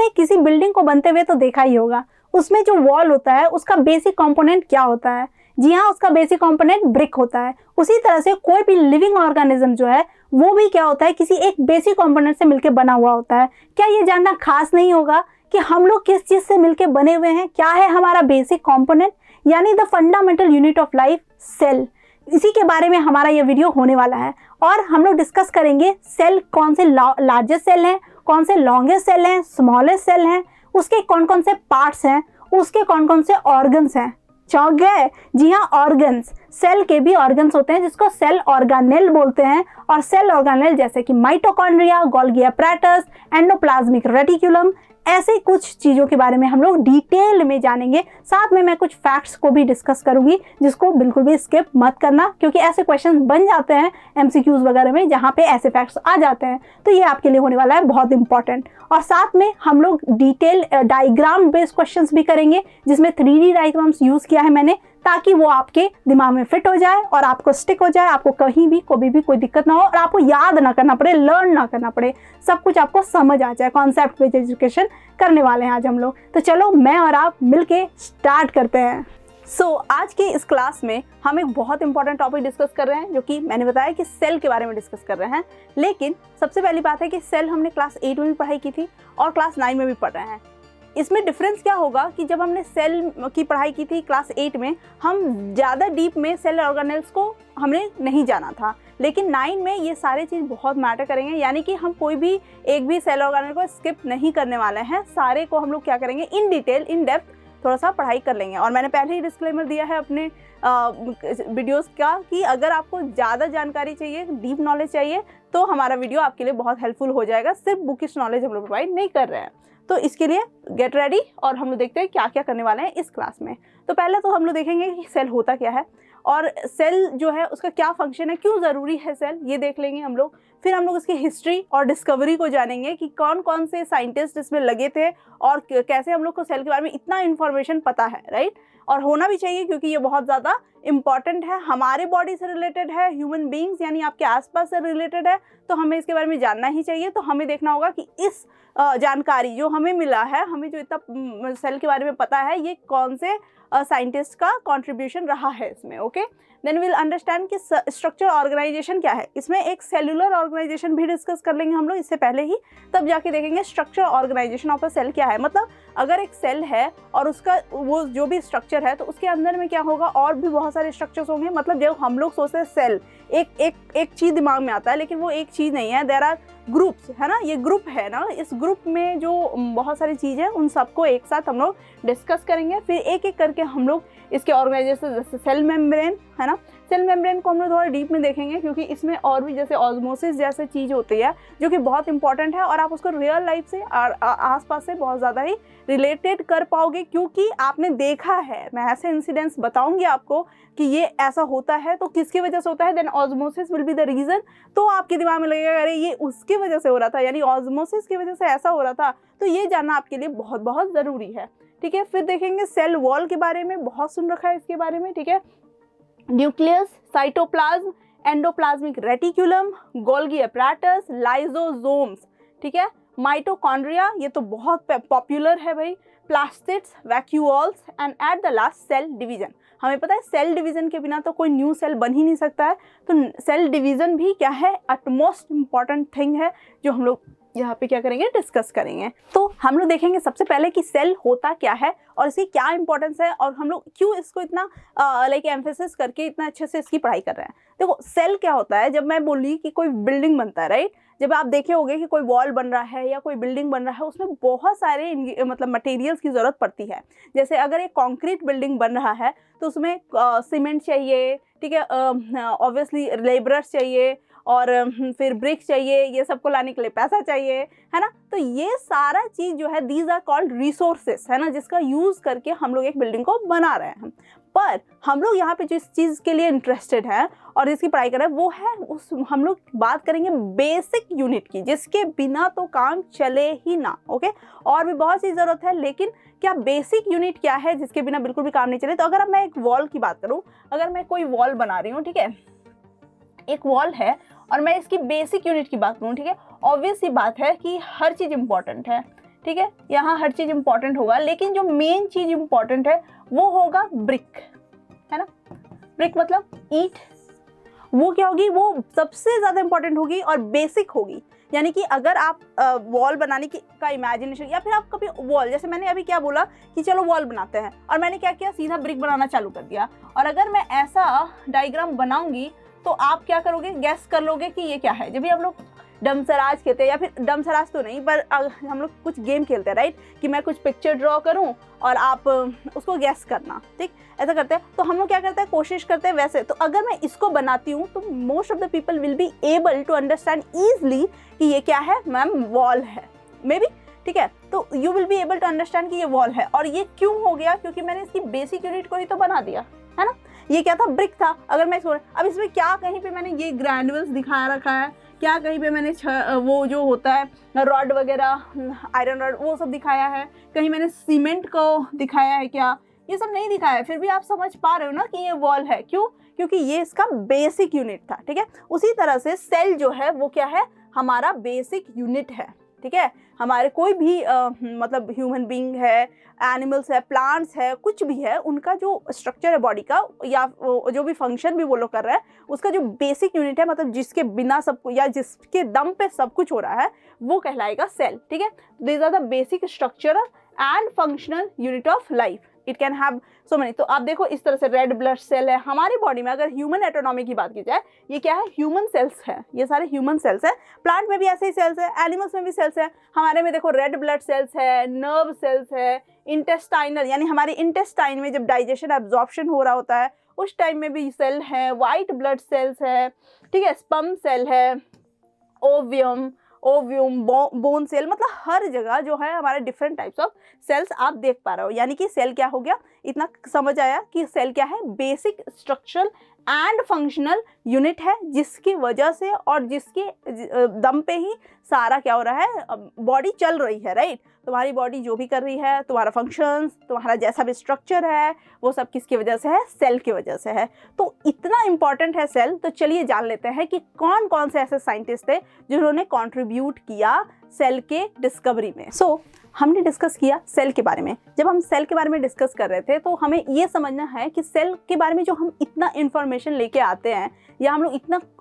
आपने किसी बिल्डिंग को बनते हुए तो देखा ही होगा, उसमें जो वॉल होता है उसका बेसिक कंपोनेंट क्या होता है? जी हाँ, उसका बेसिक कंपोनेंट ब्रिक होता है। उसी तरह से कोई भी लिविंग ऑर्गेनिज्म जो है वो भी क्या होता है, किसी एक बेसिक कंपोनेंट से मिलकर बना हुआ होता है। क्या ये जानना खास नहीं होगा कि हम लोग किस चीज से मिलकर बने हुए हैं? क्या है हमारा बेसिक कंपोनेंट, यानी the fundamental unit of life, cell. इसी के बारे में हमारा ये वीडियो होने वाला है और हम लोग डिस्कस करेंगे सेल कौन से लार्जेस्ट सेल हैं, कौन से लॉन्गेस्ट सेल हैं, स्मॉलेस्ट सेल हैं, उसके कौन कौन से पार्ट्स हैं, उसके कौन कौन से ऑर्गन्स हैं। चौंक गए? जी हाँ, ऑर्गन्स। सेल के भी ऑर्गन्स होते हैं जिसको सेल ऑर्गेनेल बोलते हैं। और सेल ऑर्गेनेल जैसे कि mitochondria, Golgi apparatus, endoplasmic reticulum, ऐसे कुछ चीज़ों के बारे में हम लोग डिटेल में जानेंगे। साथ में मैं कुछ फैक्ट्स को भी डिस्कस करूंगी जिसको बिल्कुल भी स्किप मत करना, क्योंकि ऐसे क्वेश्चन बन जाते हैं एमसीक्यूज वगैरह में जहाँ पे ऐसे फैक्ट्स आ जाते हैं, तो ये आपके लिए होने वाला है बहुत इंपॉर्टेंट। और साथ में हम लोग डिटेल डायग्राम बेस्ड क्वेश्चंस भी करेंगे जिसमें 3D डायग्राम्स यूज़ किया है मैंने, ताकि वो आपके दिमाग में फिट हो जाए और आपको स्टिक हो जाए, आपको कहीं भी कभी भी कोई दिक्कत ना हो और आपको याद ना करना पड़े, लर्न ना करना पड़े, सब कुछ आपको समझ आ जाए। कॉन्सेप्ट बेस्ड एजुकेशन करने वाले हैं आज हम लोग। तो चलो मैं और आप मिलके स्टार्ट करते हैं। आज के इस क्लास में हम एक बहुत इंपॉर्टेंट टॉपिक डिस्कस कर रहे हैं, जो कि मैंने बताया कि सेल के बारे में डिस्कस कर रहे हैं। लेकिन सबसे पहली बात है कि सेल हमने क्लास 8 में भी पढ़ाई की थी और क्लास 9 में भी पढ़ रहे हैं। इसमें डिफरेंस क्या होगा कि जब हमने सेल की पढ़ाई की थी क्लास 8 में, हम ज़्यादा डीप में सेल ऑर्गेनेल्स को हमने नहीं जाना था, लेकिन 9 में ये सारे चीज़ बहुत मैटर करेंगे। यानी कि हम कोई भी एक भी सेल ऑर्गेनेल को स्किप नहीं करने वाले हैं, सारे को हम लोग क्या करेंगे, इन डिटेल इन डेप्थ थोड़ा सा पढ़ाई कर लेंगे। और मैंने पहले ही डिस्क्लेमर दिया है अपने वीडियोस का कि अगर आपको ज़्यादा जानकारी चाहिए, डीप नॉलेज चाहिए, तो हमारा वीडियो आपके लिए बहुत हेल्पफुल हो जाएगा। सिर्फ बुकिश नॉलेज हम लोग प्रोवाइड नहीं कर रहे हैं, तो इसके लिए गेट रेडी और हम लोग देखते हैं क्या क्या करने वाले हैं इस क्लास में। तो पहले तो हम लोग देखेंगे कि सेल होता क्या है और सेल जो है उसका क्या फंक्शन है, क्यों ज़रूरी है सेल, ये देख लेंगे हम लोग। फिर हम लोग उसकी हिस्ट्री और डिस्कवरी को जानेंगे कि कौन कौन से साइंटिस्ट इसमें लगे थे और कैसे हम लोग को सेल के बारे में इतना इन्फॉर्मेशन पता है, राइट। और होना भी चाहिए क्योंकि ये बहुत ज़्यादा इंपॉर्टेंट है, हमारे बॉडी से रिलेटेड है, ह्यूमन बींग्स यानी आपके आसपास से रिलेटेड है, तो हमें इसके बारे में जानना ही चाहिए। तो हमें देखना होगा कि इस जानकारी जो हमें मिला है, हमें जो इतना सेल के बारे में पता है, ये कौन से साइंटिस्ट का कंट्रीब्यूशन रहा है इसमें। ओके, देन विल अंडरस्टैंड कि स्ट्रक्चर ऑर्गेनाइजेशन क्या है। इसमें एक सेलुलर ऑर्गेनाइजेशन भी डिस्कस कर लेंगे हम लोग इससे पहले ही, तब जाके देखेंगे structure organisation of a cell क्या है। मतलब अगर एक सेल है और उसका वो जो भी स्ट्रक्चर है, तो उसके अंदर में क्या होगा, और भी बहुत सारे स्ट्रक्चर्स होंगे। मतलब जब हम लोग सोचते हैं सेल, एक चीज़ दिमाग में आता है, लेकिन वो एक चीज़ नहीं है, देयर आर ग्रुप्स, है ना। ये ग्रुप है ना, इस ग्रुप में जो बहुत सारी चीज़ें हैं उन सबको एक साथ हम लोग डिस्कस करेंगे। फिर एक एक करके हम लोग इसके ऑर्गेनाइजेशन, जैसे सेल मेम्ब्रेन है ना, सेल मेम्ब्रेन को हम लोग थोड़ा डीप में देखेंगे, क्योंकि इसमें और भी जैसे ऑस्मोसिस जैसे चीज़ होती है जो कि बहुत इंपॉर्टेंट है और आप उसको रियल लाइफ से और आसपास से बहुत ज़्यादा ही रिलेटेड कर पाओगे, क्योंकि आपने देखा है। मैं ऐसे इंसिडेंट्स बताऊंगी आपको कि ये ऐसा होता है, तो किसकी वजह से होता है, then osmosis will be the reason. तो आपके दिमाग में लगेगा अरे ये उसकी वजह से हो रहा था, यानी ऑस्मोसिस की वजह से ऐसा हो रहा था। तो ये जानना आपके लिए बहुत बहुत ज़रूरी है, ठीक है। फिर देखेंगे सेल वॉल के बारे में, बहुत सुन रखा है इसके बारे में, ठीक है। Nucleus, cytoplasm, endoplasmic reticulum, Golgi apparatus, lysosomes, ठीक है। माइटोकॉन्ड्रिया, ये तो बहुत पॉपुलर है भाई, plastids, vacuoles and at the last cell division. हमें पता है सेल डिवीजन के बिना तो कोई न्यू सेल बन ही नहीं सकता है, तो सेल डिवीजन भी क्या है, अटमोस्ट इम्पॉर्टेंट थिंग है जो हम लोग यहाँ पे क्या करेंगे, डिस्कस करेंगे। तो हम लोग देखेंगे सबसे पहले कि सेल होता क्या है और इसकी क्या इंपॉर्टेंस है और हम लोग क्यों इसको इतना लाइक एम्फेसिस करके इतना अच्छे से इसकी पढ़ाई कर रहे हैं। देखो सेल क्या होता है, जब मैं बोली कि कोई बिल्डिंग बनता है, राइट, जब आप देखे होंगे कि कोई वॉल बन रहा है या कोई बिल्डिंग बन रहा है, उसमें बहुत सारे मतलब मटेरियल्स की ज़रूरत पड़ती है। जैसे अगर एक कॉन्क्रीट बिल्डिंग बन रहा है तो उसमें सीमेंट चाहिए, ठीक है, ऑब्वियसली लेबरर्स चाहिए और फिर ब्रिक्स चाहिए, ये सबको लाने के लिए पैसा चाहिए, है ना। तो ये सारा चीज़ जो है, दीज आर कॉल्ड रिसोर्सेस, है ना, जिसका यूज़ करके हम लोग एक बिल्डिंग को बना रहे हैं। पर हम लोग यहाँ पे जिस चीज़ के लिए इंटरेस्टेड हैं और इसकी पढ़ाई कर रहे हैं, वो है उस हम लोग बात करेंगे बेसिक यूनिट की, जिसके बिना तो काम चले ही ना। ओके, और भी बहुत सी ज़रूरत है, लेकिन क्या बेसिक यूनिट क्या है जिसके बिना बिल्कुल भी काम नहीं चले। तो अगर अब मैं एक वॉल की बात करूँ, अगर मैं कोई वॉल बना रही हूँ, ठीक है, एक वॉल है और मैं इसकी बेसिक यूनिट की बात करूँ, ठीक है, ऑब्वियस सी बात है कि हर चीज़ इंपॉर्टेंट है, ठीक है, यहाँ हर चीज इंपॉर्टेंट होगा, लेकिन जो मेन चीज इंपॉर्टेंट है वो होगा ब्रिक, है ना। ब्रिक मतलब ईंट, वो क्या होगी, वो सबसे ज्यादा इंपॉर्टेंट होगी और बेसिक होगी। यानी कि अगर आप वॉल बनाने की का इमेजिनेशन, या फिर आप कभी वॉल, जैसे मैंने अभी क्या बोला कि चलो वॉल बनाते हैं, और मैंने क्या किया, सीधा ब्रिक बनाना चालू कर दिया, और अगर मैं ऐसा डायग्राम बनाऊंगी तो आप क्या करोगे, गैस कर लोगे कि ये क्या है। जब भी हम लोग डमसराज खेलते हैं, या फिर डमसराज तो नहीं, पर हम लोग कुछ गेम खेलते हैं, राइट, कि मैं कुछ पिक्चर ड्रॉ करूं और आप उसको गैस करना, ठीक, ऐसा करते हैं। तो हम लोग क्या करते हैं, कोशिश करते हैं वैसे। तो अगर मैं इसको बनाती हूँ तो most of the people will be able to understand easily कि ये क्या है, मैम वॉल है, मे बी, ठीक है। तो you will be able to understand कि ये वॉल है। और ये क्यों हो गया, क्योंकि मैंने इसकी बेसिक यूनिट को ही तो बना दिया, है ना। ये क्या था, ब्रिक था। अगर मैं इसको, अब इसमें क्या कहीं पे मैंने ये ग्रैन्युल्स दिखा रखा है, क्या कहीं पे मैंने वो जो होता है रॉड वगैरह, आयरन रॉड, वो सब दिखाया है, कहीं मैंने सीमेंट को दिखाया है क्या, ये सब नहीं दिखाया है। फिर भी आप समझ पा रहे हो ना कि ये वॉल है, क्यों, क्योंकि ये इसका बेसिक यूनिट था, ठीक है। उसी तरह से सेल जो है वो क्या है, हमारा बेसिक यूनिट है, ठीक है। हमारे कोई भी मतलब ह्यूमन बीइंग है, एनिमल्स है, प्लांट्स है, कुछ भी है, उनका जो स्ट्रक्चर है बॉडी का, या जो भी फंक्शन भी वो लोग कर रहे हैं, उसका जो बेसिक यूनिट है, मतलब जिसके बिना सब, या जिसके दम पे सब कुछ हो रहा है, वो कहलाएगा सेल, ठीक है। These are the basic structure and functional unit of life. It can have so many. तो आप देखो इस तरह से रेड ब्लड सेल है हमारी बॉडी में। अगर ह्यूमन एटोनॉमी की बात की जाए, ये क्या है, ह्यूमन सेल्स है, ये सारे ह्यूमन सेल्स है। प्लांट में भी ऐसे ही सेल्स है, एनिमल्स में भी सेल्स है। हमारे में देखो रेड ब्लड सेल्स है, नर्व सेल्स है, इंटेस्टाइनल, यानी हमारे इंटेस्टाइन में जब डाइजेशन एब्जॉर्प्शन हो रहा होता है उस टाइम में भी सेल है, वाइट ब्लड सेल्स है, ठीक है, स्पर्म सेल है, ओवियम, बोन सेल, मतलब हर जगह जो है हमारे डिफरेंट टाइप्स ऑफ सेल्स आप देख पा रहे हो। यानी कि सेल क्या हो गया, इतना समझ आया कि सेल क्या है, basic structural and functional unit है, जिसकी वजह से और जिसके दम पे ही सारा क्या हो रहा है, बॉडी चल रही है, राइट। तुम्हारी बॉडी जो भी कर रही है, तुम्हारा फंक्शंस, तुम्हारा जैसा भी स्ट्रक्चर है, वो सब किसकी वजह से है, सेल की वजह से है। तो इतना इंपॉर्टेंट है सेल। तो चलिए जान लेते हैं कि कौन कौन से ऐसे साइंटिस्ट थे जिन्होंने कंट्रीब्यूट किया सेल के डिस्कवरी में। हमने डिस्कस किया सेल के बारे में। जब हम सेल के बारे में डिस्कस कर रहे थे तो हमें ये समझना है कि सेल के बारे में जो हम इतना इन्फॉर्मेशन लेके आते हैं, या हम लोग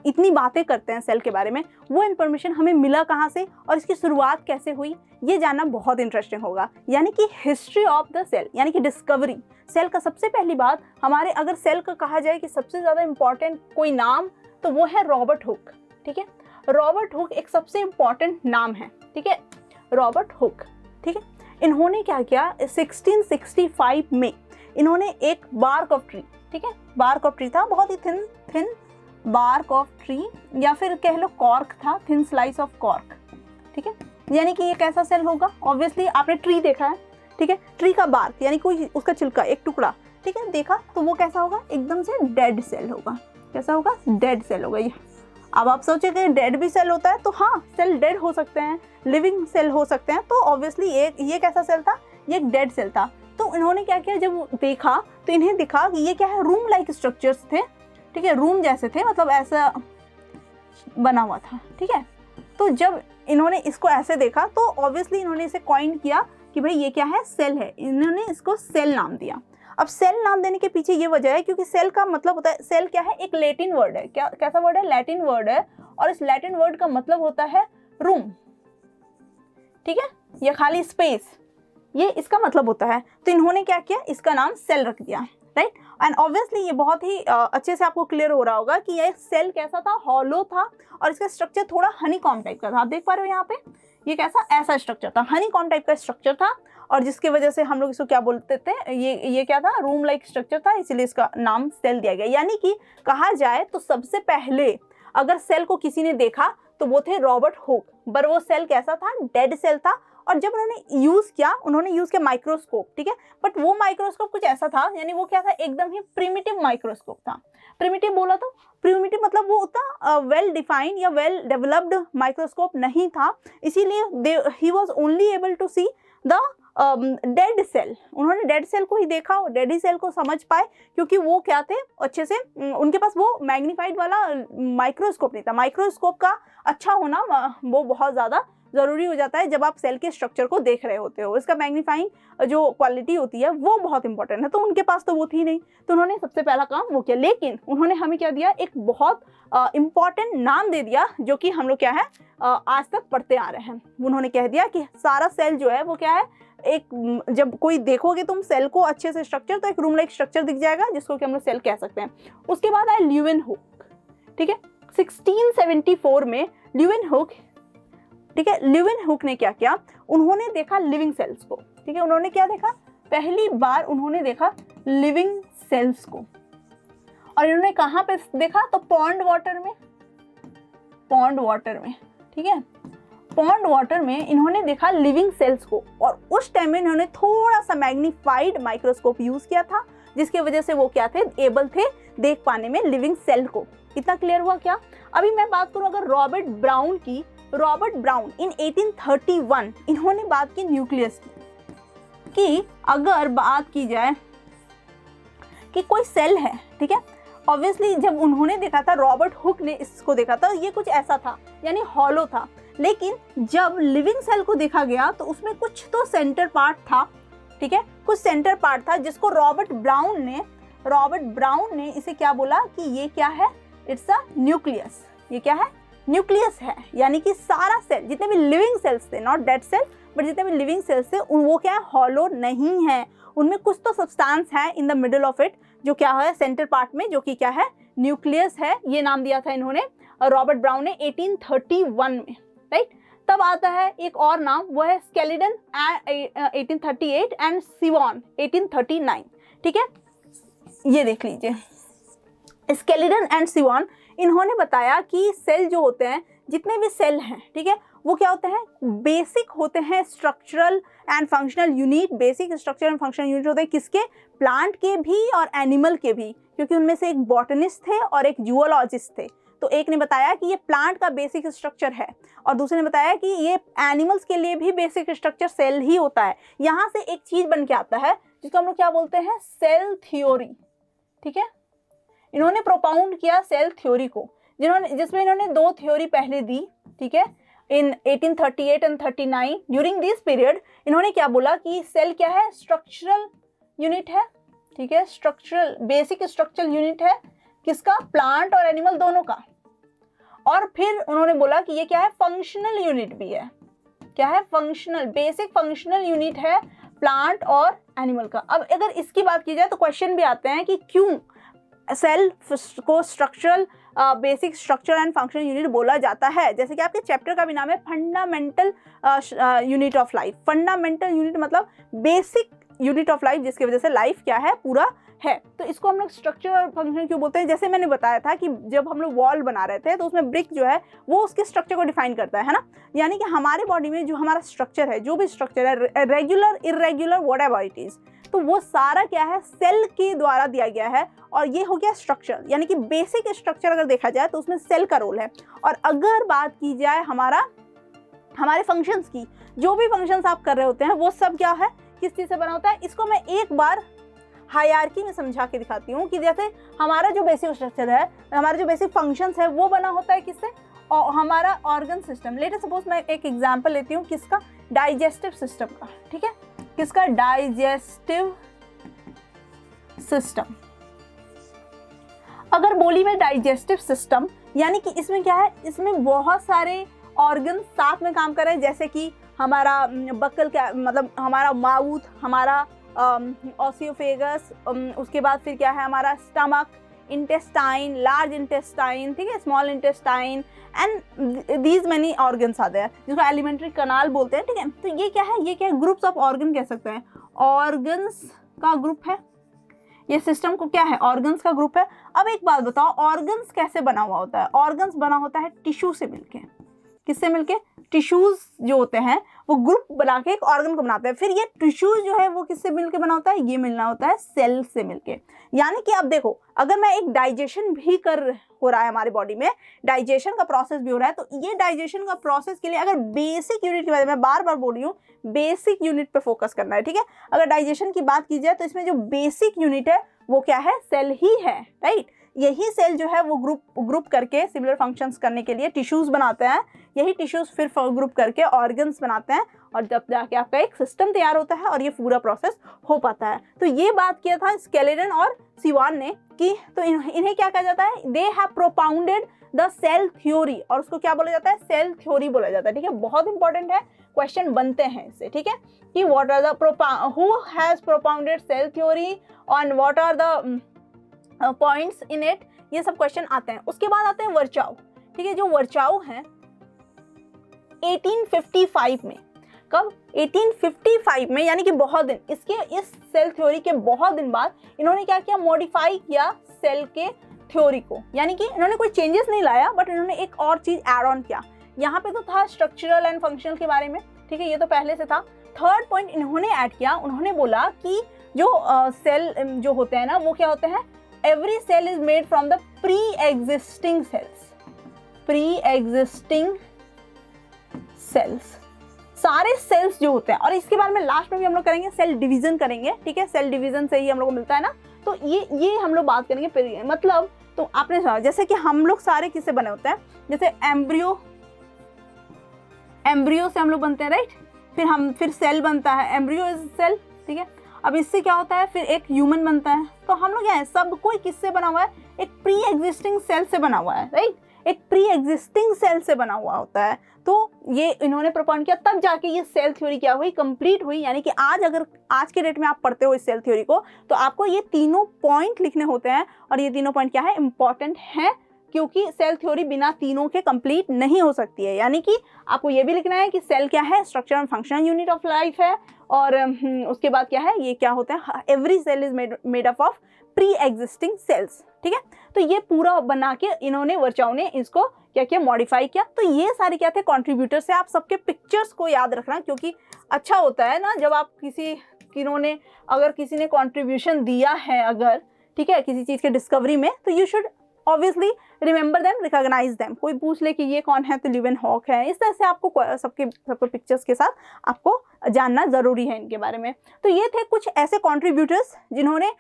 इतनी बातें करते हैं सेल के बारे में, वो इन्फॉर्मेशन हमें मिला कहाँ से और इसकी शुरुआत कैसे हुई, ये जानना बहुत इंटरेस्टिंग होगा। यानी कि हिस्ट्री ऑफ द सेल, यानी कि डिस्कवरी सेल का। सबसे पहली बात, हमारे अगर सेल का कहा जाए कि सबसे ज़्यादा इंपॉर्टेंट कोई नाम, तो वो है रॉबर्ट हुक, ठीक है। रॉबर्ट हुक एक सबसे इंपॉर्टेंट नाम है, ठीक है, रॉबर्ट हुक, ठीक है। इन्होंने क्या किया, 1665 में इन्होंने एक बार्क ऑफ ट्री, ठीक है, बार्क ऑफ ट्री था, बहुत ही थिन बार्क ऑफ ट्री, या फिर कह लो कॉर्क था, थिन स्लाइस ऑफ कॉर्क, ठीक है। यानी कि ये कैसा सेल होगा, ऑब्वियसली आपने ट्री देखा है, ठीक है, ट्री का बार्क यानी कोई उसका छिलका, एक टुकड़ा, ठीक है, देखा, तो वो कैसा होगा, एकदम से डेड सेल होगा। कैसा होगा, डेड सेल होगा ये। अब आप सोचेंगे डेड भी सेल होता है, तो हाँ, सेल डेड हो सकते हैं, लिविंग सेल हो सकते हैं। तो ऑब्वियसली ये कैसा सेल था, ये एक डेड सेल था। तो इन्होंने क्या किया, जब देखा तो इन्हें दिखा कि ये क्या है, रूम लाइक स्ट्रक्चर्स थे, ठीक है, रूम जैसे थे, मतलब ऐसा बना हुआ था, ठीक है। तो जब इन्होंने इसको ऐसे देखा तो ऑब्वियसली इन्होंने इसे कॉइन किया कि भाई ये क्या है, सेल है। इन्होंने इसको सेल नाम दिया। अब सेल नाम देने के पीछे ये वजह है क्योंकि सेल का मतलब होता है, सेल क्या है, एक लैटिन वर्ड है, क्या कैसा वर्ड है, लैटिन वर्ड है, और इस लैटिन वर्ड का मतलब होता है रूम, ठीक है, या खाली स्पेस, ये इसका मतलब होता है। तो इन्होंने क्या किया, इसका नाम सेल रख दिया, राइट। एंड ऑब्वियसली ये बहुत ही अच्छे से आपको क्लियर हो रहा होगा कि ये सेल कैसा था, हॉलो था, और इसका स्ट्रक्चर थोड़ा हनीकॉम्ब टाइप का था। आप देख पा रहे हो यहाँ पे, ये कैसा, ऐसा स्ट्रक्चर था, हनीकॉम्ब टाइप का स्ट्रक्चर था, और जिसकी वजह से हम लोग इसको क्या बोलते थे, ये क्या था, रूम लाइक स्ट्रक्चर था, इसीलिए इसका नाम सेल दिया गया। यानी कि कहा जाए तो सबसे पहले अगर सेल को किसी ने देखा तो वो थे रॉबर्ट हुक। पर वो सेल कैसा था, डेड सेल था। और जब उन्होंने यूज़ किया माइक्रोस्कोप, ठीक है, बट वो माइक्रोस्कोप कुछ ऐसा था, यानी वो क्या था, एकदम ही प्रिमिटिव माइक्रोस्कोप था। प्रिमिटिव बोला तो प्रिमिटिव मतलब वो उतना वेल डिफाइंड या वेल डेवलप्ड माइक्रोस्कोप नहीं था, इसीलिए ही was only able to see the dead cell. उन्होंने डेड सेल को ही देखा, डेड ही सेल को समझ पाए, क्योंकि वो क्या थे, अच्छे से उनके पास वो मैग्नीफाइड वाला माइक्रोस्कोप नहीं था। माइक्रोस्कोप का अच्छा होना वो बहुत ज़्यादा ज़रूरी हो जाता है जब आप सेल के स्ट्रक्चर को देख रहे होते हो। इसका मैग्नीफाइंग जो क्वालिटी होती है वो बहुत इंपॉर्टेंट है, तो उनके पास तो वो थी नहीं, तो उन्होंने सबसे पहला काम वो किया। लेकिन उन्होंने हमें क्या दिया, एक बहुत इम्पॉर्टेंट नाम दे दिया जो कि हम लोग क्या है आज तक पढ़ते आ रहे हैं। उन्होंने कह दिया कि सारा सेल जो है वो क्या है, एक जब कोई देखोगे तुम सेल को अच्छे से स्ट्रक्चर, तो एक रूम लाइक स्ट्रक्चर दिख जाएगा जिसको कि हम लोग सेल कह सकते हैं। उसके बाद आया ल्यूवेनहुक, ठीक है, 1674 में ल्यूवेनहुक, ठीक है, ल्यूवेनहुक ने क्या किया, उन्होंने देखा लिविंग सेल्स को, ठीक है, उन्होंने क्या देखा, पहली बार उन्होंने देखा लिविंग सेल्स को। और इन्होंने कहाँ पे देखा, तो पॉन्ड वाटर में, पॉन्ड वाटर में, ठीक है, पॉन्ड वाटर में इन्होंने देखा लिविंग सेल्स को। और उस टाइम में इन्होंने थोड़ा सा मैग्नीफाइड माइक्रोस्कोप यूज किया था, जिसकी वजह से वो क्या थे, एबल थे देख पाने में लिविंग सेल को। इतना क्लियर हुआ क्या? अभी मैं बात करूं अगर रॉबर्ट ब्राउन की, रॉबर्ट ब्राउन इन 1831 इन्होंने बात की न्यूक्लियस की, कि अगर बात की जाए कि कोई सेल है, ठीक है, ऑब्वियसली जब उन्होंने देखा था, रॉबर्ट हुक ने इसको देखा था, ये कुछ ऐसा था, यानी हॉलो था। लेकिन जब लिविंग सेल को देखा गया तो उसमें कुछ तो सेंटर पार्ट था, ठीक है, कुछ सेंटर पार्ट था जिसको रॉबर्ट ब्राउन ने इसे क्या बोला कि ये क्या है, इट्स अ न्यूक्लियस। ये क्या है, न्यूक्लियस है, यानी कि सारा सेल, जितने भी लिविंग सेल्स थे, नॉट डेड सेल बट जितने भी लिविंग सेल्स थे, वो क्या है, हॉलो नहीं है, उनमें कुछ तो सब्सटेंस है in the middle of it, जो क्या है सेंटर पार्ट में, जो कि क्या है, न्यूक्लियस है। ये नाम दिया था इन्होंने रॉबर्ट ब्राउन ने 1831 में, राइट। तब आता है एक और नाम, वो है स्केलिडन 1838 एंड सिवॉन 1839, ठीक है, ये देख लीजिए, स्केलिडन एंड सिवॉन, इन्होंने बताया कि सेल जो होते हैं, जितने भी सेल हैं, ठीक है, वो क्या होते हैं, बेसिक होते हैं structural and functional unit. Basic structural and functional unit होते हैं किसके, प्लांट के भी और एनिमल के भी, क्योंकि उनमें से एक बॉटनिस्ट थे और एक जूलॉजिस्ट थे। तो एक ने बताया कि ये प्लांट का बेसिक स्ट्रक्चर है और दूसरे ने बताया कि ये एनिमल्स के लिए भी बेसिक स्ट्रक्चर सेल ही होता है। यहाँ से एक चीज बन के आता है जिसको हम लोग क्या बोलते हैं, सेल थ्योरी, ठीक है। इन्होंने प्रोपाउंड किया सेल थ्योरी को, जिसमें इन्होंने दो थ्योरी पहले दी, ठीक है, इन 1838 एंड 39। ड्यूरिंग दिस पीरियड इन्होंने क्या बोला कि सेल क्या है, स्ट्रक्चरल यूनिट है, ठीक है, स्ट्रक्चरल बेसिक स्ट्रक्चरल यूनिट है, किसका, प्लांट और एनिमल दोनों का। और फिर उन्होंने बोला कि ये क्या है, फंक्शनल यूनिट भी है, क्या है, फंक्शनल, बेसिक फंक्शनल यूनिट है प्लांट और एनिमल का। अब अगर इसकी बात की जाए तो क्वेश्चन भी आते हैं कि क्यों सेल को structural basic structure and functional unit बोला जाता है। जैसे कि आपके चैप्टर का भी नाम है fundamental unit of life. Fundamental unit मतलब बेसिक यूनिट ऑफ लाइफ, जिसकी वजह से लाइफ क्या है, पूरा है। तो इसको हम लोग स्ट्रक्चर और फंक्शन क्यों बोलते हैं, जैसे मैंने बताया था कि जब हम लोग वॉल बना रहे थे तो उसमें ब्रिक जो है वो उसके स्ट्रक्चर को डिफाइन करता है ना। यानी कि हमारे बॉडी में जो हमारा स्ट्रक्चर है, जो भी स्ट्रक्चर है, regular irregular whatever it is, तो वो सारा क्या है, सेल के द्वारा दिया गया है। और ये हो गया स्ट्रक्चर, यानी कि बेसिक स्ट्रक्चर अगर देखा जाए तो उसमें सेल का रोल है। और अगर बात की जाए हमारे फंक्शंस की, जो भी फंक्शंस आप कर रहे होते हैं वो सब क्या है, किस चीज़ से बना होता है। इसको मैं एक बार हायरार्की में समझा के दिखाती हूँ कि जैसे हमारा जो बेसिक स्ट्रक्चर है, हमारा जो बेसिक फंक्शंस है, वो बना होता है किससे, और हमारा ऑर्गन सिस्टम। लेट सपोज मैं एक एग्जांपल लेती हूँ, किसका, डाइजेस्टिव सिस्टम का, ठीक है, किसका, डाइजेस्टिव सिस्टम। अगर बोली में डाइजेस्टिव सिस्टम, यानी कि इसमें क्या है, इसमें बहुत सारे ऑर्गन साथ में काम कर रहे हैं, जैसे कि हमारा बक्कल का मतलब हमारा माउथ, हमारा ऑसियोफेगस, उसके बाद फिर क्या है हमारा स्टमक, इंटेस्टाइन, लार्ज इंटेस्टाइन, ठीक है, small intestine and these many organs आते हैं, जिसको एलिमेंट्री कनाल बोलते हैं, ठीक है। तो ये क्या है, ग्रुप्स ऑफ ऑर्गन कह सकते हैं, ऑर्गन्स का ग्रुप है ये सिस्टम को, क्या है, ऑर्गन्स का ग्रुप है। अब एक बात बताओ, ऑर्गन्स कैसे बना हुआ होता है। ऑर्गन्स बना होता है टिश्यू से मिलके, किससे मिलके, टिश्यूज जो होते हैं वो ग्रुप बना के एक ऑर्गन को बनाते हैं। फिर ये टिश्यूज जो है वो किससे मिलके बना होता है, ये मिलना होता है सेल से मिलके। यानी कि अब देखो, अगर मैं एक डाइजेशन भी हो रहा है हमारे बॉडी में, डाइजेशन का प्रोसेस भी हो रहा है, तो ये डाइजेशन का प्रोसेस के लिए अगर बेसिक यूनिट की बात, मैं बार बार बोल रही हूँ, बेसिक यूनिट पे फोकस करना है, ठीक है। अगर डाइजेशन की बात की जाए तो इसमें जो बेसिक यूनिट है वो क्या है, सेल ही है, राइट। यही सेल जो है वो ग्रुप करके सिमिलर फंक्शंस करने के लिए टिश्यूज बनाते हैं, यही टिश्यूज फिर ग्रुप करके ऑर्गन्स बनाते हैं, और जब जाके आपका एक सिस्टम तैयार होता है और ये पूरा प्रोसेस हो पाता है। तो ये बात किया था स्केलेटन और सिवान ने कि तो इन्हें क्या कहा जाता है, they have propounded the cell theory, और उसको क्या बोला जाता है, सेल थ्योरी बोला जाता है। ठीक है, बहुत इंपॉर्टेंट है, क्वेश्चन बनते हैं इससे। ठीक है, कि what are the who has propounded cell theory and what are the points in it, ये सब क्वेश्चन आते हैं। उसके बाद आते हैं वर्चाउ। ठीक है, जो वर्चाउ हैं 1855 में, कब 1855 में, यानी कि बहुत दिन, इस सेल थ्योरी के बहुत दिन बाद इन्होंने क्या किया, मॉडिफाई किया सेल के थ्योरी को, यानी कि इन्होंने कोई चेंजेस नहीं लाया, बट इन्होंने एक और चीज ऐड ऑन किया। यहाँ पे तो था स्ट्रक्चरल एंड फंक्शनल के बारे में, ठीक है, ये तो पहले से था। थर्ड पॉइंट इन्होंने ऐड किया, उन्होंने बोला कि जो सेल जो होते हैं ना, वो क्या होते हैं, every cell is made from the pre existing cells, pre existing cells, सारे सेल्स जो होते हैं। और इसके बारे में लास्ट में भी हम लोग करेंगे, सेल डिवीजन करेंगे। ठीक है, सेल डिवीजन से ही हम लोग को मिलता है ना, तो ये हम लोग बात करेंगे। मतलब तो आपने सुना, जैसे कि हम लोग सारे किससे बने होते हैं, जैसे एम्ब्रियो से हम लोग बनते हैं, राइट, फिर सेल बनता है, एम्ब्रियो इज सेल। ठीक है, अब इससे क्या होता है, फिर एक ह्यूमन बनता है। तो हम लोग क्या है, सब कोई किससे बना हुआ है, एक प्री एग्जिस्टिंग सेल से बना हुआ है, राइट, एक प्री एग्जिस्टिंग सेल से बना हुआ होता है। तो ये इन्होंने प्रोपाउंड किया, तब जाके ये सेल थ्योरी क्या हुई, कंप्लीट हुई। यानी कि आज के डेट में आप पढ़ते हो इस सेल थ्योरी को, तो आपको ये तीनों पॉइंट लिखने होते हैं, और ये तीनों पॉइंट क्या है, इंपॉर्टेंट है, क्योंकि सेल थ्योरी बिना तीनों के कंप्लीट नहीं हो सकती है। यानी कि आपको ये भी लिखना है कि सेल क्या है, structure and functional unit of life है, और उसके बाद क्या है, ये क्या होता है, every cell is made up of pre existing cells. ठीक है, तो ये पूरा बना के इन्होंने, वर्चाउ ने इसको क्या किया, मॉडिफाई किया। तो ये सारे क्या थे, कंट्रीब्यूटर से। आप सबके पिक्चर्स को याद रखना, क्योंकि अच्छा होता है ना, जब आप अगर किसी ने कंट्रीब्यूशन दिया है, अगर ठीक है, किसी चीज़ के डिस्कवरी में, तो you should obviously remember them, recognise them. कोई पूछ ले कि ये कौन है, तो ल्यूवेनहॉक है। इस तरह से आपको सबके पिक्चर्स के साथ आपको जानना ज़रूरी है इनके बारे में। तो ये थे कुछ ऐसे कंट्रीब्यूटर्स जिन्होंने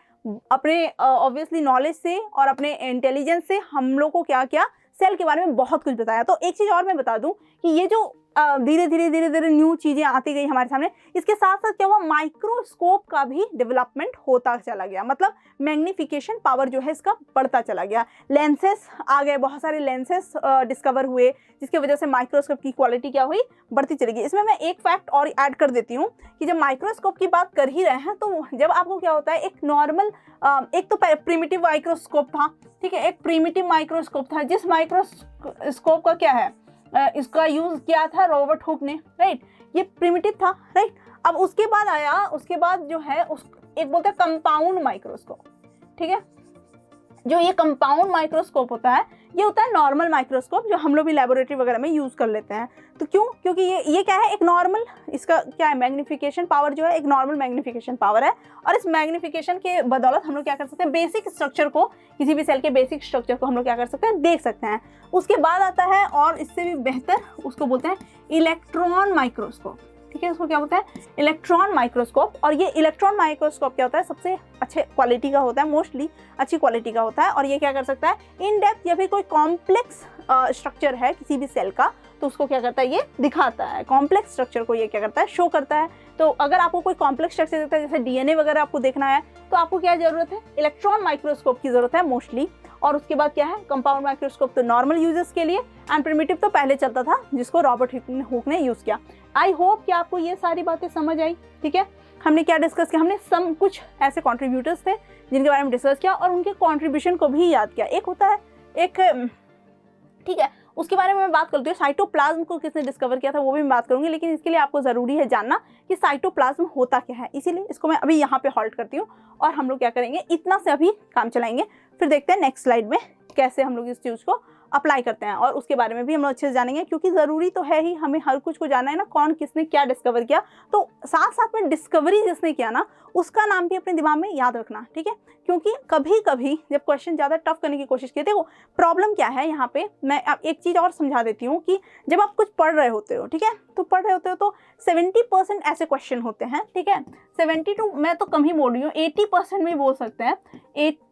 अपने ऑब्वियसली नॉलेज से और अपने इंटेलिजेंस से हम लोग को क्या किया, सेल के बारे में बहुत कुछ बताया। तो एक चीज़ और मैं बता दूं कि ये जो धीरे धीरे न्यू चीज़ें आती गई हमारे सामने, इसके साथ साथ क्या हुआ, माइक्रोस्कोप का भी डेवलपमेंट होता चला गया। मतलब मैग्नीफिकेशन पावर जो है इसका बढ़ता चला गया। लेंसेस आ गए, बहुत सारे लेंसेस डिस्कवर हुए, जिसकी वजह से माइक्रोस्कोप की क्वालिटी क्या हुई, बढ़ती चली गई। इसमें मैं एक फैक्ट और ऐड कर देती हूँ कि जब माइक्रोस्कोप की बात कर ही रहे हैं, तो जब आपको क्या होता है, एक नॉर्मल एक तो प्रिमिटिव माइक्रोस्कोप था, ठीक है, एक प्रिमिटिव माइक्रोस्कोप था, जिस माइक्रोस्कोप का क्या है, इसका यूज किया था रॉबर्ट हुक ने, राइट, ये प्रिमिटिव था, राइट। अब उसके बाद आया, उसके बाद जो है एक बोलते हैं कंपाउंड माइक्रोस्कोप। ठीक है, जो ये कंपाउंड माइक्रोस्कोप होता है, ये होता है नॉर्मल माइक्रोस्कोप, जो हम लोग भी लेबोरेटरी वगैरह में यूज कर लेते हैं। तो क्यों, क्योंकि ये क्या है, एक नॉर्मल, इसका क्या है, मैग्नीफिकेशन पावर जो है, एक नॉर्मल मैग्नीफिकेशन पावर है, और इस मैग्नीफिकेशन के बदौलत हम लोग क्या कर सकते हैं, बेसिक स्ट्रक्चर को, किसी भी सेल के बेसिक स्ट्रक्चर को हम लोग क्या कर सकते हैं, देख सकते हैं। उसके बाद आता है, और इससे भी बेहतर, उसको बोलते हैं इलेक्ट्रॉन माइक्रोस्कोप। ठीक है, उसको क्या बोलते हैं, इलेक्ट्रॉन माइक्रोस्कोप। और ये इलेक्ट्रॉन माइक्रोस्कोप क्या होता है, सबसे अच्छे क्वालिटी का होता है, मोस्टली अच्छी क्वालिटी का होता है, और ये क्या कर सकता है, इन डेप्थ या फिर कोई कॉम्प्लेक्स स्ट्रक्चर है किसी भी सेल का, तो उसको क्या करता है, ये दिखाता है, कॉम्प्लेक्स स्ट्रक्चर को ये क्या करता है, शो करता है। तो अगर आपको कोई कॉम्प्लेक्स स्ट्रक्चर देता है, जैसे डीएनए वगैरह आपको देखना है, तो आपको क्या जरूरत है, इलेक्ट्रॉन माइक्रोस्कोप की जरूरत है मोस्टली। और उसके बाद क्या है, कंपाउंड माइक्रोस्कोप तो नॉर्मल यूजर्स के लिए, एंड प्रिमिटिव तो पहले चलता था, जिसको रॉबर्ट हुक ने यूज किया। आई होप कि आपको ये सारी बातें समझ आई। ठीक है, हमने क्या डिस्कस किया, हमने कुछ ऐसे कंट्रीब्यूटर्स थे जिनके बारे में डिस्कस किया, और उनके कंट्रीब्यूशन को भी याद किया। एक होता है एक, ठीक है, उसके बारे में मैं बात करती हूँ, साइटोप्लाज्म को किसने डिस्कवर किया था, वो भी मैं बात करूंगी, लेकिन इसके लिए आपको ज़रूरी है जानना कि साइटोप्लाज्म होता क्या है। इसीलिए इसको मैं अभी यहाँ पे हॉल्ट करती हूँ, और हम लोग क्या करेंगे, इतना से अभी काम चलाएंगे, फिर देखते हैं नेक्स्ट स्लाइड में कैसे हम लोग इस चीज़ को अप्लाई करते हैं, और उसके बारे में भी हम लोग अच्छे से जानेंगे, क्योंकि ज़रूरी तो है ही, हमें हर कुछ को जानना है ना, कौन किसने क्या डिस्कवर किया। तो साथ साथ में डिस्कवरी जिसने किया ना, उसका नाम भी अपने दिमाग में याद रखना। ठीक है, क्योंकि कभी कभी जब क्वेश्चन ज़्यादा टफ करने की कोशिश की, देखो प्रॉब्लम क्या है यहाँ पे, मैं अब एक चीज़ और समझा देती हूँ कि जब आप कुछ पढ़ रहे होते हो, ठीक है, तो पढ़ रहे होते हो तो 70% ऐसे क्वेश्चन होते हैं। ठीक है, 70 टू, मैं तो कम ही बोल रही हूँ, 80% भी बोल सकते हैं,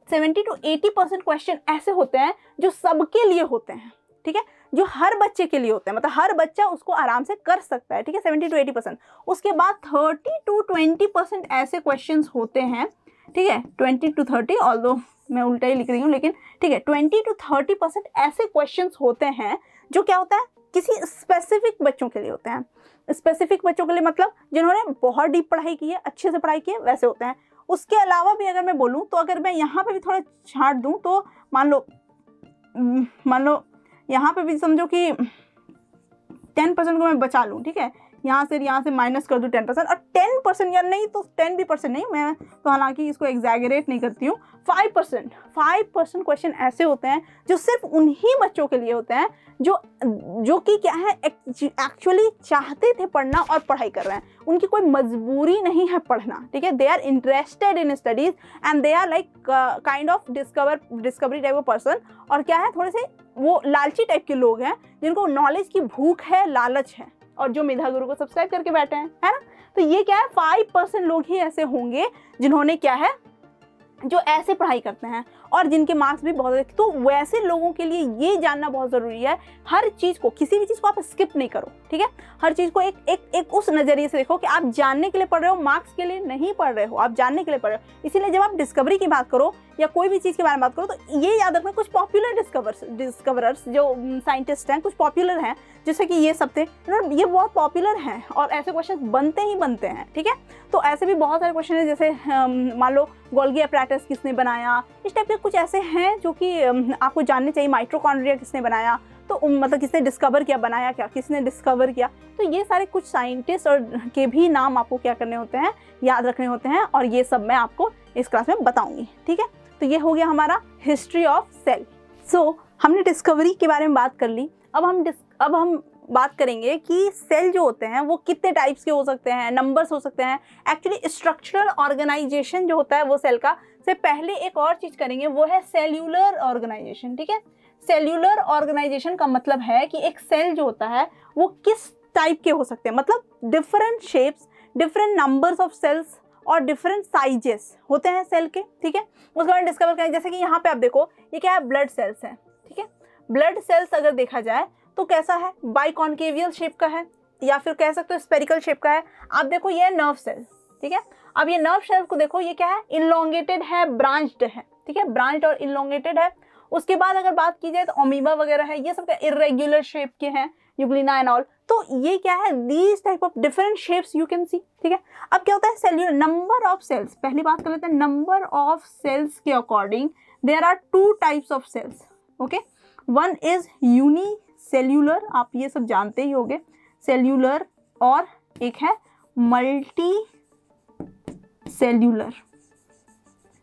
70 to 80% क्वेश्चन ऐसे होते हैं जो सबके लिए होते हैं, ठीक है, जो हर बच्चे के लिए होते हैं, मतलब हर बच्चा उसको आराम से कर सकता है, ठीक है, 70 to 80%। उसके बाद 30 to 20% ऐसे क्वेश्चंस होते हैं, ठीक है, 20 to 30, ऑल्दो मैं उल्टा ही लिख रही हूँ, लेकिन ठीक है, 20 to 30% ऐसे क्वेश्चंस होते हैं जो क्या होता है, किसी स्पेसिफिक बच्चों के लिए होते हैं। स्पेसिफिक बच्चों के लिए मतलब जिन्होंने बहुत डीप पढ़ाई की है, अच्छे से पढ़ाई की है, वैसे होते हैं। उसके अलावा भी अगर मैं बोलूँ तो अगर मैं यहाँ पे भी थोड़ा छांट दूँ तो मान लो यहाँ पे भी समझो कि 10% को मैं बचा लूँ, ठीक है, यहाँ से माइनस कर दूँ 10%, और 10% या नहीं तो 10 भी परसेंट नहीं, मैं तो हालांकि इसको एग्जैगरेट नहीं करती हूँ, 5% क्वेश्चन ऐसे होते हैं जो सिर्फ उन्हीं बच्चों के लिए होते हैं जो कि क्या है, एक्चुअली चाहते थे पढ़ना और पढ़ाई कर रहे हैं, उनकी कोई मजबूरी नहीं है पढ़ना, ठीक है, they are interested in studies and they are like kind of discovery type of person, और क्या है, थोड़े से वो लालची टाइप के लोग हैं जिनको नॉलेज की भूख है, लालच है, और जो मेधा गुरु को सब्सक्राइब करके बैठे हैं, है ना। तो ये क्या है, 5% लोग ही ऐसे होंगे जिन्होंने क्या है, जो ऐसे पढ़ाई करते हैं और जिनके मार्क्स भी बहुत, तो वैसे लोगों के लिए ये जानना बहुत ज़रूरी है। हर चीज़ को, किसी भी चीज़ को आप स्किप नहीं करो, ठीक है, हर चीज़ को एक उस नज़रिए से देखो कि आप जानने के लिए पढ़ रहे हो, मार्क्स के लिए नहीं पढ़ रहे हो, आप जानने के लिए पढ़ रहे हो। इसीलिए जब आप डिस्कवरी की बात करो या कोई भी चीज़ के बारे में बात करो तो ये याद रखना, कुछ पॉपुलर डिस्कवरर्स जो साइंटिस्ट हैं, कुछ पॉपुलर हैं, जैसे कि ये सब थे, ये बहुत पॉपुलर हैं और ऐसे क्वेश्चन बनते ही बनते हैं, ठीक है। तो ऐसे भी बहुत सारे क्वेश्चन हैं, जैसे मान लो गोल्गी अपैरेटस किसने बनाया, इस टाइप के कुछ ऐसे हैं जो कि आपको जानने चाहिए। माइटोकॉन्ड्रिया किसने बनाया, तो मतलब किसने डिस्कवर किया, बनाया क्या, किसने डिस्कवर किया, तो ये सारे कुछ साइंटिस्ट और के भी नाम आपको क्या करने होते हैं, याद रखने होते हैं, और ये सब मैं आपको इस क्लास में बताऊंगी, ठीक है। तो ये हो गया हमारा हिस्ट्री ऑफ सेल। सो हमने डिस्कवरी के बारे में बात कर ली। अब हम बात करेंगे कि सेल जो होते हैं वो कितने टाइप्स के हो सकते हैं, नंबर्स हो सकते हैं। एक्चुअली स्ट्रक्चरल ऑर्गेनाइजेशन जो होता है वो सेल का, से पहले एक और चीज़ करेंगे, वो है सेल्यूलर ऑर्गेनाइजेशन, ठीक है। सेल्यूलर ऑर्गेनाइजेशन का मतलब है कि एक सेल जो होता है वो किस टाइप के हो सकते हैं, मतलब different shapes, different numbers of cells और डिफरेंट साइजेस होते हैं सेल के, ठीक है। उसके बाद डिस्कवर करें, जैसे कि यहाँ पे आप देखो ये क्या है, ब्लड सेल्स है, ठीक है। ब्लड सेल्स अगर देखा जाए तो कैसा है, बाइकॉन्केवियल शेप का है, या फिर कह सकते हो स्पेरिकल शेप का है। आप देखो ये है नर्व सेल, ठीक है। अब ये नर्व सेल को देखो, ये क्या है, इनलोंगेटेड है, ब्रांच्ड है, ठीक है, ब्रांच्ड और इनलोंगेटेड है। उसके बाद अगर बात की जाए तो अमीबा वगैरह है, ये सब क्या इरेग्युलर शेप के हैं, यूग्लिना एंड ऑल। तो ये क्या है, these type of different shapes you can see, ठीक है। अब क्या होता है सेल्यूलर, नंबर ऑफ सेल्स, पहली बात कर लेते हैं नंबर ऑफ सेल्स के according there are 2 types of cells, okay. One is unicellular, आप ये सब जानते ही होंगे, सेल्यूलर, और एक है मल्टी सेल्यूलर,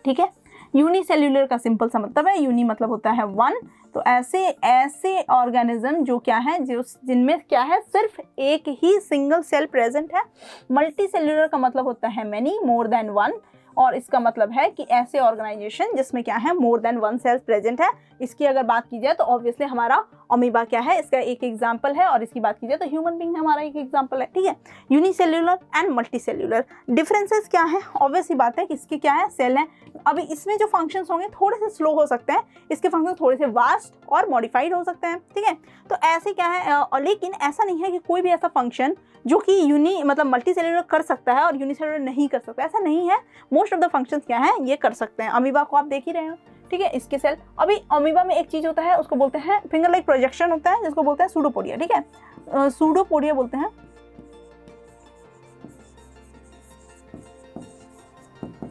ठीक है। यूनिसेल्यूलर का सिंपल सा मतलब है, यूनि मतलब होता है 1, तो ऐसे ऑर्गेनिज्म जो क्या है, जो जिनमें क्या है, सिर्फ एक ही सिंगल सेल प्रेजेंट है। मल्टी सेल्यूलर का मतलब होता है मैनी, मोर देन 1, और इसका मतलब है कि ऐसे ऑर्गेनाइजेशन जिसमें क्या है, मोर देन 1 सेल्स प्रेजेंट है। इसकी अगर बात की जाए तो ऑब्वियसली हमारा अमीबा क्या है, इसका एक एग्जांपल है, और इसकी बात की जाए तो ह्यूमन बीइंग हमारा एक एग्जांपल है, ठीक है। Unicellular and multi cellular, differences क्या है, ऑब्वियस सी बात है कि इसके क्या है, सेल है। अभी इसमें जो फंक्शंस होंगे थोड़े से स्लो हो सकते हैं, इसके फंक्शन थोड़े से वास्ट और मॉडिफाइड हो सकते हैं, ठीक है। तो ऐसे क्या है, लेकिन ऐसा नहीं है कि कोई भी ऐसा फंक्शन जो कि मतलब मल्टी सेल्यूलर कर सकता है और यूनिसेल्यूलर नहीं कर सकता, ऐसा नहीं है। मोस्ट ऑफ द फंक्शंस क्या है, ये कर सकते हैं। अमीबा को आप देख ही रहे हो, ठीक है, इसके सेल। अभी अमीबा में एक चीज होता है, उसको बोलते हैं फिंगर लाइक प्रोजेक्शन होता है, जिसको बोलते हैं सूडोपोडिया, ठीक है, सूडोपोडिया बोलते हैं,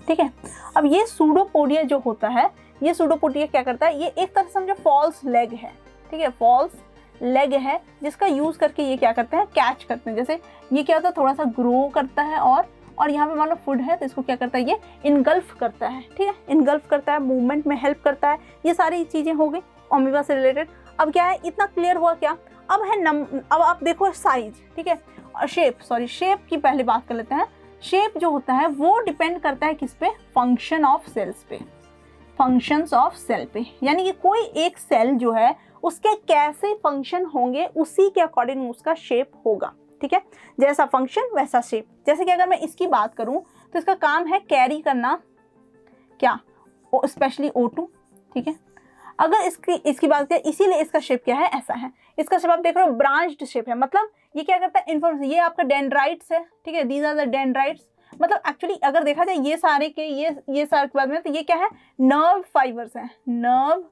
ठीक है। अब ये सूडोपोडिया जो होता है, ये सूडोपोडिया क्या करता है, ये एक तरह से समझो फॉल्स लेग है, ठीक है, फॉल्स लेग है, जिसका यूज करके ये क्या करते हैं, कैच करते हैं। जैसे ये क्या होता है, थोड़ा सा ग्रो करता है, और यहाँ पे मान लो फूड है तो इसको क्या करता है, ये इनगल्फ करता है, ठीक है, इनगल्फ करता है, मूवमेंट में हेल्प करता है। ये सारी चीजें हो गई अमीबा से रिलेटेड। अब क्या है, इतना क्लियर हुआ क्या, अब है अब आप देखो साइज, ठीक है, और शेप की पहले बात कर लेते हैं। शेप जो होता है वो डिपेंड करता है किस पे, फंक्शन ऑफ सेल्स पे, फंक्शंस ऑफ सेल पे, यानी कि कोई एक सेल जो है उसके कैसे फंक्शन होंगे उसी के अकॉर्डिंग उसका शेप होगा, ठीक है, जैसा फंक्शन वैसा शेप। जैसे कि अगर मैं इसकी बात करूं तो इसका काम है कैरी करना क्या, स्पेशली O2, ठीक है। अगर इसकी बात करें, इसीलिए इसका शेप क्या है, ऐसा है। इसका शेप आप देख रहे हो ब्रांच्ड शेप है, मतलब ये क्या करता है इन्फॉर्मेशन, ये आपका डेंड्राइट्स है, ठीक है, दीज आर द डेंड्राइट्स। मतलब एक्चुअली अगर देखा जाए ये सारे के ये सारे के बाद में, तो ये क्या है, नर्व फाइबर्स हैं, नर्व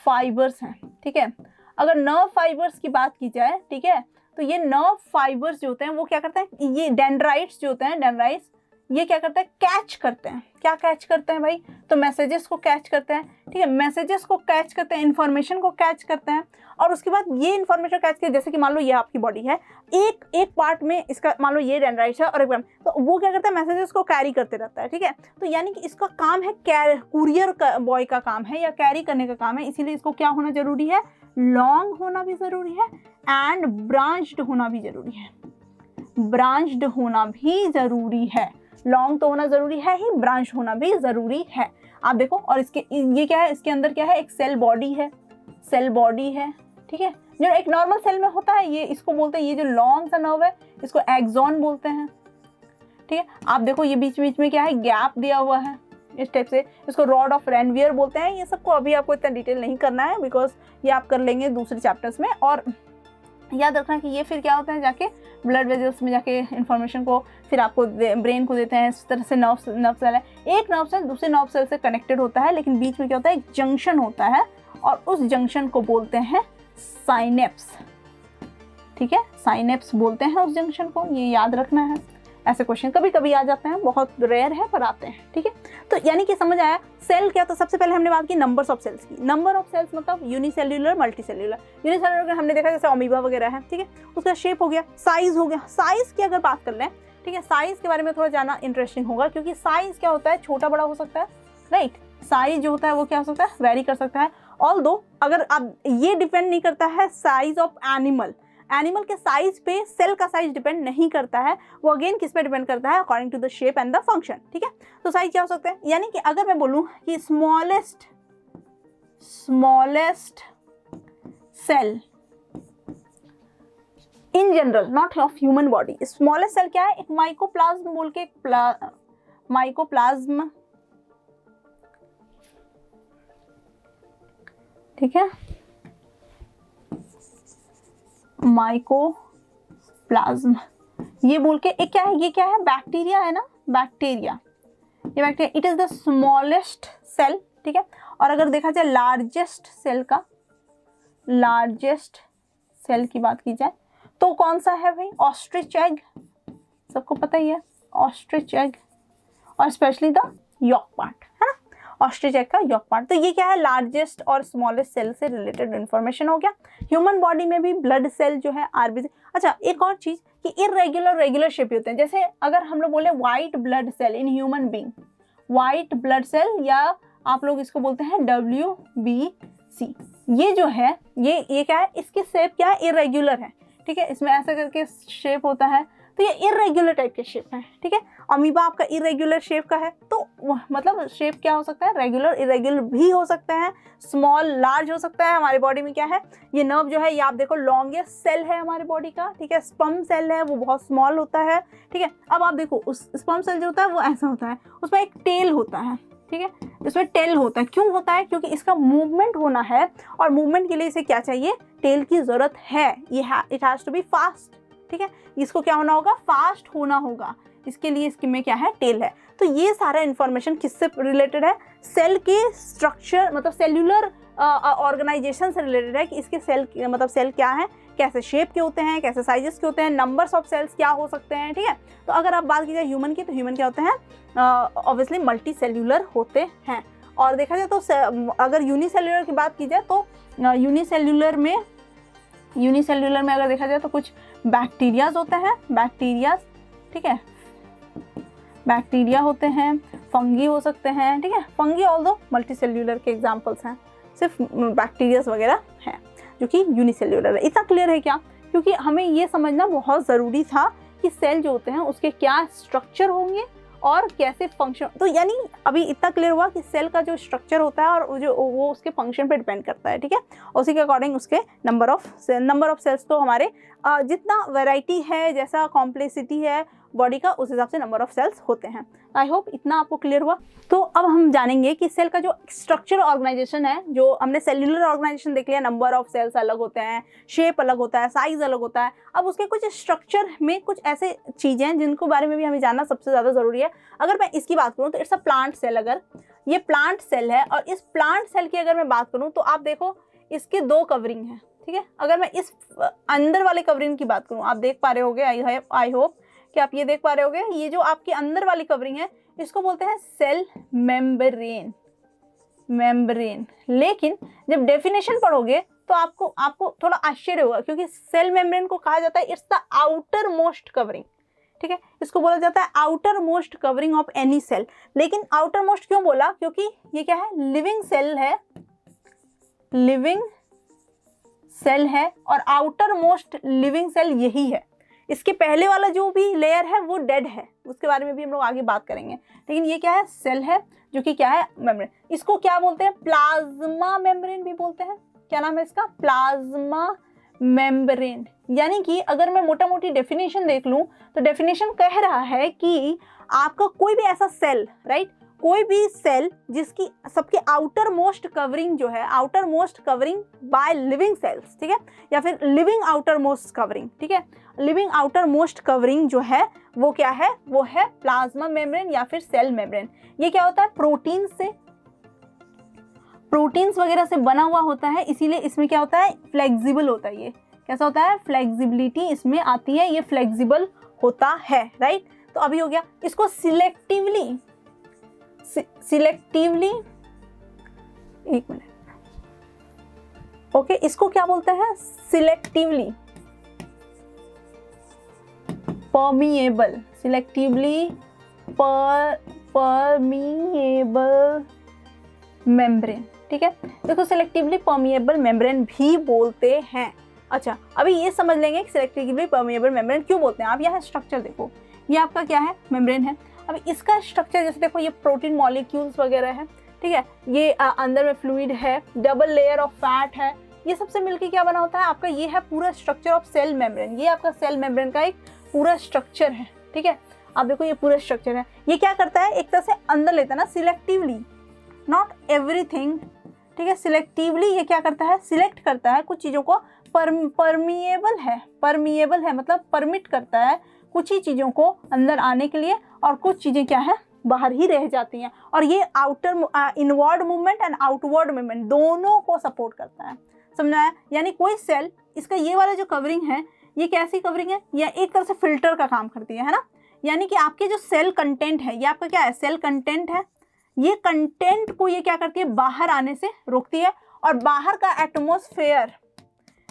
फाइबर्स हैं, ठीक है। अगर नर्व फाइबर्स की बात की जाए, ठीक है, तो ये नर्व फाइबर्स जो होते हैं वो क्या करते हैं, ये डेंड्राइट्स जो होते हैं, डेंड्राइट्स ये क्या करते हैं, कैच करते हैं। क्या कैच करते हैं भाई, तो मैसेजेस को कैच करते हैं, ठीक है, मैसेजेस को कैच करते हैं, इन्फॉर्मेशन को कैच करते हैं। और उसके बाद ये इन्फॉर्मेशन कैच करते, जैसे कि मान लो ये आपकी बॉडी है, एक पार्ट में इसका मान लो ये डेंड्राइट्स है और एक तो वो क्या करता है, मैसेजेस को कैरी करते रहता है, ठीक है। तो यानी कि इसका काम है, कुरियर बॉय का काम है या कैरी करने का काम है, इसीलिए इसको क्या होना जरूरी है, लॉन्ग होना भी जरूरी है एंड ब्रांच्ड होना भी जरूरी है। ब्रांच्ड होना भी जरूरी है, लॉन्ग तो होना जरूरी है ही, ब्रांच होना भी जरूरी है। आप देखो, और इसके ये क्या है, इसके अंदर क्या है, एक सेल बॉडी है, सेल बॉडी है, ठीक है, जो एक नॉर्मल सेल में होता है, ये इसको बोलते हैं, ये जो लॉन्ग सा नर्व है इसको एक्सॉन बोलते हैं, ठीक है। आप देखो ये बीच बीच में क्या है, गैप दिया हुआ है इस टाइप से, इसको रॉड ऑफ रेनवियर बोलते हैं। ये सबको अभी आपको इतना डिटेल नहीं करना है, बिकॉज ये आप कर लेंगे दूसरे चैप्टर्स में। और याद रखना कि ये फिर क्या होता है, जाके ब्लड वेजल्स में जाके इन्फॉर्मेशन को फिर आपको ब्रेन को देते हैं। इस तरह से नर्व सेल है, एक नर्व सेल दूसरे नर्व सेल से कनेक्टेड होता है, लेकिन बीच में क्या होता है, एक जंक्शन होता है और उस जंक्शन को बोलते हैं साइनेप्स, ठीक है, साइनेप्स बोलते हैं उस जंक्शन को, ये याद रखना है। ऐसे क्वेश्चन कभी कभी आ जाते हैं, बहुत रेयर है पर आते हैं, ठीक है। तो यानी कि समझ आया सेल क्या, तो सबसे पहले हमने बात की नंबर्स ऑफ सेल्स की। नंबर ऑफ सेल्स मतलब यूनिसेल्युलर, मल्टीसेल्युलर। यूनिसेल्युलर हमने देखा जैसे अमीबा वगैरह है, ठीक है, उसका शेप हो गया, साइज हो गया। साइज की अगर बात कर लें, ठीक है, साइज के बारे में थोड़ा जानना इंटरेस्टिंग होगा, क्योंकि साइज क्या होता है, छोटा बड़ा हो सकता है, राइट। साइज जो होता है वो क्या हो सकता है, वेरी कर सकता है। ऑल्दो अगर आप ये डिपेंड नहीं करता है साइज ऑफ एनिमल, एनिमल के साइज पे सेल का साइज डिपेंड नहीं करता है, वो अगेन किस पे डिपेंड करता है, according to the shape and the function, ठीक है। तो साइज क्या हो सकता है, यानी कि अगर मैं बोलूं कि smallest cell in general, not of human body, smallest cell क्या है, एक माइकोप्लाज्म बोल के, माइकोप्लाज्म, ठीक है, माइकोप्लाज्म ये बोल के, एक क्या है, ये क्या है, बैक्टीरिया है ना, बैक्टीरिया, ये bacteria, it is the smallest cell, ठीक है। और अगर देखा जाए लार्जेस्ट सेल का, लार्जेस्ट सेल की बात की जाए तो कौन सा है भाई, ऑस्ट्रिच एग, सबको पता ही है ऑस्ट्रिच एग, और स्पेशली द यॉक पार्ट, है ना, ऑस्ट्रिच एग का यॉक पार्ट। तो ये क्या है, लार्जेस्ट और स्मॉलेस्ट सेल से रिलेटेड इन्फॉर्मेशन हो गया। ह्यूमन बॉडी में भी ब्लड सेल जो है आरबीसी। अच्छा, एक और चीज कि इरेगुलर रेगुलर शेप होते हैं, जैसे अगर हम लोग बोले white blood cell in human being, white blood cell, या आप लोग इसको बोलते हैं WBC, ये जो है ये क्या है, इसकी शेप क्या है, इरेगुलर है, ठीक है, इसमें ऐसा करके शेप होता है, तो ये इरेगुलर टाइप के शेप है, ठीक है। अमीबा आपका इरेगुलर शेप का है, तो मतलब शेप क्या हो सकता है, रेगुलर, इरेगुलर भी हो सकता है, स्मॉल, लार्ज हो सकता है। हमारी बॉडी में क्या है, ये नर्व जो है, ये आप देखो लॉन्गेस्ट सेल है हमारी बॉडी का, ठीक है, स्पर्म सेल है, वो बहुत स्मॉल होता है, ठीक है। अब आप देखो उस स्पर्म सेल जो होता है वो ऐसा होता है, उसमें एक टेल होता है, ठीक है, इसमें टेल होता है। क्यों होता है, क्योंकि इसका मूवमेंट होना है, और मूवमेंट के लिए इसे क्या चाहिए, टेल की जरूरत है। ये it has to be fast, ठीक है, इसको क्या होना होगा, फास्ट होना होगा, इसके लिए इसके में क्या है, टेल है। तो ये सारा इंफॉर्मेशन किससे रिलेटेड है, सेल के स्ट्रक्चर, मतलब सेल्यूलर ऑर्गेनाइजेशन से रिलेटेड है, कि इसके सेल मतलब सेल क्या है, कैसे शेप के होते हैं, कैसे साइजेस के होते हैं, नंबर्स ऑफ सेल्स क्या हो सकते हैं, ठीक है। तो अगर आप बात की जाए ह्यूमन की, तो ह्यूमन क्या होते हैं, ऑब्वियसली मल्टी सेल्यूलर होते हैं। और देखा जाए तो अगर यूनिसेल्यूलर की बात की जाए तो यूनिसेल्यूलर में अगर देखा जाए तो कुछ बैक्टीरियाज होते हैं, बैक्टीरियाज, ठीक है, बैक्टीरिया होते हैं, फंगी हो सकते हैं, ठीक है, फंगी ऑल्दो मल्टी सेल्यूलर के एग्जाम्पल्स हैं, सिर्फ बैक्टीरियाज वगैरह हैं जो कि यूनिसेल्यूलर है। इतना क्लियर है क्या, क्योंकि हमें ये समझना बहुत ज़रूरी था कि सेल जो होते हैं उसके क्या स्ट्रक्चर होंगे और कैसे फंक्शन। तो यानी अभी इतना क्लियर हुआ कि सेल का जो स्ट्रक्चर होता है और जो वो उसके फंक्शन पे डिपेंड करता है, ठीक है, उसी के अकॉर्डिंग उसके नंबर ऑफ सेल्स। तो हमारे जितना वैरायटी है, जैसा कॉम्प्लेक्सिटी है, बॉडी का उस हिसाब से नंबर ऑफ सेल्स होते हैं। आई होप इतना आपको क्लियर हुआ। तो अब हम जानेंगे कि सेल का जो स्ट्रक्चर ऑर्गेनाइजेशन है, जो हमने सेल्यूलर ऑर्गेनाइजेशन देख लिया, नंबर ऑफ सेल्स अलग होते हैं, शेप अलग होता है, साइज अलग होता है। अब उसके कुछ स्ट्रक्चर में कुछ ऐसे चीज़ें हैं जिनको बारे में भी हमें जानना सबसे ज़्यादा ज़रूरी है। अगर मैं इसकी बात करूँ तो इट्स अ प्लांट सेल। अगर ये प्लांट सेल है और इस प्लांट सेल की अगर मैं बात करूँ तो आप देखो इसकी 2 कवरिंग है, ठीक है। अगर मैं इस अंदर वाले कवरिंग की बात करूँ, आप देख पा रहे होगे, आई होप कि आप ये देख पा रहे होगे, ये जो आपकी अंदर वाली कवरिंग है इसको बोलते हैं सेल मेम्ब्रेन। लेकिन जब डेफिनेशन पढ़ोगे तो आपको थोड़ा आश्चर्य होगा, क्योंकि सेल मेम्ब्रेन को कहा जाता है it's the outer most covering, ठीक है। इसको बोला जाता है outer most covering of any cell. लेकिन आउटर मोस्ट क्यों बोला? क्योंकि ये क्या है, लिविंग सेल है, लिविंग सेल है और आउटर मोस्ट लिविंग सेल यही है। इसके पहले वाला जो भी लेयर है वो डेड है, उसके बारे में भी हम लोग आगे बात करेंगे। लेकिन ये क्या है, सेल है जो कि क्या है, मेम्ब्रेन। इसको क्या बोलते हैं? प्लाज्मा मेम्ब्रेन भी बोलते हैं। क्या नाम है इसका? Plasma membrane. यानी कि अगर मैं मोटा मोटी डेफिनेशन देख लूं तो डेफिनेशन कह रहा है कि आपका कोई भी ऐसा सेल, राइट, कोई भी सेल जिसकी सबके आउटर मोस्ट कवरिंग जो है, outer most covering by living cells, ठीक है, या फिर लिविंग आउटर मोस्ट कवरिंग, ठीक है, लिविंग आउटर मोस्ट कवरिंग जो है वो क्या है, वो है प्लाज्मा मेम्ब्रेन या फिर सेल मेम्ब्रेन। ये क्या होता है, प्रोटीन्स वगैरह से बना हुआ होता है, इसीलिए इसमें क्या होता है, फ्लेक्सिबल होता है। ये कैसा होता है, फ्लेक्सिबिलिटी इसमें आती है, ये फ्लेक्सिबल होता है, राइट। तो अभी हो गया। इसको सिलेक्टिवली एक मिनट, ओके, इसको क्या बोलते हैं, selectively permeable, selectively permeable membrane, ठीक है। देखो सिलेक्टिवली परमिएबल मेम्ब्रेन भी बोलते हैं। अच्छा, अभी ये समझ लेंगे कि सिलेक्टिवली परमिएबल मेम्ब्रेन क्यों बोलते हैं। आप यहाँ स्ट्रक्चर देखो, ये आपका क्या है, मेम्ब्रेन है। अब इसका स्ट्रक्चर जैसे देखो, ये प्रोटीन मॉलिक्यूल्स वगैरह है, ठीक है, ये अंदर में फ्लूइड है, डबल लेयर ऑफ फैट है, ये सबसे मिलके क्या बना होता है आपका, ये है पूरा स्ट्रक्चर ऑफ सेल मेम्ब्रेन। ये आपका सेल मेम्ब्रेन का एक पूरा स्ट्रक्चर है, ठीक है। आप देखो ये पूरा स्ट्रक्चर है। ये क्या करता है, एक तरह से अंदर लेता है ना, सिलेक्टिवली, नॉट एवरीथिंग, ठीक है। सिलेक्टिवली ये क्या करता है, सिलेक्ट करता है कुछ चीज़ों को। परमिएबल है मतलब परमिट करता है कुछ ही चीज़ों को अंदर आने के लिए, और कुछ चीज़ें क्या है, बाहर ही रह जाती हैं। और ये outer inward movement and outward movement दोनों को सपोर्ट करता है, समझा है। यानी कोई सेल, इसका ये वाला जो कवरिंग है, ये कैसी कवरिंग है, या एक तरह से फिल्टर का काम करती है ना। यानी कि आपके जो सेल कंटेंट है, ये आपका क्या है, सेल कंटेंट है। ये कंटेंट को ये क्या करती है, बाहर आने से रोकती है, और बाहर का एटमॉस्फेयर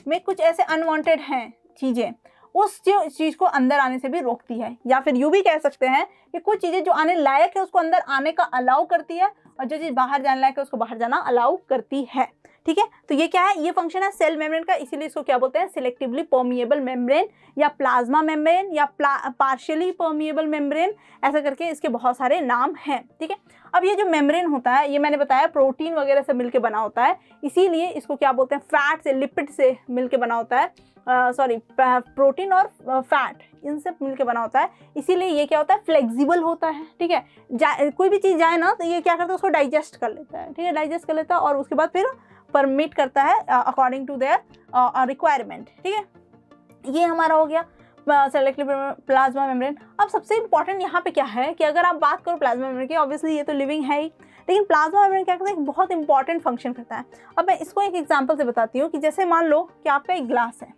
में कुछ ऐसे अनवांटेड हैं चीज़ें, उस चीज़ को अंदर आने से भी रोकती है। या फिर यूँ भी कह सकते हैं कि कुछ चीज़ें जो आने लायक है उसको अंदर आने का अलाउ करती है, और जो चीज़ बाहर जाने लायक है उसको बाहर जाना अलाउ करती है, ठीक है। तो ये क्या है, ये फंक्शन है सेल मेम्ब्रेन का, इसीलिए इसको क्या बोलते हैं, सिलेक्टिवली परमिएबल मेम्ब्रेन या प्लाज्मा मेम्ब्रेन या पार्शियली परमिएबल मेम्ब्रेन, ऐसा करके इसके बहुत सारे नाम हैं, ठीक है। अब ये जो मेम्ब्रेन होता है, ये मैंने बताया प्रोटीन वगैरह से मिलके बना होता है, इसीलिए इसको क्या बोलते हैं, फैट से, लिपिड से मिलके बना होता है, प्रोटीन और फैट इनसे मिलके बना होता है, इसीलिए ये क्या होता है, फ्लेक्सिबल होता है, ठीक है। कोई भी चीज़ जाए ना तो ये क्या करता है, उसको डाइजेस्ट कर लेता है, ठीक है, डाइजेस्ट कर लेता है, और उसके बाद फिर परमिट करता है अकॉर्डिंग टू देयर रिक्वायरमेंट, ठीक है। ये हमारा हो गया सेलेक्टिव प्लाज्मा मेम्ब्रेन। अब सबसे इंपॉर्टेंट यहाँ पे क्या है कि अगर आप बात करो प्लाज्मा मेम्ब्रेन की, ऑब्वियसली ये तो लिविंग है ही, लेकिन प्लाज्मा मेम्ब्रेन क्या करता है, एक बहुत इंपॉर्टेंट फंक्शन करता है। अब मैं इसको एक एग्जांपल से बताती हूँ कि जैसे मान लो कि आपका एक ग्लास है,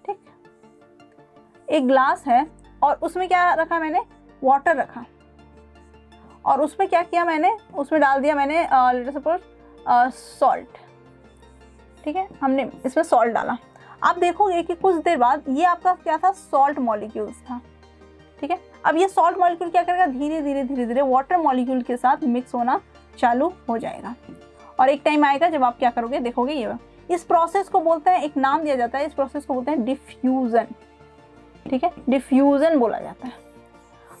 ठीक, एक ग्लास है, और उसमें क्या रखा मैंने, वाटर रखा, और उसमें क्या किया मैंने, उसमें डाल दिया मैंने लेट्स सपोज सॉल्ट, ठीक है, हमने इसमें सॉल्ट डाला। आप देखोगे कि कुछ देर बाद ये आपका क्या था, सॉल्ट मॉलिक्यूल्स था, ठीक है। अब ये सॉल्ट मॉलिक्यूल क्या करेगा, धीरे धीरे वाटर मॉलिक्यूल के साथ मिक्स होना चालू हो जाएगा, और एक टाइम आएगा जब आप क्या करोगे, देखोगे ये, इस प्रोसेस को बोलते हैं, एक नाम दिया जाता है, इस प्रोसेस को बोलते हैं डिफ्यूजन, ठीक है, डिफ्यूजन बोला जाता है।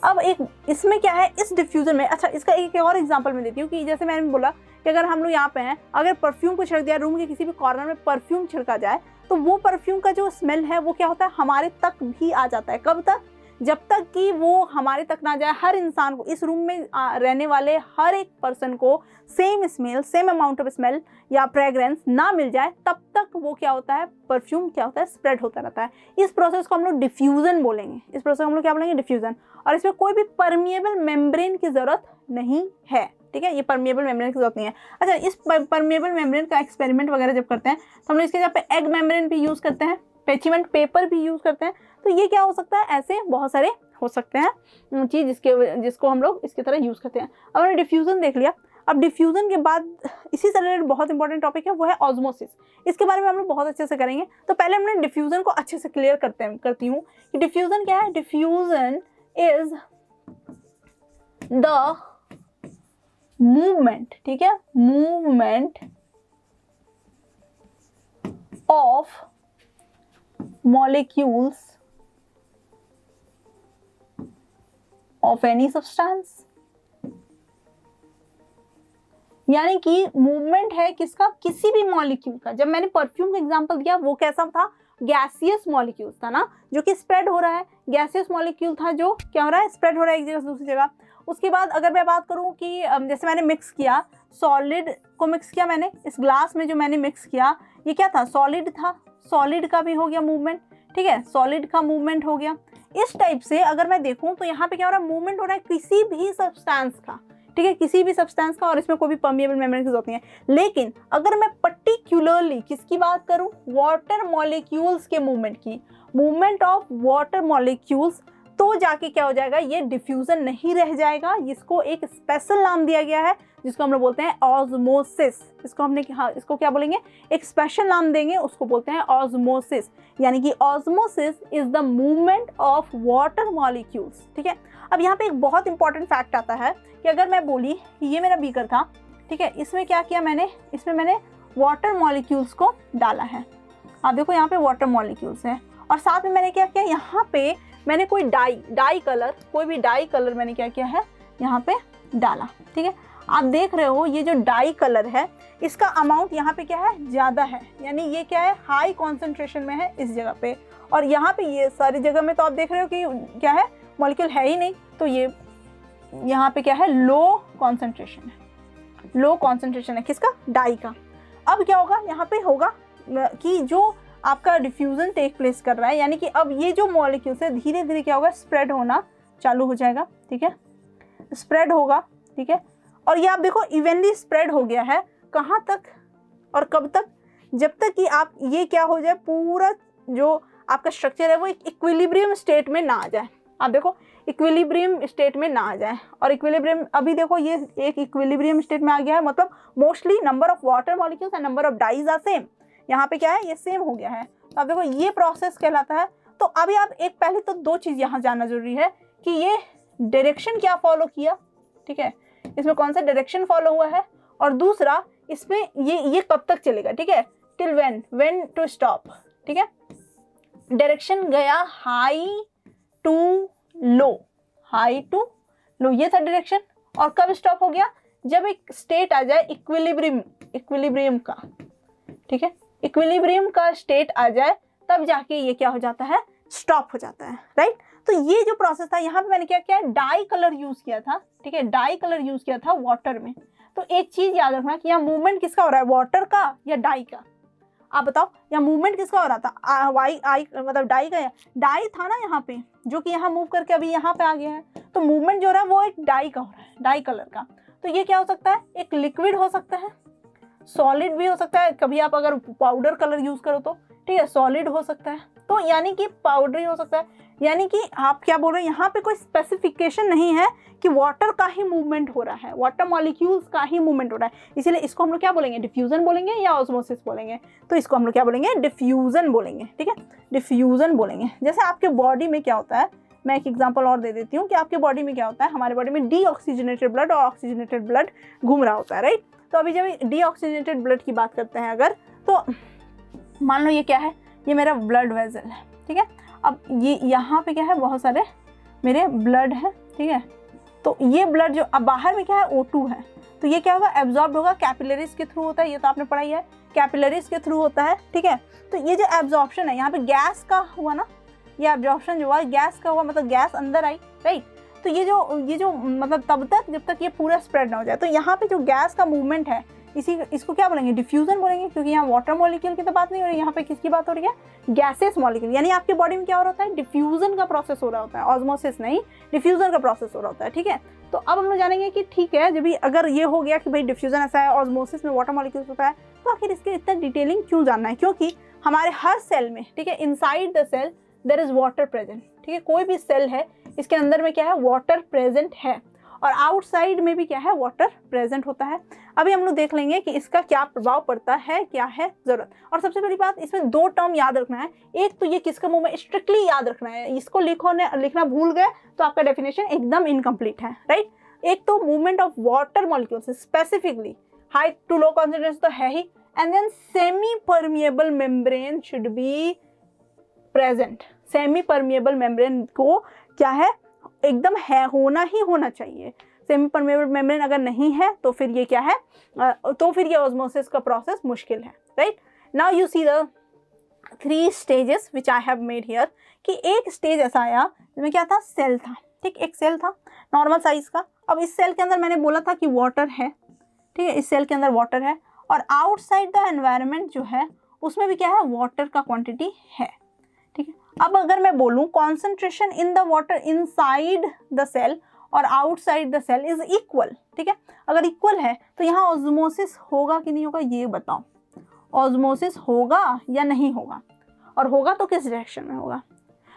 अब एक इसमें क्या है, इस डिफ्यूजन में, अच्छा इसका एक और एग्जांपल मैं देती हूँ कि जैसे मैंने बोला कि अगर हम लोग यहाँ पे हैं, अगर परफ्यूम को छिड़क दिया, रूम के किसी भी कॉर्नर में परफ्यूम छिड़का जाए, तो वो परफ्यूम का जो स्मेल है वो क्या होता है, हमारे तक भी आ जाता है। कब तक, जब तक कि वो हमारे तक ना जाए, हर इंसान को, इस रूम में रहने वाले हर एक पर्सन को same smell, same amount of smell या फ्रेग्रेंस ना मिल जाए, तब तक वो क्या होता है, परफ्यूम क्या होता है, स्प्रेड होता रहता है। इस प्रोसेस को हम लोग डिफ्यूज़न बोलेंगे। इस प्रोसेस को हम लोग क्या बोलेंगे, डिफ्यूज़न। और इसमें कोई भी परमिएबल मेम्ब्रेन की ज़रूरत नहीं है, ठीक है, ये परमिएबल मेम्ब्रेन की जरूरत नहीं है। अच्छा, इस परमिएबल मेम्ब्रेन का एक्सपेरिमेंट वगैरह जब करते हैं तो हम लोग इसके जगह पे एग मेम्ब्रेन भी यूज़ करते हैं, पेचीमेंट पेपर भी यूज़ करते हैं। तो ये क्या हो सकता है, ऐसे बहुत सारे हो सकते हैं चीज़ जिसको हम लोग इसकी तरह यूज़ करते हैं। अब हमने डिफ्यूज़न देख लिया। अब डिफ्यूज़न के बाद इसी से रिलेटेड बहुत इंपॉर्टेंट टॉपिक है, वो है ऑस्मोसिस। इसके बारे में हम लोग बहुत अच्छे से करेंगे। तो पहले हमने डिफ्यूज़न को अच्छे से क्लियर करती हूँ कि डिफ्यूज़न क्या है। डिफ्यूज़न इज द मूवमेंट, ठीक है, movement of molecules of any substance, यानी कि मूवमेंट है किसका, किसी भी मॉलिक्यूल का। जब मैंने परफ्यूम का एग्जांपल दिया वो कैसा था, गैसियस मॉलिक्यूल था ना, जो कि स्प्रेड हो रहा है। गैसियस मॉलिक्यूल था जो क्या हो रहा है, स्प्रेड हो रहा है एक जगह से दूसरी जगह। उसके बाद अगर मैं बात करूं कि जैसे मैंने मिक्स किया, सॉलिड को मिक्स किया मैंने, इस ग्लास में जो मैंने मिक्स किया ये क्या था, सॉलिड था। सॉलिड का भी हो गया मूवमेंट, ठीक है, सॉलिड का मूवमेंट हो गया। इस टाइप से अगर मैं देखूं तो यहाँ पे क्या हो रहा है, मूवमेंट हो रहा है किसी भी सब्सटेंस का, ठीक है, किसी भी सब्सटेंस का, और इसमें कोई भी परमिएबल मेम्ब्रेन की जरूरत नहीं है। लेकिन अगर मैं पर्टिकुलरली किसकी बात करूं, वाटर मॉलिक्यूल्स के मूवमेंट की, मूवमेंट ऑफ वाटर मॉलिक्यूल्स, तो जाके क्या हो जाएगा, ये डिफ्यूजन नहीं रह जाएगा। इसको एक स्पेशल नाम दिया गया है जिसको हम लोग बोलते हैं ऑस्मोसिस। इसको हमने इसको क्या बोलेंगे, एक स्पेशल नाम देंगे, उसको बोलते हैं ऑस्मोसिस। यानी कि osmosis is the movement of water molecules, ठीक है। अब यहाँ पे एक बहुत इंपॉर्टेंट फैक्ट आता है कि अगर मैं बोली कि ये मेरा बीकर था, ठीक है, इसमें क्या किया मैंने, इसमें मैंने वाटर मॉलिक्यूल्स को डाला है। आप देखो यहाँ पे वाटर मॉलिक्यूल्स है, और साथ में मैंने क्या किया, यहाँ पे मैंने कोई डाई कलर, कोई भी डाई कलर मैंने क्या किया है, यहाँ पे डाला, ठीक है। आप देख रहे हो ये जो डाई कलर है इसका अमाउंट यहाँ पे क्या है, ज़्यादा है, यानी ये क्या है, हाई कॉन्सेंट्रेशन में है इस जगह पे। और यहाँ पे ये सारी जगह में तो आप देख रहे हो कि क्या है, मॉलिक्यूल है ही नहीं, तो ये यहाँ पे क्या है, लो कॉन्सेंट्रेशन है, लो कॉन्सेंट्रेशन है किसका, डाई का। अब क्या होगा, यहाँ पे होगा कि जो आपका डिफ्यूजन टेक प्लेस कर रहा है, यानी कि अब ये जो मॉलिक्यूल्स है धीरे धीरे क्या होगा, स्प्रेड होना चालू हो जाएगा, ठीक है, स्प्रेड होगा, ठीक है। और ये आप देखो इवनली स्प्रेड हो गया है, कहाँ तक और कब तक, जब तक कि आप ये क्या हो जाए, पूरा जो आपका स्ट्रक्चर है वो एक इक्विलिब्रियम स्टेट में ना आ जाए। आप देखो इक्विलिब्रियम स्टेट में ना आ जाए, और इक्विलिब्रियम अभी देखो ये एक इक्विलिब्रियम स्टेट में आ गया है, मतलब mostly number of water molecules and number of dyes are same. यहाँ पे क्या है, ये सेम हो गया है। तो आप देखो ये प्रोसेस कहलाता है। तो अभी आप एक पहले तो दो चीज़ यहाँ जानना जरूरी है कि ये डायरेक्शन क्या फॉलो किया, ठीक है, इसमें कौन सा डायरेक्शन फॉलो हुआ है, और दूसरा इसमें ये कब तक चलेगा, ठीक है, टिल व्हेन टू स्टॉप, ठीक है। डायरेक्शन गया high to low, high to low, ये था डायरेक्शन। और कब स्टॉप हो गया, जब एक स्टेट आ जाए इक्विलिब्रियम का, ठीक है, इक्विलिब्रियम का स्टेट आ जाए, तब जाके ये क्या हो जाता है, स्टॉप हो जाता है, राइट। तो ये जो प्रोसेस था, यहाँ पे मैंने क्या किया, डाई कलर यूज किया था, ठीक है, डाई कलर यूज किया था वाटर में। तो एक चीज याद रखना कि यहाँ मूवमेंट किसका हो रहा है, वाटर का या डाई का, आप बताओ, यहाँ मूवमेंट किसका हो रहा था, मतलब डाई का। डाई था ना यहाँ पे, जो कि यहाँ मूव करके अभी यहाँ पे आ गया है, तो मूवमेंट जो हो रहा है वो एक डाई का हो रहा है, डाई कलर का। तो ये क्या हो सकता है, एक लिक्विड हो सकता है, सॉलिड भी हो सकता है, कभी आप अगर पाउडर कलर यूज करो तो, ठीक है, सॉलिड हो सकता है, तो यानी कि पाउडरी हो सकता है। यानी कि आप क्या बोल रहे हैं, यहाँ पे कोई स्पेसिफिकेशन नहीं है कि वाटर का ही मूवमेंट हो रहा है, वाटर मॉलिक्यूल्स का ही मूवमेंट हो रहा है, इसलिए इसको हम लोग क्या बोलेंगे, डिफ्यूजन बोलेंगे या ऑस्मोसिस बोलेंगे। तो इसको हम लोग क्या बोलेंगे, डिफ्यूजन बोलेंगे, ठीक है, डिफ्यूजन बोलेंगे। जैसे आपके बॉडी में क्या होता है, मैं एक एग्जांपल और दे देती हूँ कि आपके बॉडी में क्या होता है, हमारे बॉडी में डीऑक्सीजनेटेड ब्लड और ऑक्सीजनेटेड ब्लड घूम रहा होता है, राइट। तो अभी जब डीऑक्सीजनेटेड ब्लड की बात करते हैं अगर, तो मान लो ये क्या है, ये मेरा ब्लड वेजल है, ठीक है। अब ये यहाँ पे क्या है, बहुत सारे मेरे ब्लड है, ठीक है। तो ये ब्लड जो अब बाहर में क्या है, O2 है, तो ये क्या होगा, एब्जॉर्ब होगा, कैपिलरीज के थ्रू होता है, ये तो आपने पढ़ा ही है, कैपिलरीज के थ्रू होता है, ठीक है। तो ये जो एब्जॉर्प्शन है यहाँ पे गैस का हुआ ना, ये एब्जॉर्प्शन जो हुआ गैस का हुआ, मतलब गैस अंदर आई, राइट। तो ये जो मतलब तब तक जब तक ये पूरा स्प्रेड ना हो जाए। तो यहाँ पे जो गैस का मूवमेंट है इसको क्या बोलेंगे, डिफ्यूजन बोलेंगे, क्योंकि यहाँ वाटर मॉलिक्यूल की तो बात नहीं हो रही, यहाँ पे किसकी बात हो रही है, गैसेस मॉलिक्यूल। यानी आपकी बॉडी में क्या हो रहा है, डिफ्यूजन का प्रोसेस हो रहा होता है, ऑस्मोसिस नहीं, डिफ्यूजन का प्रोसेस हो रहा होता है, ठीक है। तो अब हम लोग जानेंगे कि ठीक है, जब भी अगर ये हो गया कि भाई डिफ्यूजन ऐसा है, ऑस्मोसिस में वाटर मॉलिक्यूल्स होता है, तो आखिर इसके इतना डिटेलिंग क्यों जानना है, क्योंकि हमारे हर सेल में, ठीक है, inside the cell there is water present, ठीक है। कोई भी सेल है इसके अंदर में क्या है, वाटर प्रेजेंट है, और आउटसाइड में भी क्या है, वाटर प्रेजेंट होता है। अभी हम लोग देख लेंगे कि इसका क्या प्रभाव पड़ता है, क्या है जरूरत। और सबसे पहली बात, इसमें दो टर्म याद रखना है। एक तो ये किसका मुंह में स्ट्रिक्टली याद रखना है, इसको लिखना भूल गए तो आपका डेफिनेशन एकदम इनकम्प्लीट है, राइट। एक तो movement of water molecules specifically, high to low concentration तो है ही, and then semi permeable membrane should be present. Semi permeable membrane को क्या है, एकदम है, होना ही होना चाहिए। सेमी परमिएबल मेम्ब्रेन अगर नहीं है तो फिर ये क्या है, तो फिर ये ऑस्मोसिस का प्रोसेस मुश्किल है, right. Now you see the 3 stages which I have made here, कि एक स्टेज ऐसा आया जिसमें क्या था, सेल था, ठीक, एक सेल था नॉर्मल साइज का। अब इस सेल के अंदर मैंने बोला था कि वाटर है, ठीक है, इस सेल के अंदर वाटर है, और आउटसाइड द एनवायरनमेंट जो है उसमें भी क्या है, वाटर का क्वांटिटी है, ठीक है। अब अगर मैं बोलूं concentration in the water inside the cell और outside the cell is equal, ठीक है, अगर इक्वल है तो यहाँ ऑस्मोसिस होगा कि नहीं होगा, ये बताओ, ऑस्मोसिस होगा या नहीं होगा, और होगा तो किस डायरेक्शन में होगा।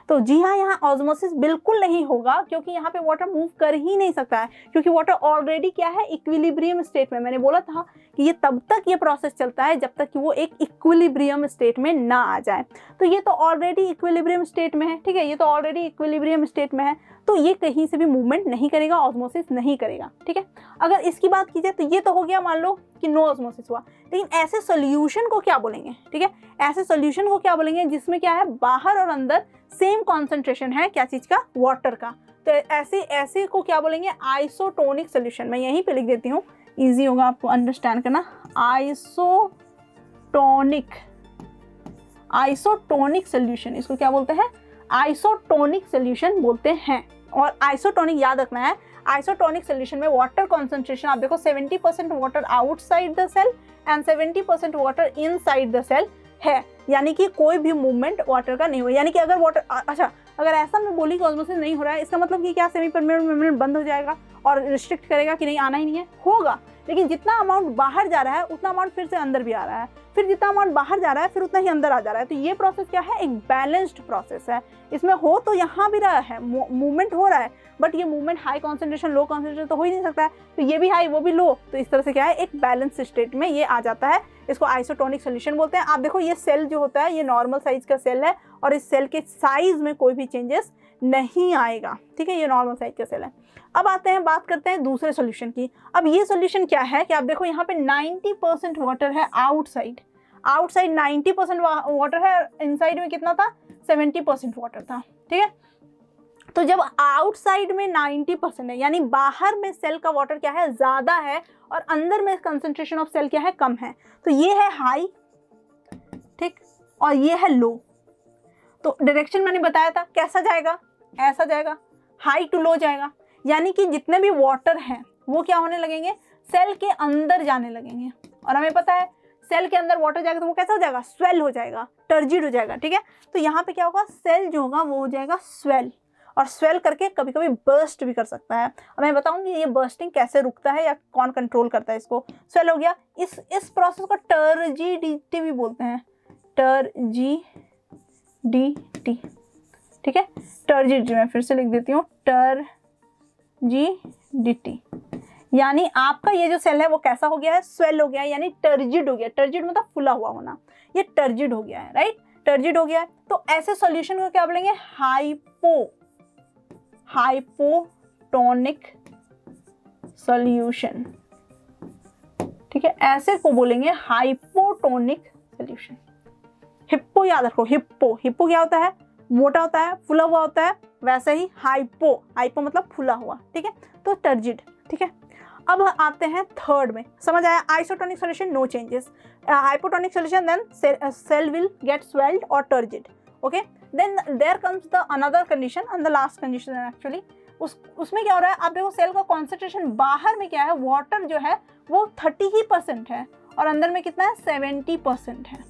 तो जी हाँ, यहाँ ऑस्मोसिस बिल्कुल नहीं होगा, क्योंकि यहाँ पे वाटर मूव कर ही नहीं सकता है, क्योंकि वाटर ऑलरेडी क्या है, इक्विलिब्रियम स्टेट में। मैंने बोला था कि ये तब तक ये प्रोसेस चलता है जब तक कि वो एक इक्विलिब्रियम स्टेट में ना आ जाए। तो ये तो ऑलरेडी इक्विलिब्रियम स्टेट में है, ठीक है, ये तो ऑलरेडी इक्विलिब्रियम स्टेट में है, तो ये कहीं से भी मूवमेंट नहीं करेगा, ऑस्मोसिस नहीं करेगा, ठीक है। अगर इसकी बात की जाए तो ये तो हो गया, मान लो कि नो ऑस्मोसिस हुआ, लेकिन ऐसे सोल्यूशन को क्या बोलेंगे, ठीक है, ऐसे सोल्यूशन को क्या बोलेंगे जिसमें क्या है, बाहर और अंदर सेम कॉन्सेंट्रेशन है, क्या चीज का, वाटर का। तो ऐसे को क्या बोलेंगे, आइसोटोनिक सोल्यूशन। मैं यहीं पे लिख देती हूँ, इजी होगा आपको अंडरस्टैंड करना। आइसोटोनिक सोल्यूशन, इसको क्या बोलते हैं, आइसोटोनिक सोल्यूशन बोलते हैं। और आइसोटोनिक याद रखना है, आइसोटोनिक सोल्यूशन में वाटर कॉन्सेंट्रेशन आप देखो 70% water outside the cell and 70% water inside the cell है, यानी कि कोई भी मूवमेंट वाटर का नहीं हुआ। यानी कि अगर वाटर, अच्छा, अगर ऐसा मैं बोली कि ऑस्मोसिस नहीं हो रहा है, इसका मतलब कि क्या, सेमी परमिएबल मेम्ब्रेन बंद हो जाएगा और रिस्ट्रिक्ट करेगा कि नहीं, आना ही नहीं है, होगा, लेकिन जितना अमाउंट बाहर जा रहा है उतना अमाउंट फिर से अंदर भी आ रहा है, फिर जितना अमाउंट बाहर जा रहा है फिर उतना ही अंदर आ जा रहा है। तो ये प्रोसेस क्या है, एक बैलेंस्ड प्रोसेस है। इसमें हो तो यहाँ भी रहा है, मूवमेंट हो रहा है, बट ये मूवमेंट हाई कॉन्सेंट्रेशन लो कॉन्सेंट्रेशन तो हो ही नहीं सकता है, तो ये भी हाई वो भी लो, तो इस तरह से क्या है, एक बैलेंस स्टेट में ये आ जाता है। इसको आइसोटोनिक सोल्यूशन बोलते हैं। आप देखो ये सेल जो होता है ये नॉर्मल साइज का सेल है, और इस सेल के साइज में कोई भी चेंजेस नहीं आएगा, ठीक है, ये नॉर्मल साइज का सेल है। अब आते हैं, बात करते हैं दूसरे सोल्यूशन की। अब ये सोल्यूशन क्या है कि आप देखो यहाँ पे 90% वाटर है आउटसाइड 90% वाटर है, इनसाइड में कितना था, 70% वाटर था, ठीक है। तो जब आउटसाइड में 90% है, यानी बाहर में सेल का वाटर क्या है, ज़्यादा है, और अंदर में कंसंट्रेशन ऑफ सेल क्या है, कम है। तो ये है हाई, ठीक, और ये है लो। तो डायरेक्शन मैंने बताया था, कैसा जाएगा, ऐसा जाएगा, हाई टू लो जाएगा, यानी कि जितने भी वाटर हैं वो क्या होने लगेंगे, सेल के अंदर जाने लगेंगे। और हमें पता है सेल के अंदर वाटर जाएगा तो वो कैसा हो जाएगा, स्वेल हो जाएगा, टर्जिड हो जाएगा, ठीक है। तो यहाँ पे क्या होगा, सेल जो होगा वो हो जाएगा स्वेल, और स्वेल करके कभी कभी बर्स्ट भी कर सकता है। अब मैं बताऊंगी ये बर्स्टिंग कैसे रुकता है या कौन कंट्रोल करता है इसको। स्वेल हो गया, इस प्रोसेस को टर्जिडिटी भी बोलते हैं, टर्जिडिटी, ठीक है, टर्जिडिटी। मैं फिर से लिख देती हूँ, टर्जिडिटी, यानी आपका ये जो सेल है वो कैसा हो गया है, स्वेल हो गया है, यानी टर्जिड हो गया। टर्जिड मतलब फुला हुआ होना, ये टर्जिड हो गया है, राइट, टर्जिड हो गया है। तो ऐसे सॉल्यूशन को क्या बोलेंगे, हाइपोटोनिक सॉल्यूशन, ठीक है, ऐसे को बोलेंगे हाइपोटोनिक सॉल्यूशन। हिप्पो याद रखो, हिप्पो क्या होता है, मोटा होता है, फुला हुआ होता है, वैसे ही हाइपो मतलब फुला हुआ, ठीक है। तो टर्जिड, ठीक है। अब आते हैं थर्ड में, समझ आया, isotonic solution no changes, hypotonic solution then cell will get swelled और turgid, okay. Then there comes the another condition and the last condition actually उसमें क्या हो रहा है, आप देखो सेल का कॉन्सेंट्रेशन बाहर में क्या है, वाटर जो है वो 30% है और अंदर में कितना है 70% है।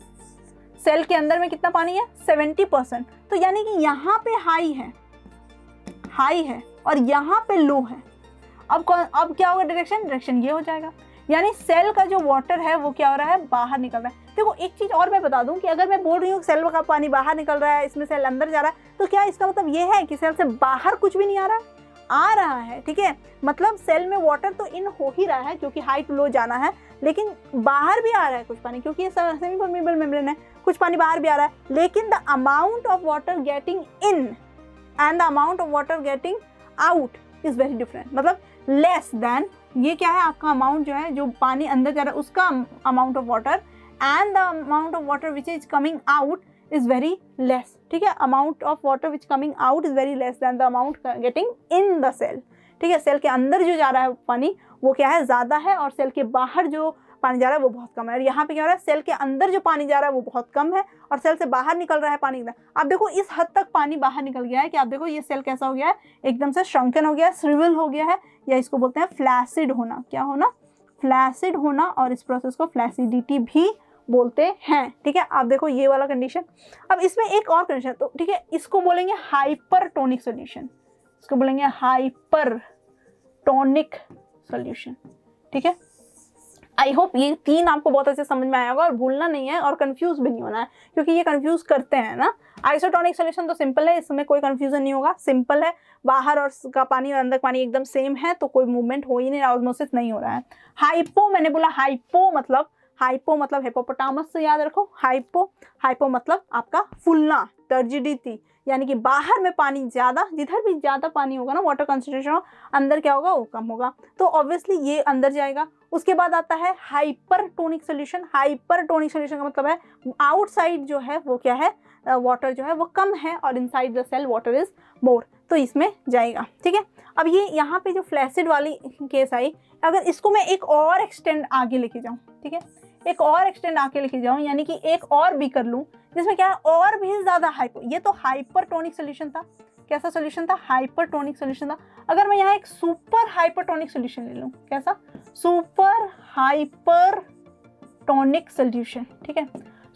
सेल के अंदर में कितना पानी है 70%, तो यानी कि यहाँ पे हाई है और यहाँ पे लो है। अब क्या होगा, डायरेक्शन ये हो जाएगा, यानी सेल का जो वाटर है वो क्या हो रहा है, बाहर निकल रहा है। देखो एक चीज और मैं बता दूं कि अगर मैं बोल रही हूँ सेल का पानी बाहर निकल रहा है, इसमें सेल अंदर जा रहा है, तो क्या इसका मतलब ये है कि सेल से बाहर कुछ भी नहीं आ रहा है, ठीक है। मतलब सेल में वाटर तो इन हो ही रहा है क्योंकि हाई टू लो जाना है, लेकिन बाहर भी आ रहा है कुछ पानी, क्योंकि ये सेमी परमेबल मेम्ब्रेन है, कुछ पानी बाहर भी आ रहा है। लेकिन the amount of water getting in and the amount of water getting out is very different. मतलब लेस देन, ये क्या है आपका अमाउंट जो है, जो पानी अंदर जा रहा है उसका amount of water, and the amount of water which is coming out is very less, ठीक है। Amount of water which coming out is very less than the amount getting in the cell, ठीक है। Cell के अंदर जो जा रहा है पानी वो क्या है, ज़्यादा है, और सेल के बाहर जो पानी जा रहा है वो बहुत कम है। और यहाँ पे क्या हो रहा है, सेल के अंदर जो पानी जा रहा है वो बहुत कम है और सेल से बाहर निकल रहा है पानी एकदम। आप देखो इस हद तक पानी बाहर निकल गया है कि आप देखो ये सेल कैसा हो गया है, एकदम से श्रंकन हो गया है, श्रिवल हो गया है, या इसको बोलते हैं फ्लैसिड होना। क्या होना, फ्लैसिड होना, और इस प्रोसेस को फ्लैसिडिटी भी बोलते हैं, ठीक है। आप देखो ये वाला कंडीशन। अब इसमें एक और कंडीशन, तो ठीक है, इसको बोलेंगे हाइपरटोनिक सोल्यूशन, इसको बोलेंगे हाइपरटोनिक सोल्यूशन, ठीक है। आई होप ये तीन आपको बहुत अच्छे समझ में आया होगा और भूलना नहीं है और कंफ्यूज भी नहीं होना है, क्योंकि ये कंफ्यूज करते हैं ना। आइसोटोनिक सोल्यूशन तो सिंपल है, इसमें कोई कंफ्यूजन नहीं होगा, सिंपल है, बाहर और का पानी और अंदर पानी एकदम सेम है, तो कोई मूवमेंट हो ही नहीं रहा, ऑस्मोसिस नहीं हो रहा है। हाइपो, मैंने बोला हाइपो मतलब हिपोपोटामस से याद रखो, हाइपो मतलब आपका फूलना, टर्जिडिटी, यानी कि बाहर में पानी ज़्यादा, जिधर भी ज़्यादा पानी होगा ना वाटर कंसंट्रेशन, अंदर क्या होगा वो कम होगा, तो ऑब्वियसली ये अंदर जाएगा। उसके बाद आता है हाइपरटोनिक सोल्यूशन। हाइपरटोनिक सोल्यूशन का मतलब है आउटसाइड जो है वो क्या है, वाटर जो है वो कम है और inside the cell water is more, तो इसमें जाएगा, ठीक है। अब ये यहाँ पे जो फ्लैसिड वाली केस आई, अगर इसको मैं एक और एक्सटेंड आगे लेके जाऊँ, ठीक है, एक और एक्सटेंड आगे लेके जाऊँ, यानी कि एक और भी कर लूँ जिसमें क्या है और भी ज़्यादा हाइपो, ये तो हाइपरटोनिक सोल्यूशन था, कैसा सोल्यूशन था, हाइपरटोनिक सोल्यूशन था। अगर मैं यहाँ एक सुपर हाइपरटोनिक सोल्यूशन ले लूँ, कैसा, सुपर हाइपरटोनिक सोल्यूशन, ठीक है।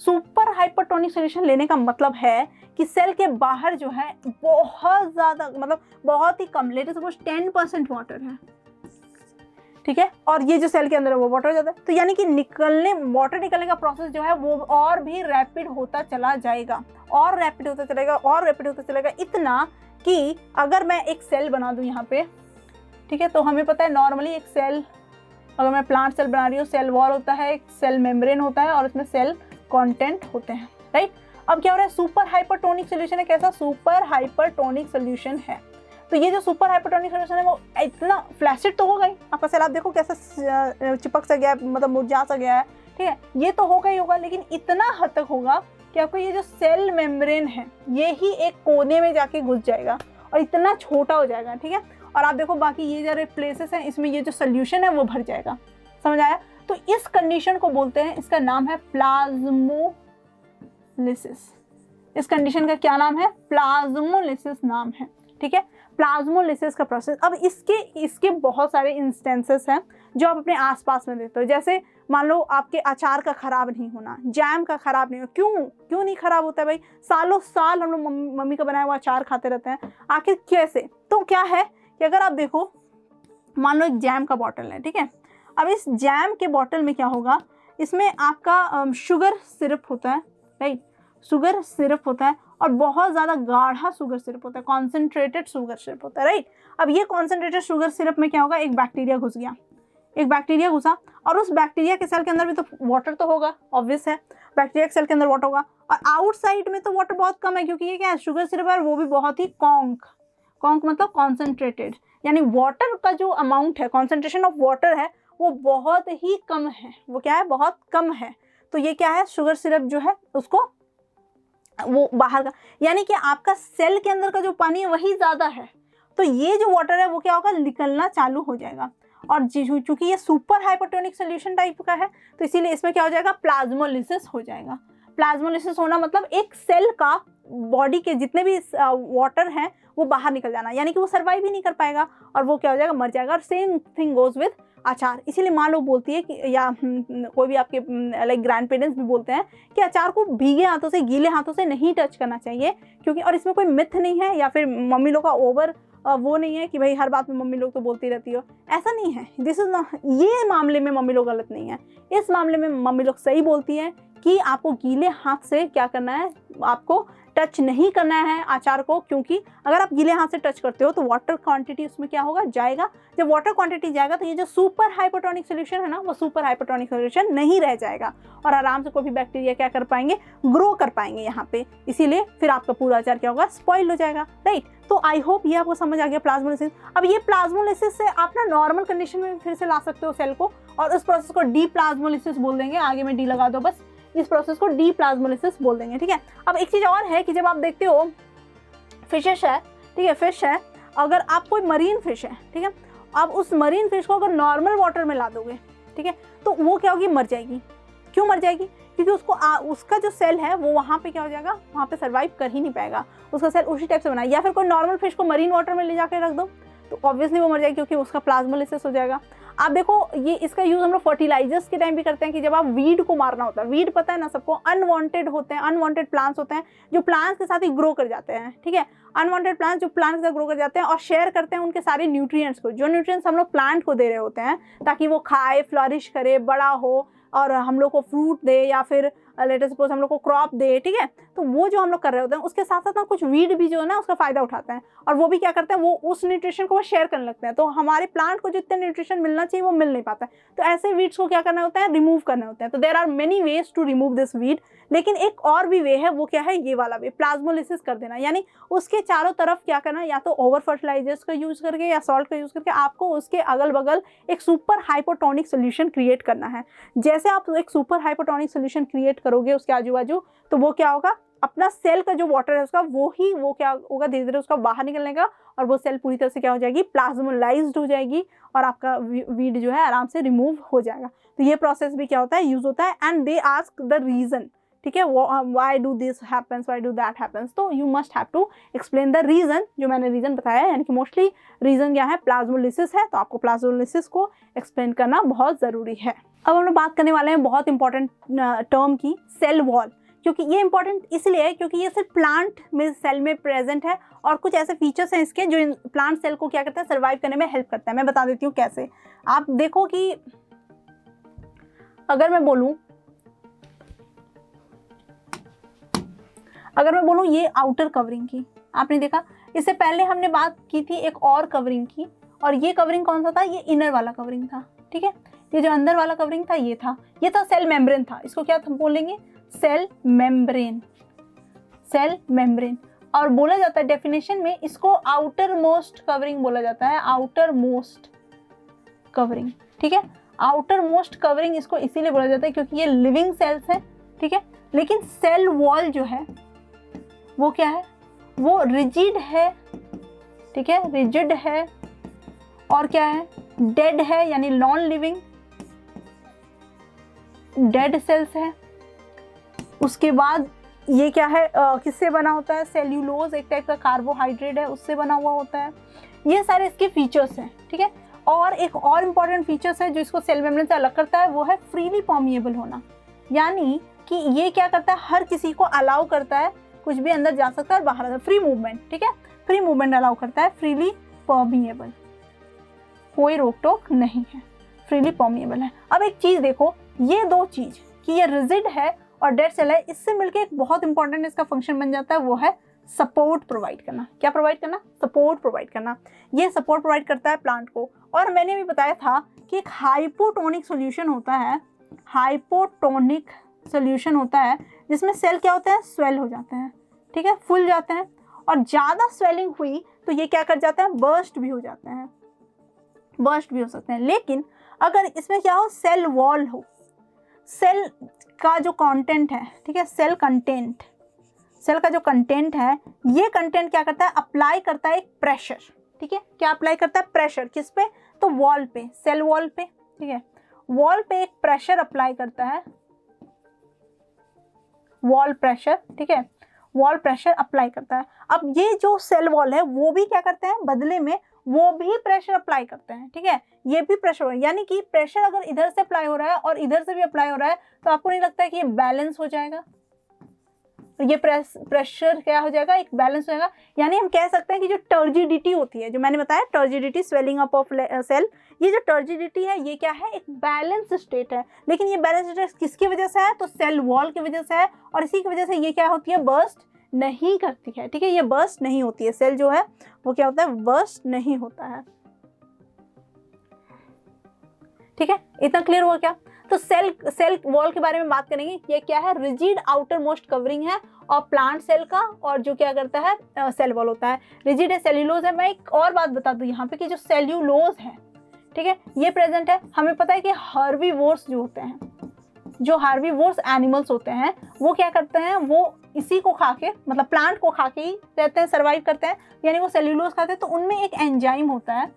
सुपर हाइपरटोनिक सोल्यूशन लेने का मतलब है कि सेल के बाहर जो है बहुत ज़्यादा, मतलब बहुत ही कम, लेट सपोज 10% वाटर है, ठीक है, और ये जो सेल के अंदर है वो वाटर हो जाता है, तो यानी कि वाटर निकलने का प्रोसेस जो है वो और भी रैपिड होता चला जाएगा, और रैपिड होता चलेगा, इतना कि अगर मैं एक सेल बना दूं यहाँ पे, ठीक है, तो हमें पता है नॉर्मली एक सेल, अगर मैं प्लांट सेल बना रही हूँ, सेल वॉल होता है, एक सेल मेम्ब्रेन होता है और उसमें सेल कंटेंट होते हैं, राइट। अब क्या हो रहा है, सुपर हाइपरटोनिक सोल्यूशन है, कैसा, सुपर हाइपरटोनिक सोल्यूशन है। तो ये जो सुपर हाइपरटोनिक सोल्यूशन है वो इतना फ्लैसिड तो हो गई, आपका सेल आप देखो कैसा चिपक सा गया है, मतलब मुरझा सा गया है, ठीक है, ये तो होगा ही होगा, लेकिन इतना हद तक होगा कि आपको ये जो सेल मेम्ब्रेन है ये ही एक कोने में जाके घुस जाएगा और इतना छोटा हो जाएगा, ठीक है। और आप देखो बाकी ये जो प्लेसेस हैं इसमें ये जो सोल्यूशन है वो भर जाएगा, समझ आया। तो इस कंडीशन को बोलते हैं, इसका नाम है प्लाज्मोलिसिस। इस कंडीशन का क्या नाम है, प्लाज्मोलिसिस नाम है, ठीक है, प्लाज्मोलिसिस का प्रोसेस। अब इसके बहुत सारे इंस्टेंसेस हैं जो आप अपने आसपास में देखते हो, जैसे मान लो आपके अचार का खराब नहीं होना, जैम का खराब नहीं होना, क्यों नहीं खराब होता है भाई, सालों साल हम लोग मम्मी का बनाया हुआ अचार खाते रहते हैं, आखिर कैसे, तो क्या है कि अगर आप देखो, मान लो एक जैम का बॉटल है, ठीक है, अब इस जैम के बॉटल में क्या होगा, इसमें आपका शुगर सिरप होता है, राइट, शुगर सिरप होता है और बहुत ज़्यादा गाढ़ा शुगर सिरप होता है, कॉन्सेंट्रेटेड शुगर सिरप होता है, राइट। अब ये कॉन्सेंट्रेटेड शुगर सिरप में क्या होगा, एक बैक्टीरिया घुस गया, एक बैक्टीरिया घुसा, और उस बैक्टीरिया के सेल के अंदर भी तो वाटर तो होगा, ऑब्वियस है, बैक्टीरिया के सेल के अंदर वाटर होगा, और आउटसाइड में तो वाटर बहुत कम है, क्योंकि ये क्या है, शुगर सिरप है, वो भी बहुत ही कॉन्क मतलब कॉन्सेंट्रेटेड, यानी वाटर का जो अमाउंट है, कॉन्सेंट्रेशन ऑफ वाटर है वो बहुत ही कम है, वो क्या है, बहुत कम है। तो ये क्या है, शुगर सिरप जो है उसको वो बाहर का, यानी कि आपका सेल के अंदर का जो पानी है वही ज़्यादा है, तो ये जो वाटर है वो क्या होगा, निकलना चालू हो जाएगा। और चूंकि ये सुपर हाइपरटोनिक सोल्यूशन टाइप का है, तो इसीलिए इसमें क्या हो जाएगा, प्लाज्मोलिसिस हो जाएगा। प्लाज्मोलिसिस होना मतलब एक सेल का बॉडी के जितने भी वाटर हैं वो बाहर निकल जाना, यानी कि वो सर्वाइव ही नहीं कर पाएगा और वो क्या हो जाएगा, मर जाएगा। और सेम थिंग गोज विद अचार। इसीलिए माँ लोग बोलती है कि, या कोई भी आपके लाइक ग्रैंड पेरेंट्स भी बोलते हैं कि अचार को भीगे हाथों से, गीले हाथों से नहीं टच करना चाहिए, क्योंकि और इसमें कोई मिथ नहीं है या फिर मम्मी लोग का ओवर वो नहीं है कि भाई हर बात में मम्मी लोग तो बोलती रहती हो, ऐसा नहीं है। दिस इज नॉट, ये मामले में मम्मी लोग गलत नहीं है। इस मामले में मम्मी लोग सही बोलती है कि आपको गीले हाथ से क्या करना है, आपको टच नहीं करना है अचार को, क्योंकि अगर आप गीले हाथ से टच करते हो तो वाटर क्वांटिटी उसमें क्या होगा, जाएगा। जब वाटर क्वांटिटी जाएगा तो ये जो सुपर हाइपोटोनिक सोल्यूशन है ना, वो सुपर हाइपोटोनिक सोल्यूशन नहीं रह जाएगा और आराम से कोई भी बैक्टीरिया क्या कर पाएंगे, ग्रो कर पाएंगे यहाँ पे। इसीलिए फिर आपका पूरा अचार क्या होगा, स्पॉइल हो जाएगा, राइट। तो आई होप ये आपको समझ आ गया प्लाज्मोलाइसिस। अब ये प्लाज्मोलाइसिस से आप ना नॉर्मल कंडीशन में फिर से ला सकते हो सेल को, और उस प्रोसेस को डी प्लाज्मोलाइसिस बोल देंगे। आगे में डी लगा दो बस, इस प्रोसेस को डी प्लाज्मोलाइसिस बोल देंगे, ठीक है। अब एक चीज़ और है कि जब आप देखते हो फिशेस है, ठीक है, फिश है, अगर आप कोई मरीन फिश है, ठीक है, आप उस मरीन फिश को अगर नॉर्मल वाटर में ला दोगे, ठीक है, तो वो क्या होगी, मर जाएगी। क्यों मर जाएगी, क्योंकि उसको उसका जो सेल है वो वहाँ पे क्या हो जाएगा, वहाँ पे सर्वाइव कर ही नहीं पाएगा, उसका सेल उसी टाइप से बना। या फिर कोई नॉर्मल फिश को मरीन वाटर में ले जाकर रख दो तो ऑब्वियसली वो मर जाएगी, क्योंकि उसका प्लाज्मोलाइसिस हो जाएगा। आप देखो ये इसका यूज हम लोग फर्टिलाइजर्स के टाइम भी करते हैं कि जब आप वीड को मारना होता है, वीड पता है ना सबको, अनवांटेड होते हैं, अनवांटेड प्लांट्स होते हैं जो प्लांट्स के साथ ही ग्रो कर जाते हैं, ठीक है। अनवांटेड प्लांट्स जो प्लांट के साथ ग्रो कर जाते हैं और शेयर करते हैं उनके सारे न्यूट्रिएंट्स को, जो न्यूट्रिएंट्स हम लोग प्लांट को दे रहे होते हैं ताकि वो खाए, फ्लरिश करे, बड़ा हो और हम लोग को फ्रूट दे, या फिर लेट अस सपोज हम लोग को क्रॉप दे, ठीक है। तो वो जो हम लोग कर रहे होते हैं उसके साथ साथ ना कुछ वीड भी जो है ना उसका फायदा उठाते हैं, और वो भी क्या करते हैं, वो उस न्यूट्रिशन को वो शेयर करने लगते हैं। तो हमारे प्लांट को जितने न्यूट्रिशन मिलना चाहिए वो मिल नहीं पाता है। तो ऐसे वीड्स को क्या करना होता है, रिमूव करना होता है। तो there are many ways to remove this weed, लेकिन एक और भी वे है, वो क्या है, ये वाला वे, प्लाज्मोलाइसिस कर देना। यानी उसके चारों तरफ क्या करना, या तो ओवर फर्टिलाइजर्स का यूज करके या सॉल्ट का यूज करके आपको उसके अगल बगल एक सुपर हाइपोटोनिक सोल्यूशन क्रिएट करना है। जैसे आप एक सुपर हाइपोटोनिक सोल्यूशन क्रिएट करोगे उसके आजू बाजू, तो वो क्या होगा, अपना सेल का जो वाटर है उसका वो क्या होगा, धीरे धीरे उसका बाहर निकलने का, और वो सेल पूरी तरह से क्या हो जाएगी, प्लाज्मोलाइज्ड हो जाएगी, और आपका वीड जो है आराम से रिमूव हो जाएगा। तो ये प्रोसेस भी क्या होता है, यूज होता है। And they ask the reason, ठीक है, why do this happens, why do that happens. तो you must have to explain the reason, जो मैंने रीजन बताया है, यानी कि मोस्टली रीजन क्या है, प्लाज्मोलाइसिस है। तो आपको प्लाज्मोलाइसिस को एक्सप्लेन करना बहुत ज़रूरी है। अब हम लोग बात करने वाले हैं बहुत इंपॉर्टेंट टर्म की, सेल वॉल। क्योंकि ये इंपॉर्टेंट इसलिए है क्योंकि ये सिर्फ प्लांट में सेल में प्रेजेंट है, और कुछ ऐसे फीचर्स हैं इसके जो प्लांट सेल को क्या करता है, सर्वाइव करने में हेल्प करता है। मैं बता देती हूँ कैसे। आप देखो कि अगर मैं बोलूँ ये आउटर कवरिंग की, आपने देखा इससे पहले हमने बात की थी एक और कवरिंग की, और ये कवरिंग कौन सा था, ये इनर वाला कवरिंग था, ठीक है। ये जो अंदर वाला कवरिंग था ये था सेल मेम्ब्रेन था। इसको क्या बोलेंगे, सेल मेम्ब्रेन, सेल मेम्ब्रेन। और बोला जाता है डेफिनेशन में इसको आउटर मोस्ट कवरिंग बोला जाता है, आउटर मोस्ट कवरिंग, ठीक है। आउटर मोस्ट कवरिंग इसको इसीलिए बोला जाता है क्योंकि ये लिविंग सेल्स है, ठीक है। लेकिन सेल वॉल जो है वो क्या है, वो रिजिड है, ठीक है, रिजिड है, और क्या है, डेड है, यानी नॉन लिविंग डेड सेल्स है। उसके बाद ये क्या है, किससे बना होता है, सेल्यूलोज, एक टाइप का कार्बोहाइड्रेट है, उससे बना हुआ होता है। ये सारे इसके फीचर्स हैं, ठीक है। और एक और इम्पॉर्टेंट फीचर्स है जो इसको सेल मेम्ब्रेन से अलग करता है, वो है फ्रीली परमिएबल होना। यानी कि ये क्या करता है, हर किसी को अलाउ करता है, कुछ भी अंदर जा सकता है और बाहर, फ्री मूवमेंट, ठीक है, फ्री मूवमेंट अलाउ करता है, फ्रीली परमिएबल, कोई रोक टोक नहीं है, फ्रीली परमिएबल है। अब एक चीज देखो, ये दो चीज कि ये रिजिड है और डेड सेल है, इससे मिलके एक बहुत इंपॉर्टेंट इसका फंक्शन बन जाता है, वो है सपोर्ट प्रोवाइड करना। क्या प्रोवाइड करना, सपोर्ट प्रोवाइड करना। ये सपोर्ट प्रोवाइड करता है प्लांट को। और मैंने भी बताया था कि एक हाइपोटोनिक सोल्यूशन होता है, हाइपोटोनिक सोल्यूशन होता है जिसमें सेल क्या होता है, स्वेल हो जाते हैं, ठीक है, फूल जाते हैं, और ज़्यादा स्वेलिंग हुई तो ये क्या कर जाते हैं, बर्स्ट भी हो जाते हैं, बर्स्ट भी हो सकते हैं। लेकिन अगर इसमें क्या हो, सेल वॉल हो, सेल का जो कंटेंट है, ठीक है, सेल कंटेंट, सेल का जो कंटेंट है, ये कंटेंट क्या करता है, अप्लाई करता है एक प्रेशर, ठीक है। क्या अप्लाई करता है, प्रेशर, किस पे, तो वॉल पे, सेल वॉल पे, ठीक है, वॉल पे एक प्रेशर अप्लाई करता है, वॉल प्रेशर, ठीक है। वॉल प्रेशर अप्लाई करता है। अब ये जो सेल वॉल है वो भी क्या करते हैं, बदले में वो भी प्रेशर अप्लाई करते हैं, ठीक है, ये भी प्रेशर हो रहा है, यानी कि प्रेशर अगर इधर से अप्लाई हो रहा है और इधर से भी अप्लाई हो रहा है तो आपको नहीं लगता है कि ये बैलेंस हो जाएगा, ये प्रेशर क्या हो जाएगा, एक बैलेंस हो जाएगा। यानी हम कह सकते हैं कि जो टर्जिडिटी होती है, जो मैंने बताया turgidity, swelling up of cell, ये जो टर्जिडिटी है ये क्या है, एक बैलेंस स्टेट है। लेकिन ये बैलेंस स्टेट किसकी वजह से है, तो सेल वॉल की वजह से है, और इसी की वजह से ये क्या होती है, बर्स्ट नहीं करती है, ठीक है, ये बर्स्ट नहीं होती है, सेल जो है वो क्या होता है, बर्स्ट नहीं होता है, ठीक है, इतना क्लियर हुआ क्या। तो सेल वॉल के बारे में बात करेंगे, ये क्या है, रिजिड आउटर मोस्ट कवरिंग है और प्लांट सेल का, और जो क्या करता है, सेल वॉल होता है, रिजिड है, सेल्यूलोज है। मैं एक और बात बता दूं यहाँ पे कि जो सेल्यूलोज है, ठीक है, ये प्रेजेंट है, हमें पता है कि हार्बीवोर्स जो होते हैं, जो हार्बीवोर्स एनिमल्स होते हैं वो क्या करते हैं, वो इसी को खा के, मतलब प्लांट को खा के ही रहते हैं, सर्वाइव करते हैं, यानी वो सेल्यूलोज खाते हैं। तो उनमें एक एंजाइम होता है,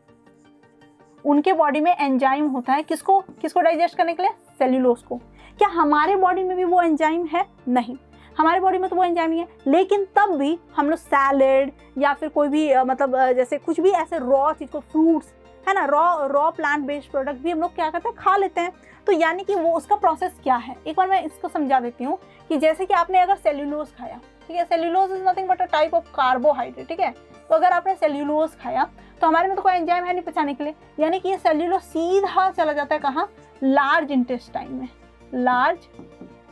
उनके बॉडी में एंजाइम होता है, किसको डाइजेस्ट करने के लिए, सेल्यूलोज को। क्या हमारे बॉडी में भी वो एंजाइम है, नहीं, हमारे बॉडी में तो वो एंजाइम नहीं है, लेकिन तब भी हम लोग सैलेड या फिर कोई भी मतलब जैसे कुछ भी ऐसे रॉ चीज को, फ्रूट्स है ना, रॉ प्लांट बेस्ड प्रोडक्ट भी हम लोग क्या करते हैं, खा लेते हैं। तो यानी कि वो उसका प्रोसेस क्या है, एक बार मैं इसको समझा देती हूँ कि जैसे कि आपने अगर सेल्यूलोज खाया, ठीक है, cellulose is nothing but a type of carbohydrate, ठीक है, तो अगर आपने सेल्यूलोज खाया तो हमारे में तो कोई एंजाइम है नहीं पचाने के लिए, यानी कि ये सेल्यूलोज सीधा चला जाता है कहाँ, लार्ज इंटेस्टाइन में, लार्ज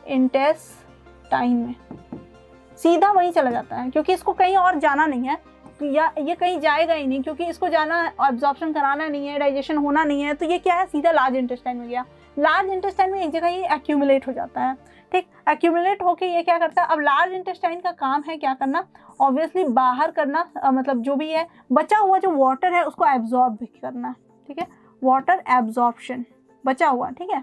इंटेस्टाइन में सीधा वहीं चला जाता है, क्योंकि इसको कहीं और जाना नहीं है, या ये कहीं जाएगा ही नहीं, क्योंकि इसको जाना, एब्जॉर्प्शन कराना नहीं है, डाइजेशन होना नहीं है, तो ये क्या है, सीधा लार्ज इंटेस्टाइन में गया। लार्ज इंटेस्टाइन में एक जगह ये एक्यूमुलेट हो जाता है, ठीक, एक्यूमुलेट होके ये क्या करता है, अब लार्ज इंटेस्टाइन का काम है क्या करना, ऑब्वियसली बाहर करना, मतलब जो भी है बचा हुआ जो वाटर है उसको एब्जॉर्ब भी करना, ठीक है, वाटर एब्जॉर्प्शन बचा हुआ, ठीक है।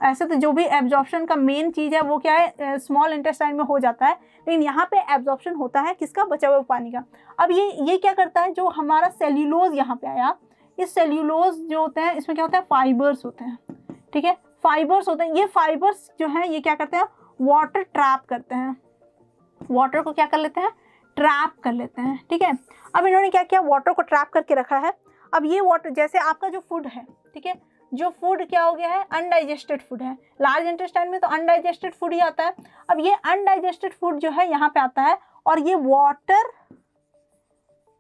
ऐसे तो जो भी एब्जॉर्प्शन का मेन चीज़ है वो क्या है, स्मॉल इंटेस्टाइन में हो जाता है, लेकिन यहाँ पे एब्जॉर्प्शन होता है किसका, बचा हुआ पानी का। अब ये क्या करता है, जो हमारा सेल्यूलोज यहाँ पे आया, इस सेल्यूलोज जो होते हैं इसमें क्या होता है, फाइबर्स होते हैं, ठीक है, फाइबर्स होते हैं। ये फाइबर्स जो है ये क्या करते हैं, वाटर ट्रैप करते हैं, वाटर को क्या कर लेते हैं, ट्रैप कर लेते हैं, ठीक है। अब इन्होंने क्या किया, वाटर को ट्रैप करके रखा है। अब ये वाटर, जैसे आपका जो फूड है, ठीक है, जो फूड क्या हो गया है, अनडाइजेस्टेड फूड है, लार्ज इंटेस्टाइन में तो अनडाइजेस्टेड फूड ही आता है। अब ये अनडाइजेस्टेड फूड जो है यहाँ पे आता है, और ये वाटर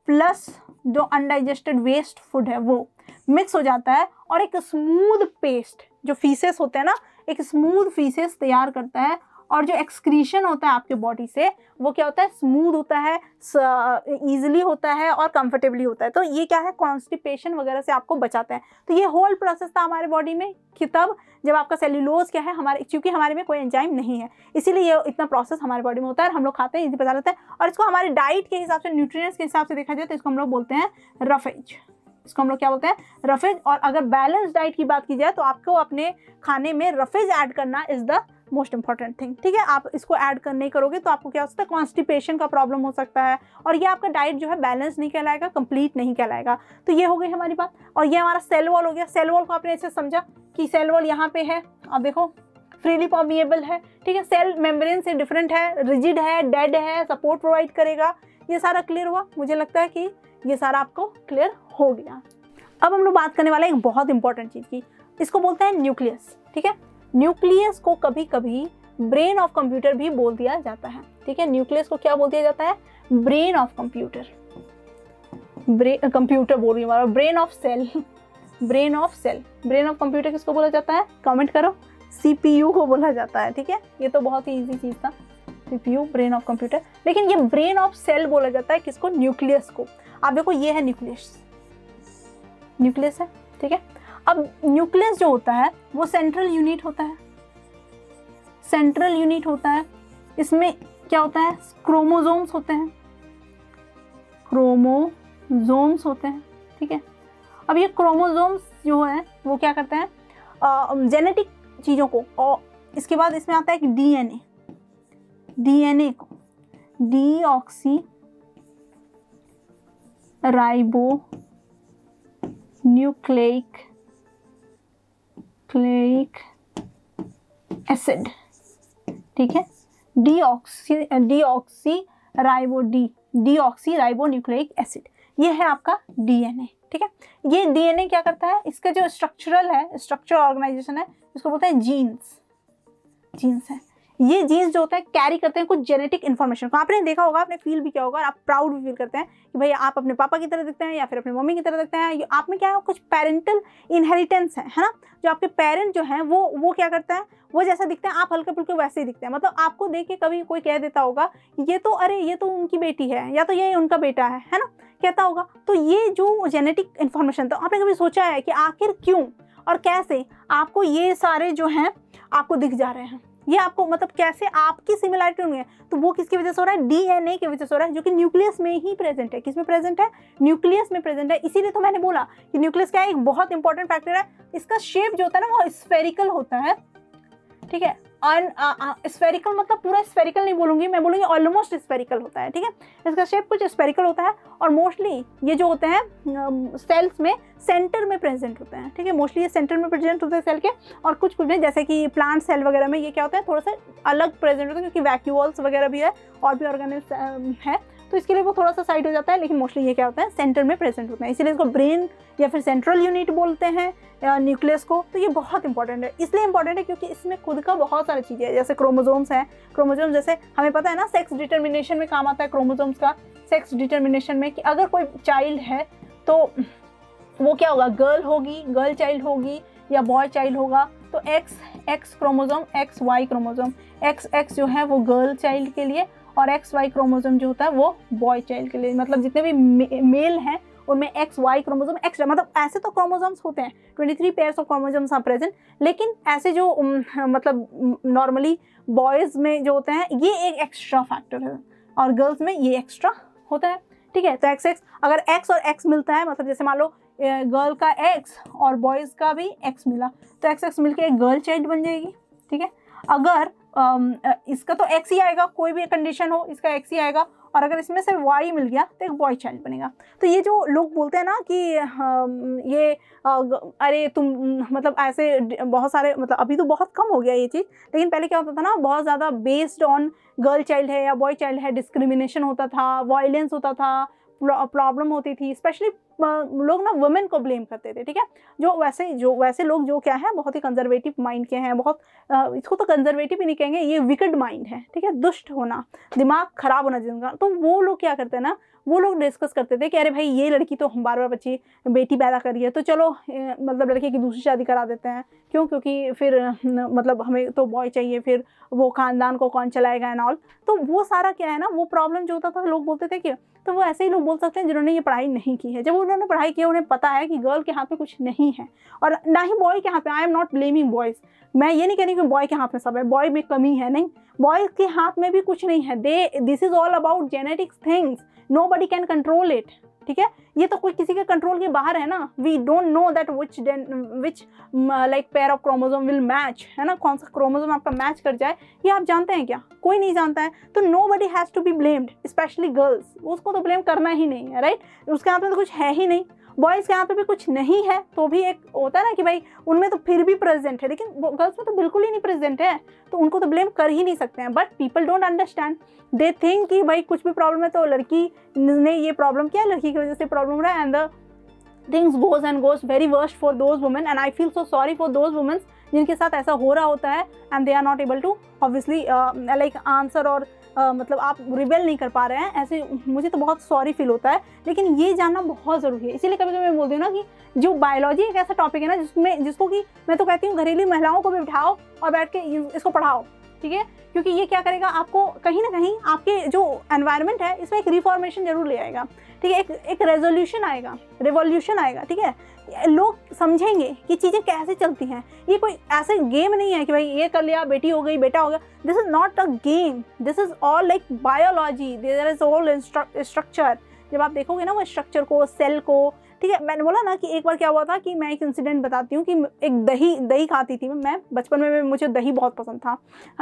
प्लस जो अनडाइजेस्टेड वेस्ट फूड है वो मिक्स हो जाता है, और एक स्मूथ पेस्ट, जो फीसेस होते हैं ना, एक स्मूथ फीसेस तैयार करता है, और जो एक्सक्रीशन होता है आपके बॉडी से वो क्या होता है, स्मूथ होता है, ईजिली होता है और कंफर्टेबली होता है। तो ये क्या है, कॉन्स्टिपेशन वगैरह से आपको बचाता है। तो ये होल प्रोसेस था हमारे बॉडी में कि तब जब आपका सेल्यूलोज क्या है, हमारे, क्योंकि हमारे में कोई एंजाइम नहीं है, इसीलिए ये इतना प्रोसेस हमारे बॉडी में होता है, और हम लोग खाते हैं, इसी पता रहता है। और इसको हमारे डाइट के हिसाब से, न्यूट्रिएंट्स के हिसाब से देखा जाए तो इसको हम लोग बोलते हैं रफेज, इसको हम लोग क्या बोलते हैं, रफेज। और अगर बैलेंस डाइट की बात की जाए तो आपको अपने खाने में रफेज ऐड करना is the most important thing, ठीक है। आप इसको ऐड नहीं करोगे तो आपको क्या हो सकता है, कॉन्स्टिपेशन का प्रॉब्लम हो सकता है, और ये आपका डाइट जो है बैलेंस नहीं कहलाएगा, कंप्लीट नहीं कहलाएगा। तो ये हो गई हमारी बात। और ये हमारा सेल वॉल हो गया। सेल वॉल को आपने ऐसे समझा कि सेल वॉल यहाँ पे है, अब देखो फ्रीली परमिएबल है, ठीक है, सेल मेम्ब्रेन से डिफरेंट है, रिजिड है, डेड है, सपोर्ट प्रोवाइड करेगा। ये सारा क्लियर हुआ, मुझे लगता है कि ये सारा आपको क्लियर हो गया। अब हम लोग बात करने वाले हैं एक बहुत इंपॉर्टेंट चीज़ की, इसको बोलते हैं न्यूक्लियस, ठीक है। न्यूक्लियस को कभी कभी ब्रेन ऑफ कंप्यूटर भी बोल दिया जाता है, ठीक है। न्यूक्लियस को क्या बोल दिया जाता है, ब्रेन ऑफ कंप्यूटर, कंप्यूटर बोल रही हूँ, brain of cell, brain of cell, brain of computer किसको बोला जाता है, कमेंट करो, CPU को बोला जाता है, ठीक है। ये तो बहुत ही इजी चीज़ था, CPU, ब्रेन ऑफ कंप्यूटर। लेकिन ये ब्रेन ऑफ सेल बोला जाता है किसको, न्यूक्लियस को। आप देखो ये है न्यूक्लियस, न्यूक्लियस है, ठीक है। अब न्यूक्लियस जो होता है वो सेंट्रल यूनिट होता है, सेंट्रल यूनिट होता है। इसमें क्या होता है, क्रोमोसोम्स होते हैं, क्रोमोसोम्स होते हैं, ठीक है। अब ये क्रोमोसोम्स जो है वो क्या करते हैं, जेनेटिक चीज़ों को, और इसके बाद इसमें आता है कि DNA, DNA को डीऑक्सी राइबो न्यूक्लिक एसिड, ठीक है, deoxy ribo deoxy ribo nucleic acid, ये है आपका डीएनए। ठीक है, ये डीएनए क्या करता है, इसका जो स्ट्रक्चर ऑर्गेनाइजेशन है, इसको बोलते हैं जीन्स है। ये जीन्स जो होता है कैरी करते हैं कुछ जेनेटिक इन्फॉर्मेशन को। आपने देखा होगा, आपने फील भी किया होगा, और आप प्राउड भी फील करते हैं कि भाई आप अपने पापा की तरह दिखते हैं या फिर अपनी मम्मी की तरह दिखते हैं। आप में क्या है, कुछ पेरेंटल इनहेरिटेंस है ना। जो आपके पेरेंट जो हैं वो क्या करता है, वो जैसा दिखते हैं आप हल्के फुल्के वैसे ही दिखते हैं। मतलब आपको देख के कभी कोई कह देता होगा ये तो उनकी बेटी है, या तो ये उनका बेटा है ना, कहता होगा। तो ये जो जेनेटिक इन्फॉर्मेशन, तो आपने कभी सोचा है कि आखिर क्यों और कैसे आपको ये सारे जो हैं आपको दिख जा रहे हैं, ये आपको मतलब कैसे आपकी सिमिलरिटी हुई है। तो वो किसकी वजह से हो रहा है, डीएनए की वजह से हो रहा है, जो कि न्यूक्लियस में ही प्रेजेंट है। किसमें प्रेजेंट है, न्यूक्लियस में प्रेजेंट है। इसीलिए तो मैंने बोला कि न्यूक्लियस क्या है, एक बहुत इंपॉर्टेंट फैक्टर है। इसका शेप जो होता है ना वो स्फेरिकल होता है। ठीक है, स्फेरिकल मतलब पूरा स्फेरिकल नहीं बोलूंगी मैं, बोलूंगी ऑलमोस्ट स्फेरिकल होता है। ठीक है, इसका शेप कुछ स्फेरिकल होता है, और मोस्टली ये जो होते हैं सेल्स में सेंटर में प्रेजेंट होते हैं। ठीक है, मोस्टली ये सेंटर में प्रेजेंट होते हैं सेल के, और कुछ नहीं, जैसे कि प्लांट सेल वगैरह में ये क्या होता है, थोड़ा सा अलग प्रेजेंट होता है, क्योंकि वैक्यूल्स वगैरह भी है और भी ऑर्गेनिज्म है, तो इसके लिए वो थोड़ा सा साइड हो जाता है। लेकिन मोस्टली ये क्या होता है, सेंटर में प्रेजेंट होता है, इसीलिए इसको ब्रेन या फिर सेंट्रल यूनिट बोलते हैं न्यूक्लियस को। तो ये बहुत इंपॉर्टेंट है, इसलिए इंपॉर्टेंट है क्योंकि इसमें खुद का बहुत सारी चीज़ें हैं, जैसे क्रोमोसोम्स हैं। क्रोमोसोम जैसे हमें पता है ना, सेक्स डिटर्मिनेशन में काम आता है क्रोमोसोम्स का। सेक्स डिटर्मिनेशन में कि अगर कोई चाइल्ड है तो वो क्या होगा, गर्ल चाइल्ड होगी या बॉय चाइल्ड होगा। तो x chromosome, XY chromosome, XX जो है वो गर्ल चाइल्ड के लिए, और XY क्रोमोसोम जो होता है वो बॉय चाइल्ड के लिए। मतलब जितने भी मेल हैं उनमें XY क्रोमोसोम एक्स्ट्रा, मतलब ऐसे तो क्रोमोसोम्स होते हैं 23 pairs of chromosomes are present, लेकिन ऐसे जो मतलब नॉर्मली बॉयज़ में जो होते हैं ये एक एक्स्ट्रा फैक्टर है, और गर्ल्स में ये एक्स्ट्रा होता है। ठीक है, तो XX अगर X और X मिलता है, मतलब जैसे मान लो गर्ल का X और बॉयज़ का भी X मिला, तो XX मिलके एक गर्ल चाइल्ड बन जाएगी। ठीक है, अगर इसका तो X ही आएगा, कोई भी कंडीशन हो इसका X ही आएगा, और अगर इसमें से Y मिल गया तो एक बॉय चाइल्ड बनेगा। तो ये जो लोग बोलते हैं ना कि ये अरे तुम मतलब ऐसे बहुत सारे, मतलब अभी तो बहुत कम हो गया ये चीज़, लेकिन पहले क्या होता था ना, बहुत ज़्यादा बेस्ड ऑन गर्ल चाइल्ड है या बॉय चाइल्ड है, डिस्क्रिमिनेशन होता था, वायलेंस होता था, प्रॉब्लम होती थी। स्पेशली लोग ना वुमेन को ब्लेम करते थे। ठीक है, जो वैसे लोग जो क्या है, बहुत ही कंजर्वेटिव माइंड के हैं, बहुत इसको तो कंजर्वेटिव ही नहीं कहेंगे, ये विकेड माइंड है। ठीक है, दुष्ट होना, दिमाग खराब होना जिनका, तो वो लोग क्या करते हैं ना, वो लोग डिस्कस करते थे कि अरे भाई ये लड़की तो बार बार बेटी पैदा कर रही है, तो चलो मतलब लड़के की दूसरी शादी करा देते हैं। क्यों, क्योंकि फिर मतलब हमें तो बॉय चाहिए, फिर वो खानदान को कौन चलाएगा एंड ऑल। तो वो सारा क्या है ना, वो प्रॉब्लम जो होता था, लोग बोलते थे कि, तो वो ऐसे ही लोग बोल सकते हैं जिन्होंने ये पढ़ाई नहीं की है। जब उन्होंने पढ़ाई की है, उन्हें पता है कि गर्ल के हाथ में कुछ नहीं है, और ना ही बॉय के हाथ में। I am not blaming boys, मैं ये नहीं कह रही कि बॉय के हाथ में सब है, बॉय में कमी है, नहीं, बॉय के हाथ में भी कुछ नहीं है। This is all about genetics things, nobody can control it. ठीक है, ये तो कोई किसी के कंट्रोल के बाहर है ना। We don't know that which like pair of chromosome will match, है ना, कौन सा क्रोमोसोम आपका मैच कर जाए, ये आप जानते हैं क्या? कोई नहीं जानता है। तो nobody has to be blamed, specially girls, उसको तो ब्लेम करना ही नहीं है, राइट। उसके हाथ में तो कुछ है ही नहीं, बॉयज़ के यहाँ पे भी कुछ नहीं है, तो भी एक होता है ना कि भाई उनमें तो फिर भी प्रेजेंट है, लेकिन गर्ल्स में तो बिल्कुल ही नहीं प्रेजेंट है, तो उनको तो ब्लेम कर ही नहीं सकते हैं। But people don't understand, they think कि भाई कुछ भी प्रॉब्लम है तो लड़की ने ये प्रॉब्लम किया, लड़की की वजह से प्रॉब्लम रहा, and the things goes and goes very worst for those women, and I feel so sorry for those women जिनके साथ ऐसा हो रहा होता है, and they are not able to obviously like answer, और मतलब आप रिबेल नहीं कर पा रहे हैं, ऐसे मुझे तो बहुत सॉरी फील होता है। लेकिन ये जानना बहुत ज़रूरी है, इसीलिए कभी कभी मैं बोलती हूँ ना कि जो बायोलॉजी एक ऐसा टॉपिक है ना जिसको कि मैं तो कहती हूँ घरेलू महिलाओं को भी बिठाओ और बैठ के इसको पढ़ाओ। ठीक है, क्योंकि ये क्या करेगा, आपको कहीं ना कहीं आपके जो एनवायरनमेंट है इसमें एक रिफॉर्मेशन जरूर ले आएगा। ठीक है, एक रेजोल्यूशन आएगा, रिवॉल्यूशन आएगा। ठीक है, लोग समझेंगे कि चीज़ें कैसे चलती हैं। ये कोई ऐसे गेम नहीं है कि भाई ये कर लिया, बेटी हो गई, बेटा हो गया। This is not a game, this is all like biology, there is all structure. जब आप देखोगे ना वो स्ट्रक्चर को, सेल को, ठीक है। मैंने बोला ना कि एक बार क्या हुआ था कि मैं एक इंसिडेंट बताती हूँ कि एक दही खाती थी मैं बचपन में, मुझे दही बहुत पसंद था।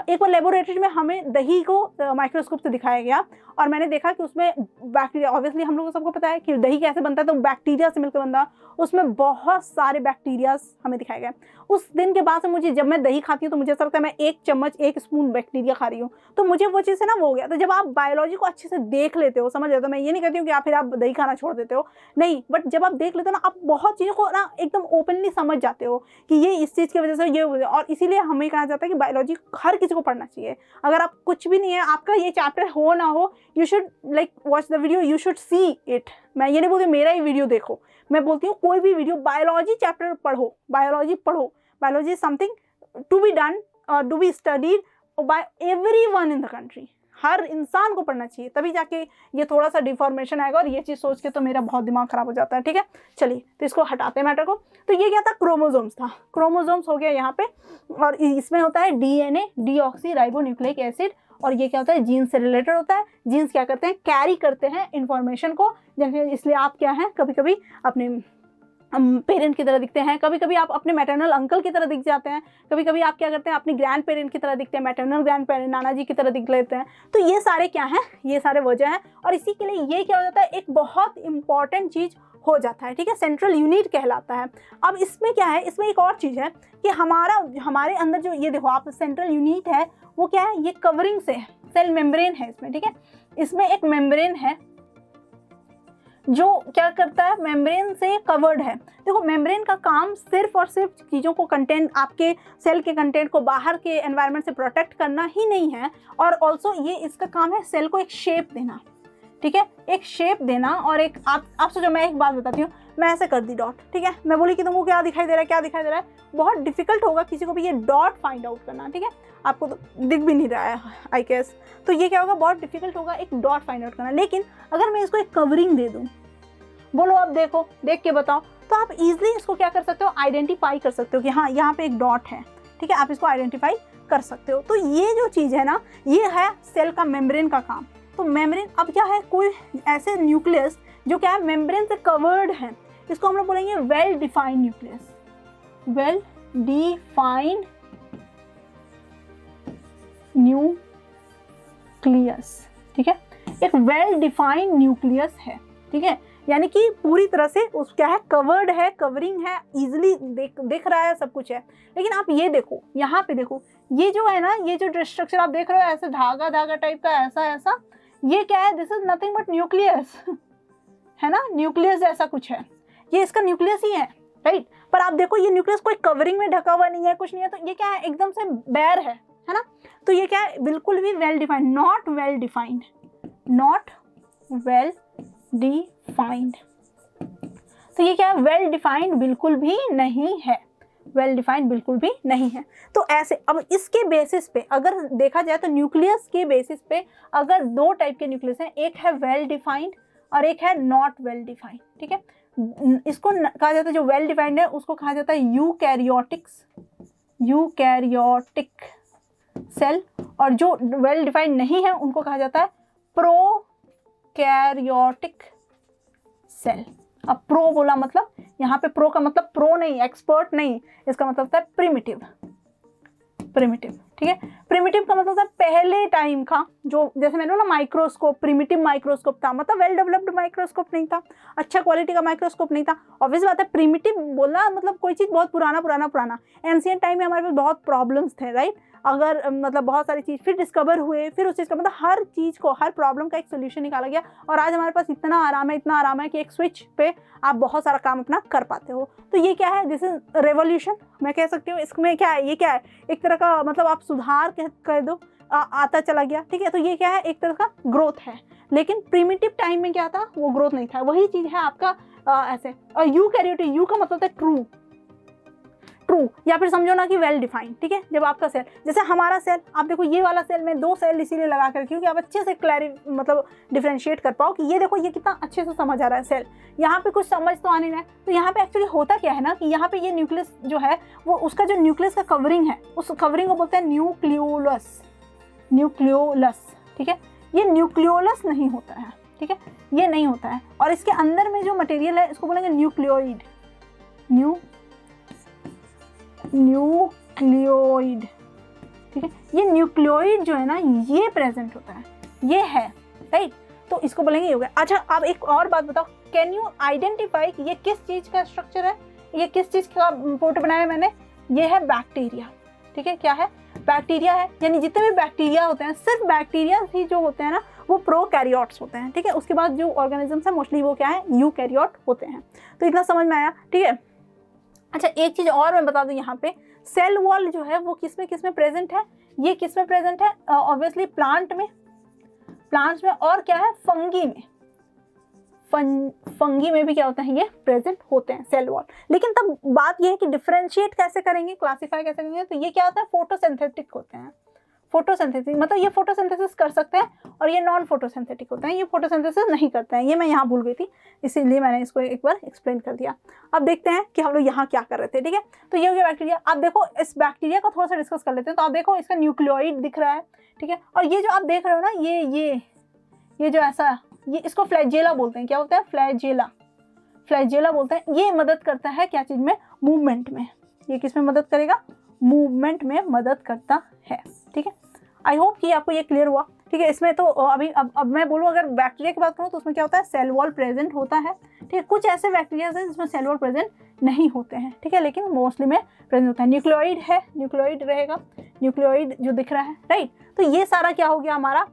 एक बार लेबोरेटरी में हमें दही को माइक्रोस्कोप से दिखाया गया और मैंने देखा कि उसमें बैक्टीरिया, ऑब्वियसली हम लोगों को सबको पता है कि दही कैसे बनता है, तो बैक्टीरिया से मिलकर बनता, उसमें बहुत सारे बैक्टीरिया हमें दिखाए गए। उस दिन के बाद से मुझे, जब मैं दही खाती हूँ तो मुझे ऐसा लगता है मैं 1 चम्मच 1 स्पून बैक्टीरिया खा रही हूँ, तो मुझे वो चीज़ से ना वो हो गया। तो जब आप बायोलॉजी को अच्छे से देख लेते हो, समझ लेते हो, मैं ये नहीं कहती हूँ कि आप फिर आप दही खाना छोड़ देते हो, नहीं, बट जब आप देख लेते हो ना, आप बहुत चीज़ों को ना एकदम ओपनली समझ जाते हो कि ये इस चीज़ की वजह से ये, और इसीलिए हमें कहा जाता है कि बायोलॉजी हर किसी को पढ़ना चाहिए। अगर आप कुछ भी नहीं है, आपका ये चैप्टर हो ना हो, you should like watch the video, you should see it. मैं ये नहीं बोलती मेरा ही वीडियो देखो, मैं बोलती हूँ कोई भी वीडियो, बायोलॉजी चैप्टर पढ़ो, बायोलॉजी पढ़ो। Biology is something to be done और to be studied by everyone in the country. हर इंसान को पढ़ना चाहिए, तभी जाके ये थोड़ा सा डिफॉर्मेशन आएगा। और ये चीज़ सोच के तो मेरा बहुत दिमाग खराब हो जाता है, ठीक है। चलिए, तो इसको हटाते हैं मैटर को। तो ये क्या था, क्रोमोसोम्स था, क्रोमोसोम्स हो गया यहाँ पे, और इसमें होता है DNA, deoxy ribo nucleic acid, और ये क्या होता है, जीन्स से रिलेटेड होता है। जीन्स क्या करते हैं, कैरी करते हैं इंफॉर्मेशन को, जैसे इसलिए आप क्या हैं, कभी कभी अपने पेरेंट की तरह दिखते हैं, कभी कभी आप अपने मैटरनल अंकल की तरह दिख जाते हैं, कभी कभी आप क्या करते हैं, अपने ग्रैंड पेरेंट की तरह दिखते हैं, मैटरनल ग्रैंड पेरेंट नाना जी की तरह दिख लेते हैं। तो ये सारे क्या हैं, ये सारे वजह हैं, और इसी के लिए ये क्या हो जाता है, एक बहुत इंपॉर्टेंट चीज़ हो जाता है, ठीक है, सेंट्रल यूनिट कहलाता है। अब इसमें क्या है, इसमें एक और चीज़ है कि हमारे अंदर जो ये देखो आप, सेंट्रल यूनिट है वो क्या है, ये कवरिंग से है, सेल मेम्ब्रेन है इसमें, ठीक है। इसमें एक मेम्ब्रेन है जो क्या करता है, मेम्ब्रेन से कवर्ड है। देखो, मेम्ब्रेन का काम सिर्फ और सिर्फ चीज़ों को, कंटेंट, आपके सेल के कंटेंट को बाहर के एनवायरनमेंट से प्रोटेक्ट करना ही नहीं है, और ऑल्सो ये इसका काम है सेल को एक शेप देना, ठीक है, एक शेप देना। और एक आप सोचो, मैं एक बात बताती हूँ, मैं ऐसे कर दी डॉट, ठीक है, मैं बोली कि तुमको क्या दिखाई दे रहा है, क्या दिखाई दे रहा है, बहुत डिफिकल्ट होगा किसी को भी ये डॉट फाइंड आउट करना, ठीक है, आपको तो दिख भी नहीं रहा है आई गेस, तो ये क्या होगा, बहुत डिफिकल्ट होगा एक डॉट फाइंड आउट करना। लेकिन अगर मैं इसको एक कवरिंग दे दूँ, बोलो अब देखो, देख के बताओ, तो आप इजीली इसको क्या कर सकते हो, आइडेंटिफाई कर सकते हो कि हाँ यहाँ पे एक डॉट है, ठीक है, आप इसको आइडेंटिफाई कर सकते हो। तो ये जो चीज़ है ना, ये है सेल का मेम्ब्रेन का काम। तो मेम्ब्रेन, अब क्या है, कोई ऐसे न्यूक्लियस जो क्या है, मेम्ब्रेन से कवर्ड है, इसको हम लोग बोलेंगे well defined nucleus, well defined nucleus, ठीक है, एक वेल डिफाइंड न्यूक्लियस है, ठीक है, यानी कि पूरी तरह से उस क्या है, कवर्ड है, कवरिंग है, इजीली दिख रहा है, सब कुछ है। लेकिन आप ये देखो, यहाँ पे देखो, ये जो है ना, ये जो स्ट्रक्चर आप देख रहे हो, ऐसे धागा धागा टाइप का, ऐसा ऐसा, ये क्या है, this is nothing but nucleus, है ना, न्यूक्लियस जैसा कुछ है, ये इसका न्यूक्लियस ही है, राइट। पर आप देखो, ये न्यूक्लियस कोई कवरिंग में ढका हुआ नहीं है, कुछ नहीं है, तो ये क्या है, एकदम से बेयर है ना। तो ये क्या है, बिल्कुल भी well defined, not well defined, not well defined. तो ये क्या है, वेल डिफाइंड बिल्कुल भी नहीं है, वेल डिफाइंड बिल्कुल भी नहीं है। तो ऐसे, अब इसके बेसिस पे अगर देखा जाए तो न्यूक्लियस के बेसिस पे अगर 2 टाइप के न्यूक्लियस हैं, एक है वेल डिफाइंड और एक है नॉट वेल डिफाइंड, ठीक है। इसको कहा जाता है, जो वेल डिफाइंड है उसको कहा जाता है यूकैरियोटिक सेल, और जो वेल डिफाइंड नहीं है उनको कहा जाता है प्रोकैरियोटिक सेल। अब प्रो बोला मतलब, यहाँ पे प्रो का मतलब प्रो नहीं, एक्सपर्ट नहीं, इसका मतलब होता है प्रिमिटिव, ठीक है। प्रिमिटिव का मतलब होता है पहले टाइम का, जो जैसे मैंने बोला माइक्रोस्कोप, प्रिमिटिव माइक्रोस्कोप था, मतलब वेल डेवलप्ड माइक्रोस्कोप नहीं था, अच्छा क्वालिटी का माइक्रोस्कोप नहीं था। ऑब्वियस बात है, प्रिमिटिव बोलना मतलब कोई चीज़ बहुत पुराना। एंशिएंट टाइम में हमारे पास बहुत प्रॉब्लम्स थे, राइट। अगर मतलब बहुत सारी चीज़ फिर डिस्कवर हुए, फिर उस चीज़ का मतलब हर चीज़ को, हर प्रॉब्लम का एक सोल्यूशन निकाला गया, और आज हमारे पास इतना आराम है कि एक स्विच पे आप बहुत सारा काम अपना कर पाते हो। तो ये क्या है, दिस इज रेवोल्यूशन मैं कह सकती हूँ। इसमें क्या है, ये क्या है, एक तरह का मतलब आप सुधार कह दो, आता चला गया, ठीक है। तो ये क्या है, एक तरह का ग्रोथ है। लेकिन प्रिमिटिव टाइम में क्या था, वो ग्रोथ नहीं था, वही चीज़ है आपका ऐसे। और यूकैरियोटिक, यू का मतलब होता है ट्रू, या फिर समझो ना कि वेल डिफाइंड, ठीक है। जब आपका सेल, जैसे हमारा सेल, आप देखो ये वाला सेल में 2 सेल इसीलिए लगा कर रखी हूँ कि आप अच्छे से मतलब डिफरेंशिएट कर पाओ कि ये देखो ये कितना अच्छे से समझ आ रहा है सेल, यहाँ पे कुछ समझ तो आने रहा है। तो यहाँ पे एक्चुअली होता क्या है ना कि यहाँ पे ये न्यूक्लियस जो है, वो उसका जो न्यूक्लियस का कवरिंग है, उस कवरिंग को बोलते हैं न्यूक्लियोलस, ठीक है। ये न्यूक्लियोलस नहीं होता है, ठीक है, ये नहीं होता है। और इसके अंदर में जो मटेरियल है इसको बोलेंगे न्यूक्लियोइड, न्यूक्लियोइड, ठीक है। ये न्यूक्लियोइड जो है ना ये प्रेजेंट होता है, ये है, राइट। तो इसको बोलेंगे ये हो गया। अच्छा अब एक और बात बताओ, कैन यू आइडेंटिफाई कि ये किस चीज का स्ट्रक्चर है, ये किस चीज का पोर्ट बनाया मैंने, ये है बैक्टीरिया, ठीक है। क्या है, बैक्टीरिया है। यानी जितने भी बैक्टीरिया होते हैं, सिर्फ बैक्टीरिया ही जो होते हैं ना वो प्रोकैरियोट्स होते हैं, ठीक है। उसके बाद जो ऑर्गेनिजम्स है मोस्टली वो क्या है, यूकैरियोट होते हैं। तो इतना समझ में आया, ठीक है। अच्छा एक चीज और मैं बता दूं, यहाँ पे सेल वॉल जो है वो किस में प्रेजेंट है, ये किस में प्रेजेंट है, ऑब्वियसली प्लांट्स में, और क्या है, फंगी में, फंगी में भी क्या होता है, ये प्रेजेंट होते हैं सेल वॉल। लेकिन तब बात ये है कि डिफरेंशिएट कैसे करेंगे, क्लासिफाई कैसे करेंगे, तो ये क्या होता है, फोटोसिंथेटिक होते हैं। फोटोसिंथेसिस मतलब ये फोटोसिंथेसिस कर सकते हैं और ये नॉन फोटोसिंथेटिक होते हैं, ये फोटोसिंथेसिस नहीं करते हैं। ये मैं यहाँ भूल गई थी, इसीलिए मैंने इसको एक बार एक्सप्लेन कर दिया। अब देखते हैं कि हम लोग यहाँ क्या कर रहे थे, ठीक है। तो ये हो गया बैक्टीरिया। आप देखो इस बैक्टीरिया को थोड़ा सा डिस्कस कर लेते हैं। तो आप देखो इसका न्यूक्लियोइड दिख रहा है, ठीक है। और ये जो आप देख रहे हो ना, ये जो ऐसा, ये इसको फ्लैजेला बोलते हैं। क्या बोलते हैं, फ्लैजेला बोलते हैं। ये मदद करता है क्या चीज में, मूवमेंट में। ये किस में मदद करेगा, मूवमेंट में मदद करता है, ठीक है। आई होप कि आपको ये क्लियर हुआ, ठीक है। इसमें तो अभी अब मैं बोलूँ अगर बैक्टीरिया की बात करूँ तो उसमें क्या होता है, सेल वॉल प्रेजेंट होता है, ठीक है। कुछ ऐसे बैक्टीरिया हैं जिसमें सेल वॉल प्रेजेंट नहीं होते हैं, ठीक है, लेकिन मोस्टली में प्रेजेंट होता है। न्यूक्लियोइड है, न्यूक्लियोइड रहेगा, न्यूक्लियोइड जो दिख रहा है, राइट। तो ये सारा क्या हो गया हमारा,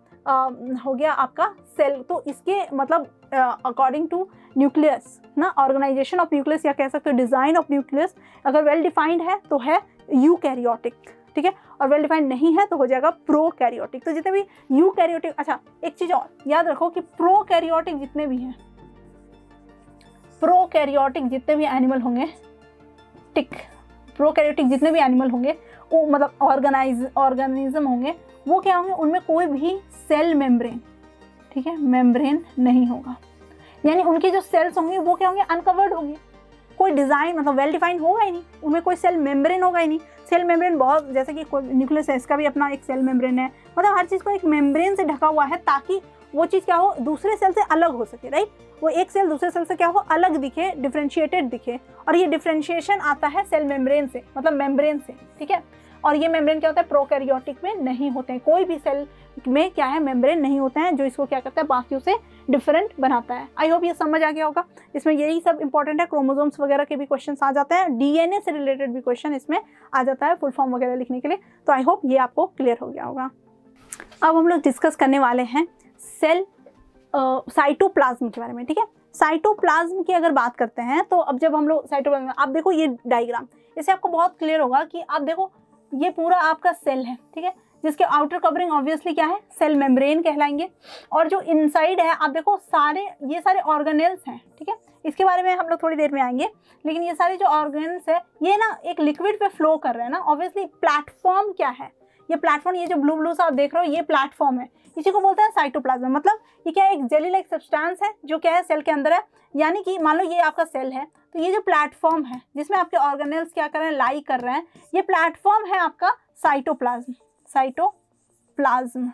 हो गया आपका सेल। तो इसके मतलब अकॉर्डिंग टू न्यूक्लियस ना, ऑर्गेनाइजेशन ऑफ न्यूक्लियस या कह सकते हो डिजाइन ऑफ न्यूक्लियस, अगर वेल डिफाइंड है तो है यूकैरियोटिक, ठीक है, और वेल डिफाइंड नहीं है तो हो जाएगा प्रोकैरियोटिक। तो जितने भी यूकैरियोटिक, अच्छा एक चीज और याद रखो कि प्रोकैरियोटिक जितने भी हैं, प्रोकैरियोटिक जितने भी एनिमल होंगे, टिक, प्रोकैरियोटिक जितने भी एनिमल होंगे वो मतलब ऑर्गेनिज्म होंगे, वो क्या होंगे, उनमें कोई भी सेल मेम्ब्रेन, ठीक है, मेम्ब्रेन नहीं होगा। यानी उनके जो सेल्स होंगे वो क्या होंगे, अनकवर्ड होंगे, कोई डिजाइन मतलब वेल डिफाइंड होगा ही नहीं, उनमें कोई सेल मेम्ब्रेन होगा ही नहीं। सेल मेम्ब्रेन बहुत, जैसे कि न्यूक्लियस है इसका भी अपना एक सेल मेम्ब्रेन है, मतलब हर चीज़ को एक मेम्ब्रेन से ढका हुआ है ताकि वो चीज़ क्या हो, दूसरे सेल से अलग हो सके, राइट। वो एक सेल दूसरे सेल से क्या हो, अलग दिखे, डिफ्रेंशिएटेड दिखे। और ये डिफ्रेंशिएशन आता है सेल मेम्ब्रेन से, मतलब मेम्ब्रेन से, ठीक है। और ये मेम्ब्रेन क्या होता है, प्रोकैरियोटिक में नहीं होते हैं। कोई भी सेल में क्या है, मेम्ब्रेन नहीं होते हैं, जो इसको क्या करता है, बाकियों से डिफरेंट बनाता है। आई होप ये समझ आ गया होगा। इसमें यही सब इंपॉर्टेंट है। क्रोमोसोम्स वगैरह के भी क्वेश्चन आ जाते हैं, डीएनए से रिलेटेड भी क्वेश्चन इसमें आ जाता है फुल फॉर्म वगैरह लिखने के लिए। तो आई होप ये आपको क्लियर हो गया होगा। अब हम लोग डिस्कस करने वाले हैं सेल साइटोप्लाज्म के बारे में, ठीक है। साइटोप्लाज्म की अगर बात करते हैं तो अब जब हम लोग साइटोप्लाज्म, आप देखो ये डायग्राम, इससे आपको बहुत क्लियर होगा कि आप देखो ये पूरा आपका सेल है, ठीक है, जिसके आउटर कवरिंग ऑब्वियसली क्या है, सेल मेम्ब्रेन कहलाएंगे। और जो इनसाइड है आप देखो ये सारे ऑर्गेनेल्स हैं, ठीक है। इसके बारे में हम लोग थोड़ी देर में आएंगे, लेकिन ये सारे जो ऑर्गेन्स है ये ना एक लिक्विड पे फ्लो कर रहे हैं ना। ऑब्वियसली प्लेटफॉर्म क्या है, ये प्लेटफॉर्म, ये जो ब्लू ब्लू सा आप देख रहे हो ये प्लेटफॉर्म है, इसी को बोलते हैं साइटोप्लाज्म। मतलब ये क्या है, एक जेली लाइक सब्सटेंस है जो क्या है, सेल के अंदर है। यानी कि मान लो ये आपका सेल है, तो ये जो प्लेटफॉर्म है जिसमें आपके ऑर्गेनेल्स क्या कर रहे हैं, लाई कर रहे हैं, ये प्लेटफॉर्म है आपका साइटोप्लाज्म, साइटोप्लाज्म,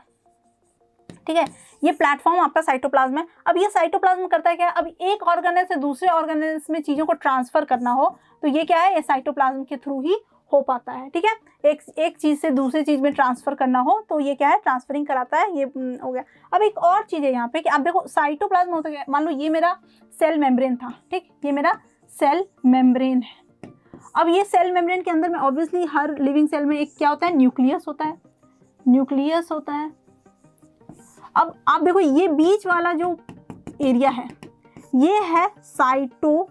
ठीक है। ये प्लेटफॉर्म आपका साइटोप्लाज्म है। अब ये साइटोप्लाज्म करता है क्या, अब एक ऑर्गेनेल से दूसरे ऑर्गेनेल्स में चीज़ों को ट्रांसफर करना हो तो ये क्या है, ये साइटोप्लाज्म के थ्रू ही हो पाता है, ठीक है। एक चीज़ से दूसरी चीज़ में ट्रांसफर करना हो तो ये क्या है, ट्रांसफरिंग कराता है। ये हो गया। अब एक और चीज़ है यहाँ पे कि आप देखो साइटोप्लाज्म होता है, मान लो ये मेरा सेल मेम्ब्रेन था, ठीक, ये मेरा सेल मेम्ब्रेन है। अब ये सेल मेम्ब्रेन के अंदर में ऑब्वियसली हर लिविंग सेल में एक क्या होता है, न्यूक्लियस होता है, न्यूक्लियस होता है। अब आप देखो ये बीच वाला जो एरिया है ये है साइटोप्लाज्म।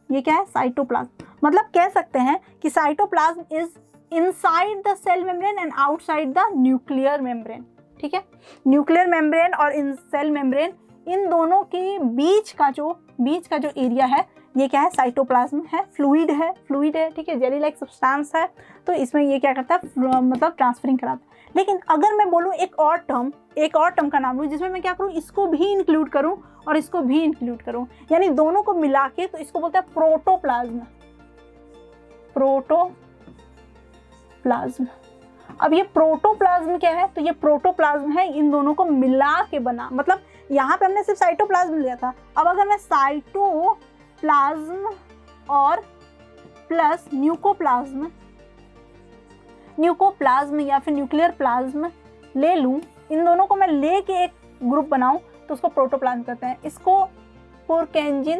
ये क्या है, साइटोप्लाज्म। मतलब कह सकते हैं कि cytoplasm is inside the cell membrane and outside the nuclear membrane, ठीक है। न्यूक्लियर मेम्ब्रेन और इन सेल मेम्ब्रेन, इन दोनों के बीच का जो एरिया है ये क्या है, साइटोप्लाज्म है, फ्लूइड है, ठीक है, जेली लाइक सब्सटेंस है। तो इसमें ये क्या करता है, मतलब ट्रांसफरिंग कराता है। लेकिन अगर मैं बोलूँ एक और टर्म का नाम लूँ जिसमें मैं क्या करूँ, इसको भी इंक्लूड करूँ और इसको भी इंक्लूड करूँ, यानी दोनों को मिला के, तो इसको बोलते हैं प्रोटोप्लाज्म। अब ये प्रोटोप्लाज्म क्या है, तो ये प्रोटोप्लाज्म है इन दोनों को मिला के बना, मतलब यहाँ पे हमने सिर्फ साइटोप्लाज्म लिया था। अब अगर मैं साइटोप्लाज्म और प्लस न्यूकोप्लाज्म या फिर न्यूक्लियर प्लाज्म ले लूँ, इन दोनों को मैं ले के एक ग्रुप बनाऊँ तो उसको प्रोटोप्लाज्म कहते हैं। इसको पुरकिंजे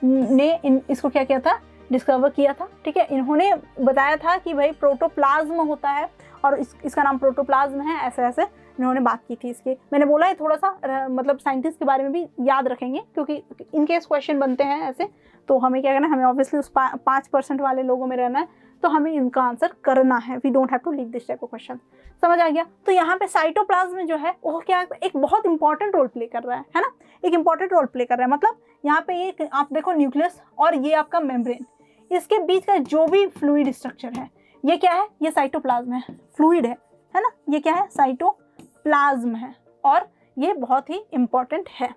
ने इसको क्या किया था, डिस्कवर किया था, ठीक है। इन्होंने बताया था कि भाई प्रोटोप्लाज्म होता है और इसका नाम प्रोटोप्लाज्म है, ऐसे ऐसे इन्होंने बात की थी इसकी। मैंने बोला है थोड़ा सा मतलब साइंटिस्ट के बारे में भी याद रखेंगे, क्योंकि इनकेस क्वेश्चन बनते हैं ऐसे, तो हमें क्या करना है, हमें ऑब्वियसली उस 5% वाले लोगों में रहना है, तो हमें इनका आंसर करना है। We don't have to leave this type of question. समझ आ गया। तो यहाँ पे साइटोप्लाज्म जो है वो क्या एक बहुत इंपॉर्टेंट रोल प्ले कर रहा है ना, एक इंपॉर्टेंट रोल प्ले कर रहा है। मतलब यहाँ पे एक आप देखो न्यूक्लियस और ये आपका मेम्ब्रेन, इसके बीच का जो भी फ्लूइड स्ट्रक्चर है ये क्या है, ये साइटोप्लाज्म है, फ्लूइड है ना, ये क्या है, साइटोप्लाज्म है और ये बहुत ही इंपॉर्टेंट है,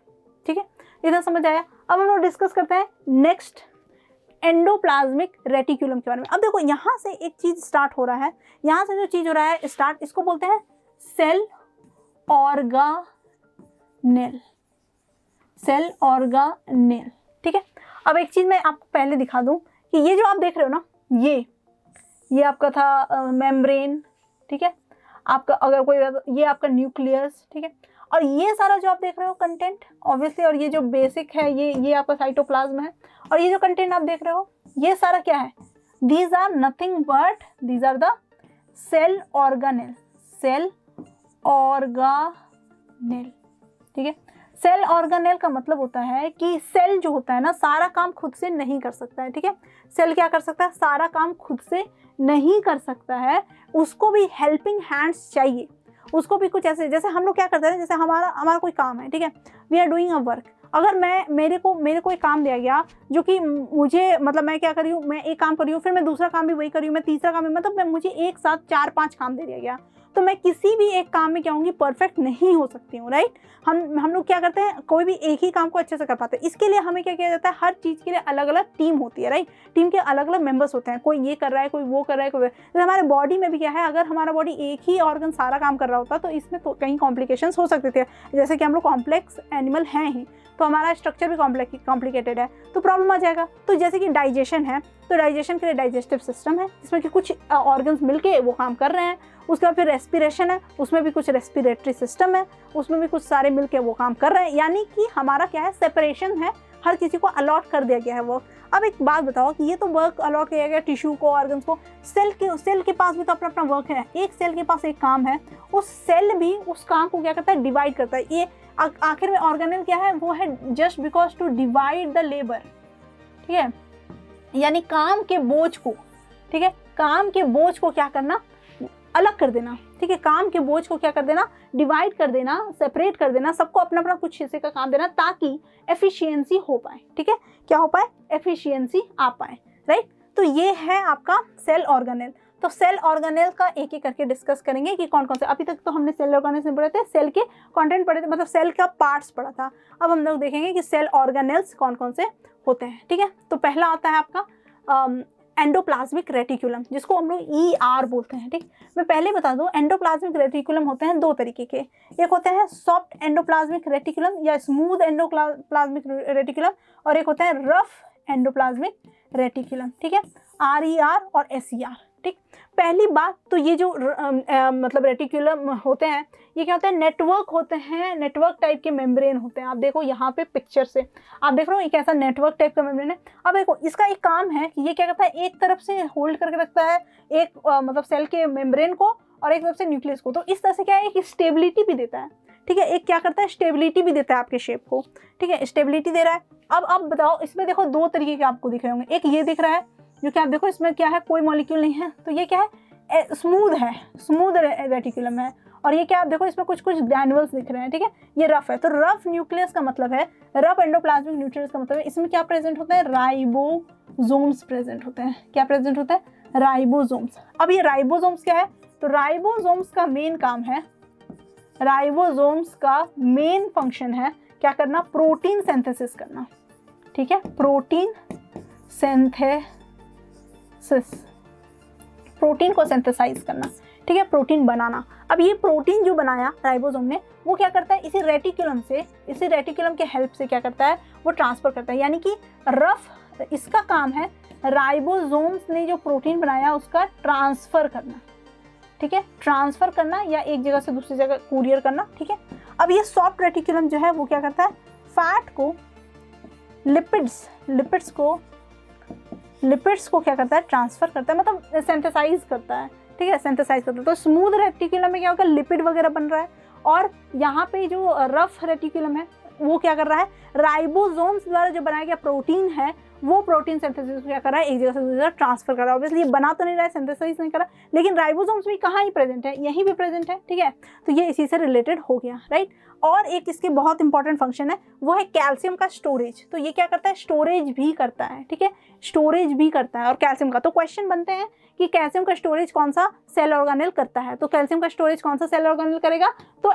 ठीक है। इधर समझ आया। अब हम लोग डिस्कस करते हैं नेक्स्ट एंडोप्लाज्मिक रेटिकुलम के बारे में। अब देखो यहाँ से एक चीज स्टार्ट हो रहा है, यहाँ से जो चीज हो रहा है स्टार्ट, इसको बोलते हैं सेल ऑर्गानेल, ठीक है। अब एक चीज मैं आपको पहले दिखा दूं कि ये जो आप देख रहे हो ना, ये आपका था मेम्ब्रेन, ठीक है, आपका अगर कोई ये आपका न्यूक्लियस, ठीक है, और ये सारा जो आप देख रहे हो कंटेंट ऑब्वियसली, और ये जो बेसिक है ये आपका साइटोप्लाज्म है, और ये जो कंटेंट आप देख रहे हो ये सारा क्या है, these are nothing but these are the cell organelle, ठीक है। सेल ऑर्गानेल का मतलब होता है कि सेल जो होता है ना सारा काम खुद से नहीं कर सकता है, ठीक है। सेल क्या कर सकता है, सारा काम खुद से नहीं कर सकता है, उसको भी हेल्पिंग हैंड्स चाहिए, उसको भी कुछ ऐसे, जैसे हम लोग क्या करते हैं, जैसे हमारा कोई काम है, ठीक है, we are doing a work. अगर मेरे को एक काम दिया गया जो कि मुझे, मतलब मैं क्या कर रही हूँ, मैं एक काम कर रही हूँ, फिर मैं दूसरा काम भी वही कर रही हूँ, मैं तीसरा काम भी, मतलब मुझे एक साथ 4-5 काम दे दिया गया, तो मैं किसी भी एक काम में क्या होंगी, परफेक्ट नहीं हो सकती हूँ, राइट। हम लोग क्या करते हैं, कोई भी एक ही काम को अच्छे से कर पाते हैं। इसके लिए हमें क्या किया जाता है, हर चीज़ के लिए अलग अलग टीम होती है, राइट। टीम के अलग अलग मेंबर्स होते हैं, कोई ये कर रहा है, कोई वो कर रहा है, कोई। जैसे हमारे बॉडी में भी क्या है, अगर हमारा बॉडी एक ही ऑर्गन सारा काम कर रहा होता तो इसमें तो कहीं कॉम्प्लिकेशंस हो सकते थे। जैसे कि हम लोग कॉम्प्लेक्स एनिमल हैं ही, तो हमारा स्ट्रक्चर भी कॉम्प्लिकेटेड है, तो प्रॉब्लम आ जाएगा। तो जैसे कि डाइजेशन है, तो डाइजेशन के लिए डाइजेस्टिव सिस्टम है, जिसमें कि कुछ ऑर्गन्स मिलके वो काम कर रहे हैं। उसके बाद फिर रेस्पिरेशन है, उसमें भी कुछ रेस्पिरेटरी सिस्टम है, उसमें भी कुछ सारे मिलके वो काम कर रहे हैं। यानी कि हमारा क्या है, सेपरेशन है, हर किसी को अलॉट कर दिया गया है वर्क। अब एक बात बताओ कि ये तो वर्क अलॉट किया गया टिश्यू को, ऑर्गन्स को, सेल के पास भी तो अपना अपना वर्क है। एक सेल के पास एक काम है, उस सेल भी उस काम को क्या करता है, डिवाइड करता है। ये आखिर में ऑर्गेनेल क्या है, वो है just because to divide the labour, ठीक है, यानी काम के बोझ को, ठीक है, काम के बोझ को क्या करना, अलग कर देना, ठीक है, काम के बोझ को क्या कर देना, डिवाइड कर देना, सेपरेट कर देना, सबको अपना अपना कुछ हिस्से का काम देना, ताकि एफिशिएंसी हो पाए, ठीक है, क्या हो पाए, एफिशिएंसी आ पाए, राइट। तो ये है आपका सेल ऑर्गेनेल। तो सेल ऑर्गेनेल का एक एक करके डिस्कस करेंगे कि कौन कौन से। अभी तक तो हमने सेल ऑर्गेनेल से पढ़े थे, सेल के कंटेंट पढ़े थे, मतलब सेल का पार्ट्स पढ़ा था। अब हम लोग देखेंगे कि सेल ऑर्गेनेल्स कौन कौन से होते हैं, ठीक है। तो पहला आता है आपका एंडोप्लाज्मिक रेटिकुलम, जिसको हम लोग ER बोलते हैं, ठीक। मैं पहले बता दूं, एंडोप्लाज्मिक रेटिकुलम होते हैं 2 तरीके के। एक होते हैं सॉफ्ट एंडोप्लाज्मिक रेटिकुलम या स्मूथ एंडोप्लाज्मिक रेटिकुलम, और एक होता है रफ एंडोप्लाज्मिक रेटिकुलम, ठीक है, RER और SER, ठीक। पहली बात तो ये जो मतलब रेटिकुलम होते हैं, ये क्या होते हैं, नेटवर्क होते हैं, नेटवर्क टाइप के मेम्ब्रेन होते हैं। आप देखो यहाँ पे पिक्चर से आप देख रहे हो एक ऐसा नेटवर्क टाइप का मेम्ब्रेन है। अब देखो इसका एक काम है कि ये क्या करता है, एक तरफ से होल्ड करके रखता है एक मतलब सेल के मेम्ब्रेन को, और एक तरफ से न्यूक्लियस को। तो इस तरह से क्या है, एक स्टेबिलिटी भी देता है, ठीक है, एक क्या करता है, स्टेबिलिटी भी देता है आपके शेप को, ठीक है, स्टेबिलिटी दे रहा है। अब बताओ, इसमें देखो 2 तरीके के आपको दिख रहे होंगे। एक ये दिख रहा है जो कि आप देखो इसमें क्या है, कोई मॉलिक्यूल नहीं है, तो ये क्या है, स्मूथ है, स्मूथ रेटिकुलम है। और ये क्या आप देखो इसमें कुछ ग्रैन्युल्स दिख रहे हैं, ठीक है, ये रफ है। तो रफ न्यूक्लियस का मतलब है, रफ एंडोप्लाज्मिक न्यूक्लियस का मतलब है इसमें क्या प्रेजेंट होता है, राइबोसोम्स प्रेजेंट होते हैं। क्या प्रेजेंट होता है, राइबोसोम्स। अब ये राइबोसोम्स क्या है, तो राइबोसोम्स का मेन काम है, राइबोसोम्स का मेन फंक्शन है क्या करना, प्रोटीन सिंथेसिस करना, ठीक है, प्रोटीन सिंथेसिस, प्रोटीन को सिंथेसाइज करना, ठीक है, प्रोटीन बनाना। अब ये प्रोटीन जो बनाया राइबोसोम ने, वो क्या करता है, इसी रेटिकुलम के हेल्प से क्या करता है, वो ट्रांसफर करता है। यानी कि रफ इसका काम है राइबोसोम्स ने जो प्रोटीन बनाया उसका ट्रांसफर करना, ठीक है, ट्रांसफर करना या एक जगह से दूसरी जगह कुरियर करना, ठीक है। अब ये सॉफ्ट रेटिकुलम जो है वो क्या करता है, फैट को, लिपिड्स को क्या करता है, ट्रांसफर करता है, मतलब सिंथेसाइज करता है, ठीक है, सिंथेसाइज करता है। तो स्मूथ रेटिकुलम में क्या होगा, लिपिड वगैरह बन रहा है, और यहाँ पे जो रफ रेटिकुलम है वो क्या कर रहा है, राइबोसोम्स द्वारा जो बनाया गया प्रोटीन है वो प्रोटीन सिंथेसिस को क्या कर रहा है, एक जगह से दूसरी जगह ट्रांसफर कर रहा है। ऑब्वियसली ये बना तो नहीं रहा है, सिंथेसाइज नहीं कर रहा, लेकिन राइबोसोम्स भी कहाँ ही प्रेजेंट है, यहीं भी प्रेजेंट है, ठीक है। तो ये इसी से रिलेटेड हो गया, राइट। और एक इसके बहुत इंपॉर्टेंट फंक्शन है, वो है कैल्शियम का स्टोरेज। तो ये क्या करता है, स्टोरेज भी करता है, ठीक है, स्टोरेज भी करता है। और कैल्शियम का तो क्वेश्चन बनते हैं कि कैल्शियम का स्टोरेज कौन सा सेल ऑर्गेनेल करता है, तो कैल्शियम का स्टोरेज कौन सा सेल ऑर्गेनेल करेगा, तो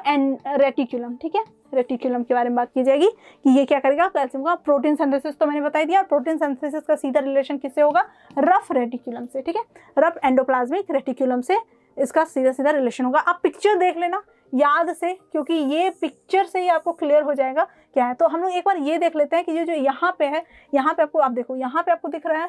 रेटिकुलम, ठीक है, रेटिकुलम के बारे में बात की जाएगी कि ये क्या करेगा, कैल्शियम का प्रोटीन सिंथेसिस तो मैंने बता दिया। और प्रोटीन सिंथेसिस का सीधा रिलेशन किससे होगा, रफ रेटिकुलम से, ठीक है, रफ एंडोप्लाज्मिक रेटिकुलम से इसका सीधा रिलेशन होगा। आप पिक्चर देख लेना याद से, क्योंकि ये पिक्चर से ही आपको क्लियर हो जाएगा क्या है। तो हम लोग एक बार ये देख लेते हैं कि ये जो यहाँ पे है, यहाँ पे आपको, आप देखो यहाँ पे आपको दिख रहा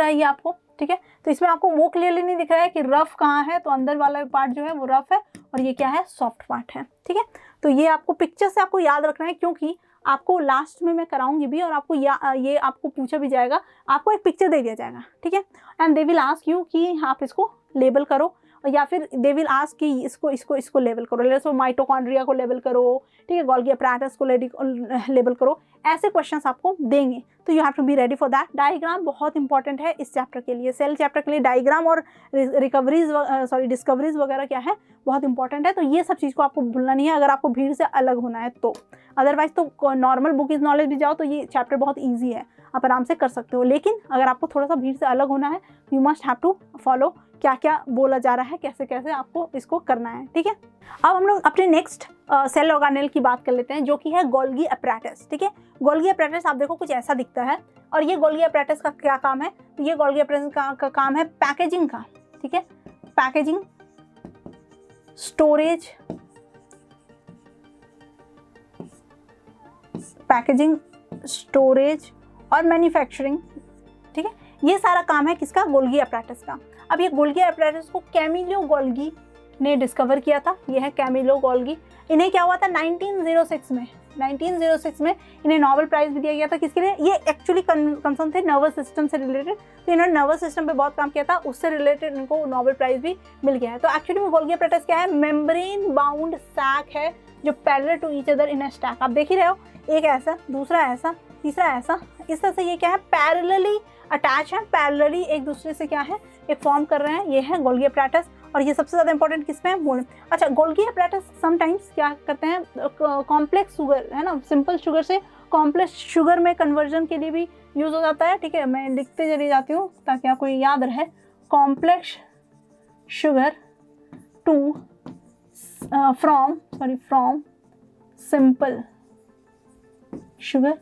है ये आपको, ठीक है। तो इसमें आपको वो क्लियरली नहीं दिख रहा है कि रफ कहाँ है, तो अंदर वाला पार्ट जो है वो रफ है और ये क्या है, सॉफ्ट पार्ट है, ठीक है। तो ये आपको पिक्चर से आपको याद रखना है, क्योंकि आपको लास्ट में मैं कराऊंगी भी और आपको ये आपको पूछा भी जाएगा, आपको एक पिक्चर दे दिया जाएगा, ठीक है, and they will ask you कि आप इसको लेबल करो, या फिर दे विल आस्क कि इसको लेबल करो, जैसे माइटोकॉन्ड्रिया को लेबल करो, ठीक है, गोल्गी अपैरेटस को लेबल करो, ऐसे क्वेश्चंस आपको देंगे। तो you have to be ready for that. Diagram बहुत इंपॉर्टेंट है इस चैप्टर के लिए, सेल चैप्टर के लिए डायग्राम और डिस्कवरीज वगैरह क्या है, बहुत इंपॉर्टेंट है। तो ये सब चीज़ को आपको भूलना नहीं है अगर आपको भीड़ से अलग होना है तो। अदरवाइज तो नॉर्मल बुक इज नॉलेज भी जाओ तो ये चैप्टर बहुत ईजी है, आप आराम से कर सकते हो। लेकिन अगर आपको थोड़ा सा भीड़ से अलग होना है, you must have to follow क्या क्या बोला जा रहा है, कैसे कैसे आपको इसको करना है, ठीक है। अब हम लोग अपने नेक्स्ट सेल ऑर्गेनेल की बात कर लेते हैं, जो कि है गोल्गी अपैरेटस, ठीक है। गोल्गी अपैरेटस आप देखो कुछ ऐसा दिखता है, और ये गोल्गी अपैरेटस का क्या काम है, तो ये गोल्गी अपैरेटस का काम है पैकेजिंग का, ठीक है, पैकेजिंग, स्टोरेज, और मैन्युफैक्चरिंग, ठीक है। ये सारा काम है किसका, गोल्गी अपैरेटस का। अब ये गोल्गी अपैरेटस को कैमिलो गोल्गी ने डिस्कवर किया था, ये है कैमिलो गोल्गी। इन्हें क्या हुआ था 1906 में इन्हें नोबेल प्राइज भी दिया गया था। किसके लिए, ये एक्चुअली कंसर्न थे नर्वस सिस्टम से रिलेटेड, तो इन्होंने नर्वस सिस्टम पे बहुत काम किया था, उससे रिलेटेड इनको नोबेल प्राइज भी मिल गया है। तो एक्चुअली में गोल्गी अपैरेटस क्या है, मेम्ब्रेन बाउंड सैक है जो parallel to each other in a stack. आप देख ही रहे हो, एक ऐसा, दूसरा ऐसा, तीसरा ऐसा, इस तरह से ये क्या है, पैरेलली अटैच है, पैरेलली एक दूसरे से क्या है, एक फॉर्म कर रहे हैं। ये है गोल्गी अपैरेटस। और ये सबसे ज़्यादा इंपॉर्टेंट किस में है, अच्छा, गोल्गी अपैरेटस समटाइम्स क्या करते हैं, कॉम्प्लेक्स शुगर है ना, सिंपल शुगर से कॉम्प्लेक्स शुगर में कन्वर्जन के लिए भी यूज़ हो जाता है, ठीक है। मैं लिखते चली जाती हूँ ताकि आपको याद रहे, complex sugar to from simple sugar,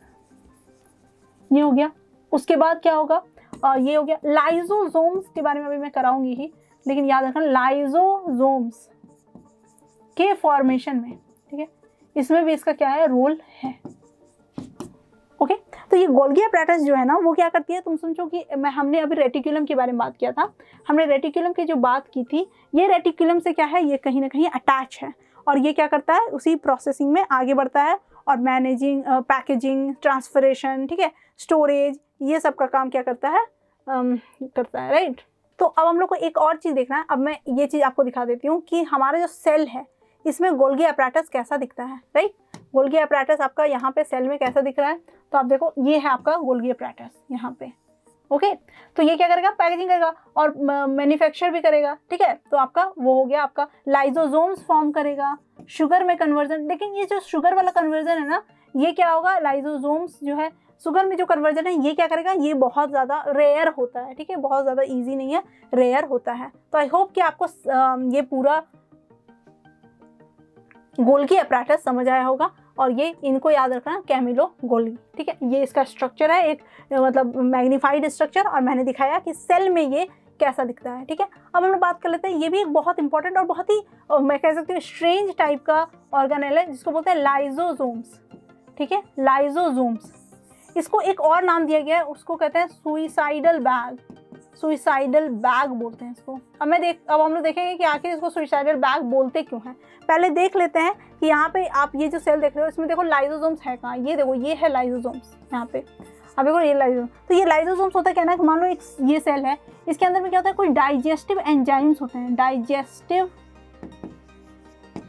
ये हो गया। उसके बाद क्या होगा, ये हो गया लाइजोसोम्स के बारे में अभी मैं कराऊंगी ही, लेकिन याद रखना लाइजोसोम्स के फॉर्मेशन में, ठीक है, इसमें भी इसका क्या है, रोल है, ओके। तो ये गोल्गी अपैरेटस जो है ना, वो क्या करती है, तुम समझो कि हमने अभी रेटिकुलम के बारे में बात किया था, हमने रेटिकुलम की जो बात की थी, ये रेटिकुलम से क्या है, ये कहीं ना कहीं अटैच है, और ये क्या करता है, उसी प्रोसेसिंग में आगे बढ़ता है, और मैनेजिंग, पैकेजिंग, ट्रांसफरेशन, ठीक है, स्टोरेज, ये सब का काम क्या करता है, राइट। तो अब हम लोग को एक और चीज़ देखना है। अब मैं ये चीज़ आपको दिखा देती हूँ कि हमारा जो सेल है इसमें गोल्गी अपैरेटस कैसा दिखता है, राइट। गोल्गी अपैरेटस आपका यहाँ पे सेल में कैसा दिख रहा है, तो आप देखो ये है आपका गोल्गी अपैरेटस यहाँ पे, ओके। तो ये क्या करेगा, पैकेजिंग करेगा और मैन्युफैक्चर भी करेगा, ठीक है। तो आपका वो हो गया, आपका लाइजोसोम्स फॉर्म करेगा, शुगर में कन्वर्जन। लेकिन ये जो शुगर वाला कन्वर्जन है ना, ये क्या होगा, लाइजोसोम्स जो है शुगर में जो कन्वर्जन है, ये क्या करेगा, ये बहुत ज़्यादा रेयर होता है, ठीक है, बहुत ज़्यादा इजी नहीं है, रेयर होता है। तो आई होप कि आपको ये पूरा गोल्गी अपैरेटस समझ आया होगा, और ये इनको याद रखना, कैमिलो गोल्गी, ठीक है। ये इसका स्ट्रक्चर है, एक मतलब मैग्नीफाइड स्ट्रक्चर, और मैंने दिखाया कि सेल में ये कैसा दिखता है। ठीक है, अब हम लोग बात कर लेते हैं, ये भी एक बहुत इंपॉर्टेंट और बहुत ही मैं कह सकती हूँ स्ट्रेंज टाइप का ऑर्गेनेल है जिसको बोलते हैं लाइजोसोम्स। ठीक है, लाइजोसोम्स, इसको एक और नाम दिया गया है, उसको कहते हैं सुइसाइडल बैग। सुइसाइडल बैग बोलते हैं इसको। अब हम लोग देखेंगे कि आखिर इसको सुइसाइडल बैग बोलते क्यों हैं। पहले देख लेते हैं कि यहाँ पे आप ये जो सेल देख रहे हो इसमें देखो लाइजोसोम्स है कहाँ, ये देखो ये है लाइजोसोम्स यहाँ पे। अब देखो ये लाइजोसोम, तो ये लाइजोसोम्स होता है क्या ना, मान लो एक ये सेल है, इसके अंदर में क्या होता है, कोई डाइजेस्टिव एंजाइम्स होते हैं, डाइजेस्टिव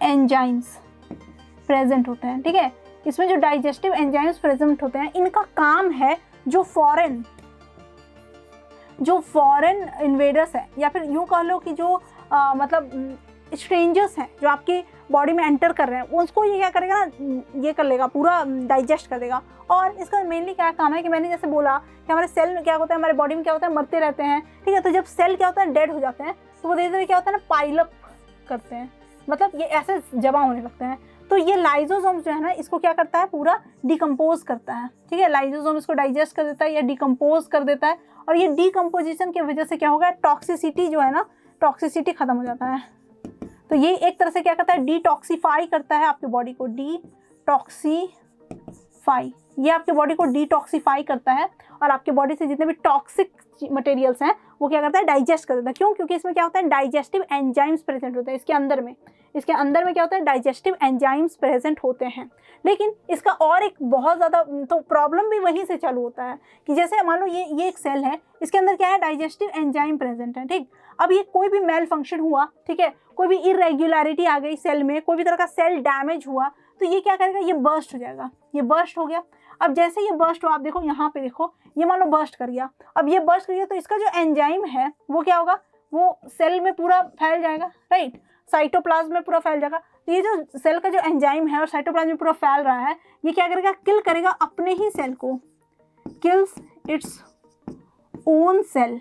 एंजाइम्स प्रेजेंट होते हैं। ठीक है, इसमें जो डाइजेस्टिव एंजाइम्स प्रेजेंट होते हैं इनका काम है जो फॉरेन इन्वेडर्स है, या फिर यूँ कह लो कि जो मतलब स्ट्रेंजर्स हैं जो आपकी बॉडी में एंटर कर रहे हैं, उसको ये क्या करेगा ना, ये कर लेगा, पूरा डाइजेस्ट कर देगा। और इसका मेनली क्या काम है कि मैंने जैसे बोला कि हमारे सेल में क्या होता है, हमारे बॉडी में क्या होता है, मरते रहते हैं। ठीक है, तो जब सेल क्या होता है, डेड हो जाते हैं, तो वो धीरे धीरे क्या होता है ना, पाइलअप करते हैं, मतलब ये ऐसे जमा होने लगते हैं। तो ये लाइजोसोम जो है ना, इसको क्या करता है, पूरा डिकम्पोज करता है। ठीक है, लाइजोसोम इसको डाइजेस्ट कर देता है या डिकम्पोज कर देता है, और ये डिकम्पोजिशन की वजह से क्या होगा, टॉक्सिसिटी जो है ना, टॉक्सिसिटी खत्म हो जाता है। तो ये एक तरह से क्या करता है, डिटॉक्सीफाई करता है आपकी बॉडी को, डिटॉक्सीफाई, ये आपके बॉडी को डिटॉक्सीफाई करता है, और आपके बॉडी से जितने भी टॉक्सिक मटेरियल्स हैं वो क्या करता है, डाइजेस्ट कर देता है। क्यों? क्योंकि इसमें क्या होता है, डाइजेस्टिव एंजाइम्स प्रेजेंट होते हैं इसके अंदर में क्या होता है, डाइजेस्टिव एंजाइम्स प्रेजेंट होते हैं। लेकिन इसका और एक बहुत ज़्यादा तो प्रॉब्लम भी वहीं से चालू होता है कि जैसे मान लो ये एक सेल है, इसके अंदर क्या है, डाइजेस्टिव एंजाइम प्रेजेंट है। ठीक, अब ये कोई भी मेल फंक्शन हुआ, ठीक है, कोई भी इरेग्युलरिटी आ गई सेल में, कोई भी तरह का सेल डैमेज हुआ, तो ये क्या करेगा, ये बर्स्ट हो जाएगा। ये बर्स्ट हो गया, अब जैसे ये बर्स्ट हो, आप देखो यहाँ पे देखो, ये मान लो बर्स्ट कर गया। अब ये बर्स्ट कर गया तो इसका जो एंजाइम है वो क्या होगा, वो सेल में पूरा फैल जाएगा, राइट, साइटोप्लाज्म में पूरा फैल जाएगा। तो ये जो सेल का जो एंजाइम है और साइटोप्लाज्म में पूरा फैल रहा है, ये क्या करेगा, किल करेगा अपने ही सेल को, किल्स इट्स ओन सेल।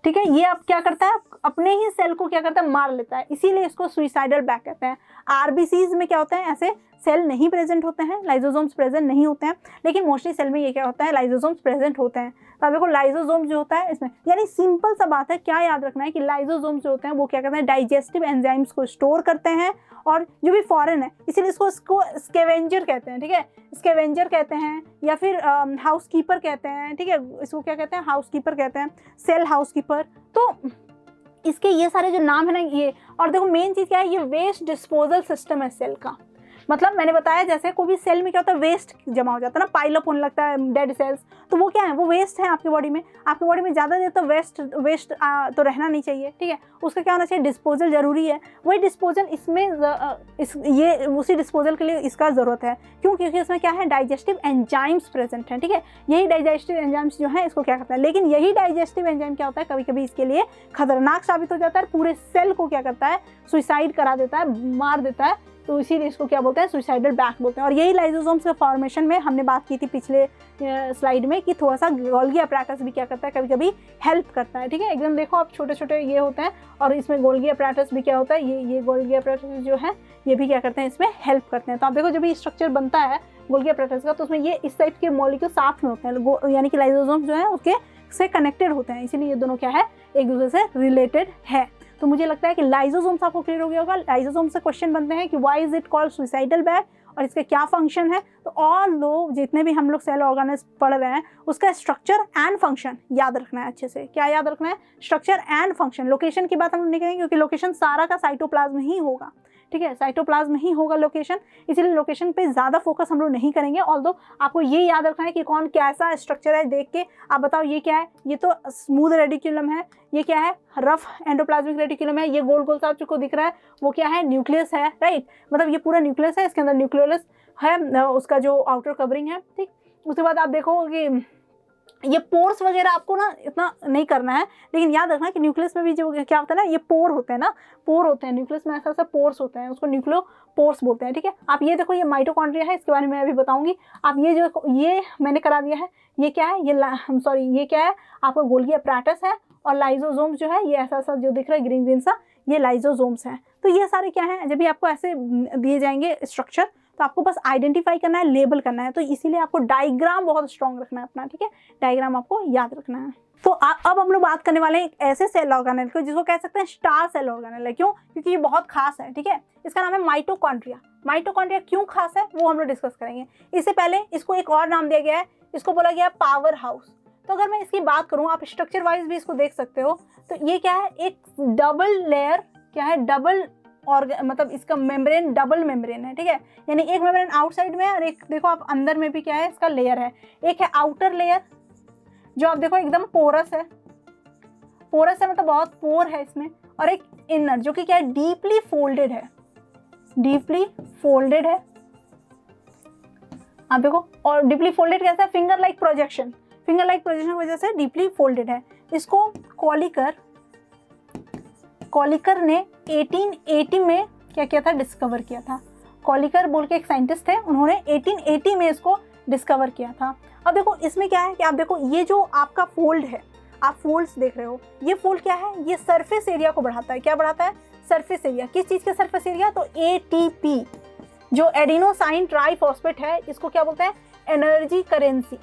ठीक है, ये अब क्या करता है, अपने ही सेल को क्या करता है, मार लेता है, इसीलिए इसको सुइसाइडल बैग कहते हैं। आरबीसीज में क्या होता है, ऐसे सेल नहीं प्रेजेंट होते हैं, लाइजोसोम्स प्रेजेंट नहीं होते हैं, लेकिन मोस्टली सेल में ये क्या होता है, लाइजोसोम्स प्रेजेंट होते हैं। तो देखो लाइजोसोम जो होता है इसमें, यानी सिंपल सा बात है, क्या याद रखना है कि लाइजोसोम्स जो होते हैं वो क्या करते हैं, डाइजेस्टिव एंजाइम्स को स्टोर करते हैं, और जो भी फॉरेन है, इसीलिए इसको स्कैवेंजर कहते हैं। ठीक है, स्कैवेंजर कहते हैं, या फिर हाउसकीपर कहते हैं। ठीक है, इसको क्या कहते हैं, हाउसकीपर कहते हैं, सेल हाउसकीपर। तो इसके ये सारे जो नाम है ना ये, और देखो मेन चीज़ क्या है, ये वेस्ट डिस्पोजल सिस्टम है सेल का। मतलब मैंने बताया जैसे कोई भी सेल में क्या होता है, वेस्ट जमा हो जाता है ना, पाइलअप होने लगता है डेड सेल्स, तो वो क्या है, वो वेस्ट है आपकी बॉडी में। आपकी बॉडी में ज़्यादा देर तो वेस्ट तो रहना नहीं चाहिए। ठीक है, उसका क्या होना चाहिए, डिस्पोजल जरूरी है। वही डिस्पोजल इसमें ये उसी डिस्पोजल के लिए इसका ज़रूरत है। क्यों? क्योंकि इसमें क्या है, डाइजेस्टिव एंजाइम्स प्रेजेंट हैं। ठीक है, यही डाइजेस्टिव एंजाइम्स जो है इसको क्या करता है, लेकिन यही डाइजेस्टिव एंजाइम क्या होता है, कभी कभी इसके लिए खतरनाक साबित हो जाता है, पूरे सेल को क्या करता है, सुइसाइड करा देता है, मार देता है। तो इसीलिए इसको क्या बोलते हैं, सुइसाइडल बैग बोलते हैं। और यही लाइजोसोम्स के फॉर्मेशन में हमने बात की थी पिछले स्लाइड में कि थोड़ा सा गोल्गी अपैरेटस भी क्या करता है, कभी कभी हेल्प करता है। ठीक है, एकदम देखो आप छोटे छोटे ये होते हैं, और इसमें गोल्गी अपैरेटस भी क्या होता है, ये गोल्गी अपैरेटस जो है ये भी क्या करते हैं, इसमें हेल्प करते हैं। तो आप देखो जब ये स्ट्रक्चर बनता है गोल्गी अपैरेटस का, तो उसमें ये इस टाइप के मॉलिक्यूल साथ में होते हैं, यानी कि लाइजोसोम्स जो है उसके से कनेक्टेड होते हैं, इसीलिए ये दोनों क्या है, एक दूसरे से रिलेटेड है। तो मुझे लगता है कि लाइजोसोम्स आपको क्लियर हो गया होगा। लाइजोसोम से क्वेश्चन बनते हैं कि why is it called suicidal bag, और इसका क्या फंक्शन है। तो ऑल लोग जितने भी हम लोग सेल ऑर्गेनेल्स पढ़ रहे हैं उसका स्ट्रक्चर एंड फंक्शन याद रखना है अच्छे से। क्या याद रखना है, स्ट्रक्चर एंड फंक्शन। लोकेशन की बात हम लोग नहीं करेंगे क्योंकि लोकेशन सारा का साइटोप्लाज्म ही होगा। ठीक है, साइटोप्लाज्म ही होगा लोकेशन, इसीलिए लोकेशन पे ज़्यादा फोकस हम लोग नहीं करेंगे। ऑल्दो आपको ये याद रखना है कि कौन कैसा स्ट्रक्चर है, देख के आप बताओ ये क्या है, ये तो स्मूथ रेडिकुलम है, ये क्या है, रफ एंडोप्लाज्मिक रेडिकुलम है, ये गोल गोल सा आपको दिख रहा है वो क्या है, न्यूक्लियस है, राइट, मतलब ये पूरा न्यूक्लियस है, इसके अंदर न्यूक्लियोलस है, उसका जो आउटर कवरिंग है। ठीक, उसके बाद आप देखो कि ये पोर्स वगैरह आपको ना इतना नहीं करना है, लेकिन याद रखना कि न्यूक्लियस में भी जो क्या होता है ना, ये पोर होते हैं ना, पोर होते हैं न्यूक्लियस में, ऐसा ऐसा पोर्स होते हैं, उसको न्यूक्लियो पोर्स बोलते हैं। ठीक है, आप ये देखो, ये माइटोकॉन्ड्रिया है, इसके बारे में मैं अभी बताऊंगी। आप ये जो ये मैंने करा दिया है, ये क्या है, ये क्या है, आपका गोल्गी अपैरेटस है, और लाइजोसोम्स जो है ये ऐसा ऐसा जो दिख रहा है ग्रीन ग्रीन सा, ये लाइजोसोम्स है। तो ये सारे क्या है, जब भी आपको ऐसे दिए जाएंगे स्ट्रक्चर तो आपको बस आइडेंटिफाई करना है, लेबल करना है। तो इसीलिए आपको डायग्राम बहुत स्ट्रॉन्ग रखना है अपना, ठीक है, डायग्राम आपको याद रखना है। तो अब हम लोग बात करने वाले हैं एक ऐसे सेल ऑर्गेनेल को जिसको कह सकते हैं स्टार सेल ऑर्गेनेल है। क्यों? क्योंकि ये बहुत खास है, ठीक है। इसका नाम है माइटोकॉन्ड्रिया। माइटोकॉन्ड्रिया क्यों खास है वो हम लोग डिस्कस करेंगे। इससे पहले इसको एक और नाम दिया गया है, इसको बोला गया है पावर हाउस। तो अगर मैं इसकी बात करूं, आप स्ट्रक्चर वाइज भी इसको देख सकते हो, तो ये क्या है, एक डबल लेयर, क्या है, डबल मतलब इसका मेम्ब्रेन डबल मेम्ब्रेन है, ठीक है। यानी एक मेम्ब्रेन आउटसाइड में है और एक देखो आप अंदर में भी क्या है, इसका लेयर है। एक है आउटर लेयर जो आप देखो एकदम पोरस है, पोरस है मतलब बहुत पोर है इसमें, और एक इनर जो कि क्या है, डीपली फोल्डेड है, डीपली फोल्डेड है। आप देखो, और डीपली फोल्डेड कैसा है, finger like projection, finger like projection की वजह से डीपली फोल्डेड है। इसको कॉलिकर ने 1880 में क्या किया था, डिस्कवर किया था। कॉलिकर बोल के एक साइंटिस्ट थे, उन्होंने 1880 में इसको डिस्कवर किया था। अब देखो इसमें क्या है कि आप देखो ये जो आपका फोल्ड है, आप फोल्ड्स देख रहे हो, ये फोल्ड क्या है, ये सरफेस एरिया को बढ़ाता है। क्या बढ़ाता है? Surface area. किस चीज़ के सरफेस एरिया? तो ATP जो एडिनोसाइन ट्राइफॉस्फेट है, इसको क्या बोलते हैं, एनर्जी करेंसी,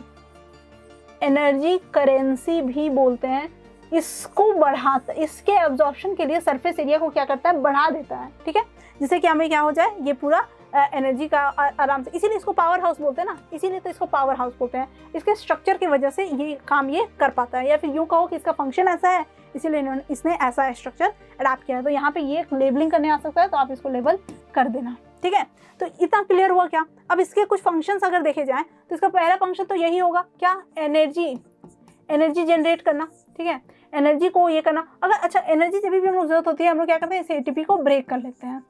एनर्जी करेंसी भी बोलते हैं। इसको बढ़ाता, इसके एब्जॉर्प्शन के लिए सरफेस एरिया को क्या करता है, बढ़ा देता है, ठीक है, जिससे कि हमें क्या हो जाए, ये पूरा एनर्जी का आराम से, इसीलिए इसको पावर हाउस बोलते हैं ना, इसीलिए तो इसको पावर हाउस बोलते हैं। इसके स्ट्रक्चर की वजह से ये काम ये कर पाता है, या फिर यूँ कहो कि इसका फंक्शन ऐसा है, इसीलिए इसने ऐसा स्ट्रक्चर अडैप्ट किया है। तो यहाँ पे ये लेबलिंग करने आ सकता है, तो आप इसको लेबल कर देना, ठीक है। तो इतना क्लियर हुआ क्या? अब इसके कुछ फंक्शंस अगर देखे जाएँ तो इसका पहला फंक्शन तो यही होगा, क्या, एनर्जी जनरेट करना, ठीक है, एनर्जी को ये करना। अगर अच्छा एनर्जी जब भी हम लोग जरूरत होती है, हम लोग क्या करते हैं, इस ATP को ब्रेक कर लेते हैं,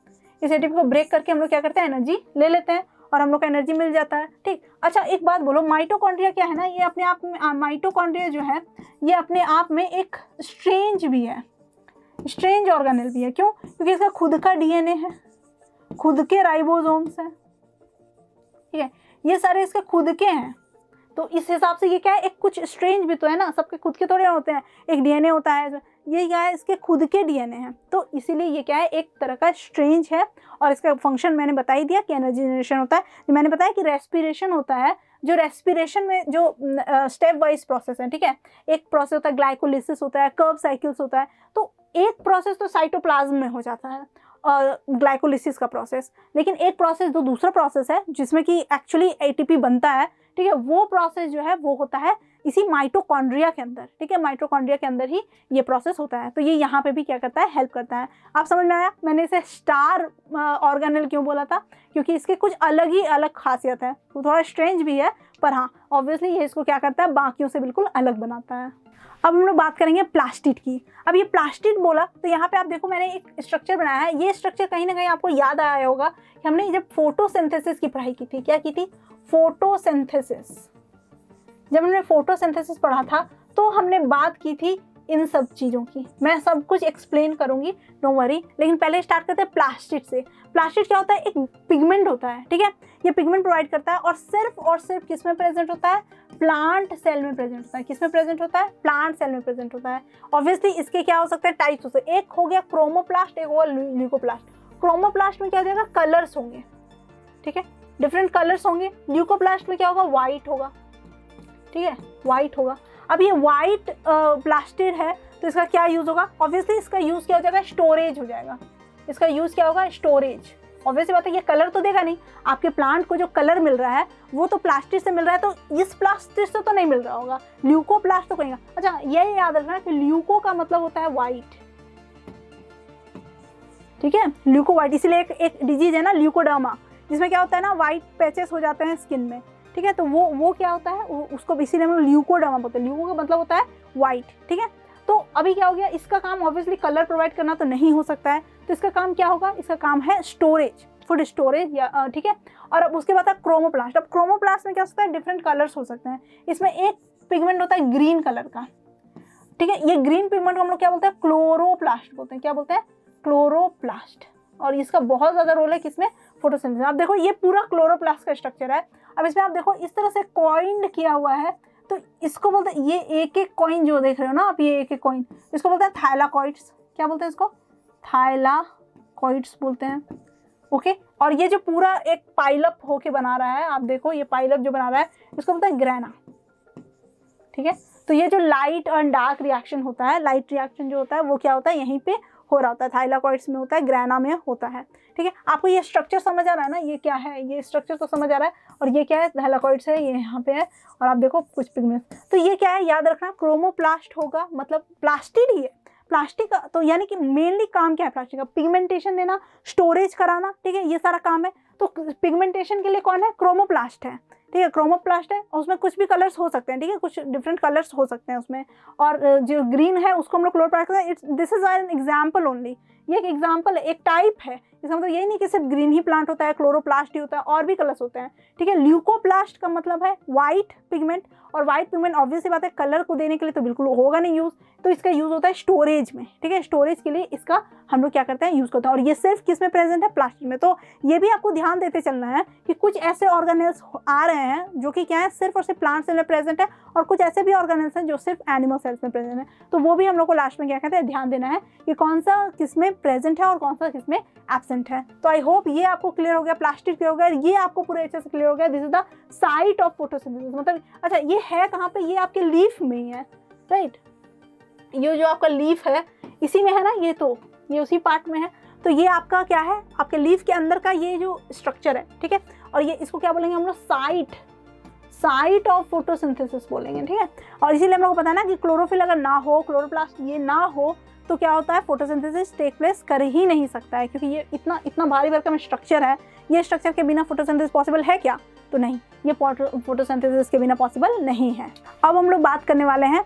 इस ATP को ब्रेक करके हम लोग क्या करते हैं, एनर्जी ले लेते हैं और हम लोग को एनर्जी मिल जाता है, ठीक। अच्छा एक बात बोलो, माइटोकॉन्ड्रिया क्या है ना, ये अपने आप में, माइटोकॉन्ड्रिया जो है ये अपने आप में एक स्ट्रेंज भी है, स्ट्रेंज ऑर्गेनेल भी है। क्यों? क्योंकि इसका खुद का DNA है, खुद के राइबोसोम्स हैं, ठीक है, ये सारे इसके खुद के हैं। तो इस हिसाब से ये क्या है, एक कुछ स्ट्रेंज भी तो है ना, सबके खुद के थोड़े होते हैं, एक DNA होता है, ये क्या है, इसके खुद के DNA है। तो इसीलिए ये क्या है, एक तरह का स्ट्रेंज है। और इसका फंक्शन मैंने बता ही दिया कि एनर्जी जनरेशन होता है। मैंने बताया कि रेस्पिरेशन होता है, जो रेस्पिरेशन में जो स्टेप वाइज प्रोसेस है, ठीक है, एक प्रोसेस होता है ग्लाइकोलिसिस होता है, कर्व साइकिल्स होता है। तो एक प्रोसेस तो साइटोप्लाज्म में हो जाता है, ग्लाइकोलिसिस का प्रोसेस, लेकिन एक प्रोसेस जो दूसरा प्रोसेस है जिसमें कि एक्चुअली ATP बनता है, ठीक है, वो प्रोसेस जो है वो होता है इसी माइटोकॉन्ड्रिया के अंदर, ठीक है, माइटोकॉन्ड्रिया के अंदर ही ये प्रोसेस होता है। तो ये यहाँ पे भी क्या करता है, हेल्प करता है। आप समझ में आया मैंने इसे स्टार ऑर्गेनेल क्यों बोला था? क्योंकि इसके कुछ अलग खासियत है, तो थोड़ा स्ट्रेंज भी है, पर हाँ ऑब्वियसली ये इसको क्या करता है, बाकियों से बिल्कुल अलग बनाता है। अब हम लोग बात करेंगे प्लास्टिड की। अब ये प्लास्टिड बोला तो यहाँ पे आप देखो मैंने एक स्ट्रक्चर बनाया है। ये स्ट्रक्चर कहीं ना कहीं आपको याद आया होगा कि हमने जब फोटोसिंथेसिस की पढ़ाई की थी, क्या की थी, फोटोसिंथेसिस। जब हमने फोटोसिंथेसिस पढ़ा था तो हमने बात की थी इन सब चीज़ों की। मैं सब कुछ एक्सप्लेन करूंगी, डोंट वरी, लेकिन पहले स्टार्ट करते हैं प्लास्टिड से। प्लास्टिड क्या होता है, एक पिगमेंट होता है, ठीक है, ये पिगमेंट प्रोवाइड करता है और सिर्फ किस में प्रेजेंट होता है, प्लांट सेल में प्रेजेंट होता है। किस में प्रेजेंट होता है, प्लांट सेल में प्रेजेंट होता है। ऑब्वियसली इसके क्या हो सकते हैं, टाइप्स हो सकते हैं। एक हो गया क्रोमोप्लास्ट, एक होगा ल्यूकोप्लास्ट। क्रोमोप्लास्ट में क्या हो जाएगा, कलर्स होंगे, ठीक है, डिफरेंट कलर्स होंगे। ल्यूकोप्लास्ट में क्या होगा, वाइट होगा, ठीक है, वाइट होगा। अब ये वाइट प्लास्टिड है तो इसका क्या यूज होगा, ऑब्वियसली इसका यूज क्या हो जाएगा, स्टोरेज हो जाएगा। इसका यूज क्या होगा, स्टोरेज। ऑब्वियसली बात है, ये कलर तो देगा नहीं, आपके प्लांट को जो कलर मिल रहा है वो तो प्लास्टिड से मिल रहा है, तो इस प्लास्टिड से तो नहीं मिल रहा होगा, ल्यूकोप्लास्ट तो कहेगा। अच्छा ये याद रखना कि ल्यूको का मतलब होता है वाइट, ठीक है, ल्यूको वाइट। इसीलिए एक डिजीज है ना ल्यूकोडर्मा, जिसमें क्या होता है ना, वाइट पैचेस हो जाते हैं स्किन में, ठीक है, तो वो क्या होता है, उसको इसीलिए हम ल्यूकोडर्मा बोलते हैं। ल्यूको का मतलब होता है वाइट, ठीक है। तो अभी क्या हो गया, इसका काम ऑब्वियसली कलर प्रोवाइड करना तो नहीं हो सकता है, तो इसका काम क्या होगा, इसका काम है स्टोरेज, फूड स्टोरेज, या ठीक है। और अब उसके बाद है क्रोमोप्लास्ट। अब क्रोमोप्लास्ट में क्या हो सकता है, डिफरेंट कलर्स हो सकते हैं। इसमें एक पिगमेंट होता है ग्रीन कलर का, ठीक है, ये ग्रीन पिगमेंट को हम लोग क्या बोलते हैं, क्लोरोप्लास्ट बोलते हैं। क्या बोलते हैं, क्लोरोप्लास्ट। और इसका बहुत ज्यादा रोल है किसमें, फोटोसिंथेसिस। आप देखो ये पूरा क्लोरोप्लास्ट का स्ट्रक्चर है। अब इसमें आप देखो इस तरह से कॉइंड किया हुआ है, तो इसको बोलते हैं, ये एक एक कॉइन जो देख रहे हो ना आप, ये एक एक कॉइन, इसको बोलते हैं थाइलाकॉइड्स। क्या बोलते हैं इसको, थाइलाकॉइड्स बोलते हैं। ओके। और ये जो पूरा एक पाइलअप होके बना रहा है, आप देखो ये पाइलअप जो बना रहा है इसको बोलते हैं ग्रेना, ठीक है। तो ये जो लाइट और डार्क रिएक्शन होता है, लाइट रिएक्शन जो होता है वो क्या होता है, यहीं पे हो रहा होता है, थाइलाकॉइड्स में होता है, ग्रेना में होता है, ठीक है। आपको ये स्ट्रक्चर समझ आ रहा है ना, ये क्या है, ये स्ट्रक्चर तो समझ आ रहा है, और ये क्या है, थाइलाकॉइड्स है, ये यहाँ पे है, और आप देखो कुछ पिगमेंट्स। तो ये क्या है, याद रखना, क्रोमोप्लास्ट होगा, मतलब प्लास्टिड ही है। प्लास्टिक का तो यानी कि मेनली काम क्या है प्लास्टिक का, पिगमेंटेशन देना, स्टोरेज कराना, ठीक है, ये सारा काम है। तो पिगमेंटेशन के लिए कौन है, क्रोमोप्लास्ट है, ठीक है, क्रोमोप्लास्ट है, और उसमें कुछ भी कलर्स हो सकते हैं, ठीक है, कुछ डिफरेंट कलर्स हो सकते हैं उसमें। और जो ग्रीन है उसको हम लोग क्लोरोप्लास्ट कहते हैं। This is an example only, ये एक एग्जाम्पल है, एक टाइप है। इसका मतलब यही नहीं कि सिर्फ ग्रीन ही प्लांट होता है, क्लोरोप्लास्ट ही होता है, और भी कलर्स होते हैं, ठीक है। ल्यूकोप्लास्ट का मतलब है वाइट पिगमेंट, और वाइट पिगमेंट ऑब्वियसली बात है कलर को देने के लिए तो बिल्कुल होगा नहीं यूज़, तो इसका यूज़ होता है स्टोरेज में, ठीक है। स्टोरेज के लिए इसका हम लोग क्या करते हैं, यूज़ करते हैं। और ये सिर्फ किस में प्रेजेंट है, प्लास्टिक में। तो ये भी आपको ध्यान देते चलना है कि कुछ ऐसे ऑर्गेनेल्स आ रहे हैं जो कि क्या है, सिर्फ और सिर्फ प्लांट सेल में प्रेजेंट है, और कुछ ऐसे भी ऑर्गेनेल्स हैं जो सिर्फ एनिमल सेल्स में प्रेजेंट है। तो वो भी हम लोग को लास्ट में क्या कहते हैं, ध्यान देना है कि कौन सा किस में प्रेजेंट है और कौन सा किस में एब्सेंट है। तो आई होप ये आपको क्लियर हो गया, प्लास्टिक क्लियर हो गया, ये आपको पूरे अच्छे से क्लियर हो गया। This is the site of photosynthesis, मतलब अच्छा ये है कहाँ पे, ये आपके लीफ में ही है, राइट। ये जो आपका लीफ है इसी में है ना, ये तो ये उसी पार्ट में है। तो ये आपका क्या है, आपके लीफ के अंदर का ये जो स्ट्रक्चर है, ठीक है। और ये इसको क्या बोलेंगे हम लोग, साइट ऑफ फोटोसिंथेसिस बोलेंगे, ठीक है। और इसीलिए हम लोग को पता है ना कि क्लोरोफिल अगर ना हो, क्लोरोप्लास्ट ये ना हो, तो क्या होता है, फोटोसिंथेसिस टेक प्लेस कर ही नहीं सकता है, क्योंकि ये इतना भारी भरकम स्ट्रक्चर है। ये स्ट्रक्चर के बिना फोटोसिंथेसिस पॉसिबल है क्या, तो नहीं, ये फोटोसिंथेसिस के बिना पॉसिबल नहीं है। अब हम लोग बात करने वाले हैं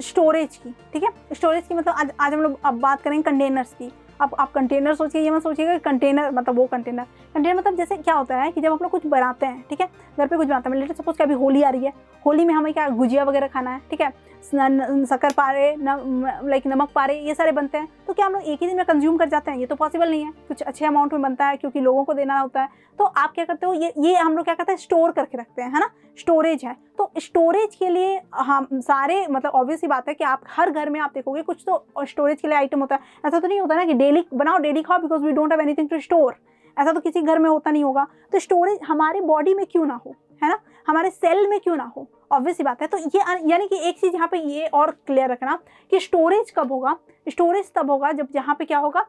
स्टोरेज की, ठीक है। स्टोरेज की मतलब आज हम लोग अब बात करेंगे कंटेनर्स की। अब आप कंटेनर सोचिए, ये मत सोचिएगा कंटेनर मतलब वो कंटेनर मतलब जैसे क्या होता है कि जब हम लोग कुछ बनाते हैं, ठीक है, घर पे कुछ बनाते हैं, लेट सपोज कि अभी होली आ रही है, होली में हमें क्या गुजिया वगैरह खाना है, ठीक है, शक्कर पारे, लाइक नमक पारे, ये सारे बनते हैं। तो क्या हम लोग एक ही दिन में कंज्यूम कर जाते हैं, ये तो पॉसिबल नहीं है, कुछ अच्छे अमाउंट में बनता है क्योंकि लोगों को देना होता है। तो आप क्या करते हो, ये हम लोग क्या करते हैं, स्टोर करके रखते हैं, है ना, स्टोरेज है। तो स्टोरेज के लिए हम सारे मतलब ऑब्वियस सी बात है कि आप हर घर में आप देखोगे कुछ तो स्टोरेज के लिए आइटम होता है। ऐसा तो नहीं होता ना कि डेली बनाओ डेली खाओ, because we don't have anything to store, ऐसा तो किसी घर में होता नहीं होगा। तो स्टोरेज हमारे बॉडी में क्यों ना हो, है ना, हमारे सेल में क्यों ना हो, ऑब्वियस सी बात है। तो ये यानी कि एक चीज़ यहाँ पे ये और क्लियर रखना कि स्टोरेज कब होगा, स्टोरेज तब होगा जब जहाँ पे क्या होगा,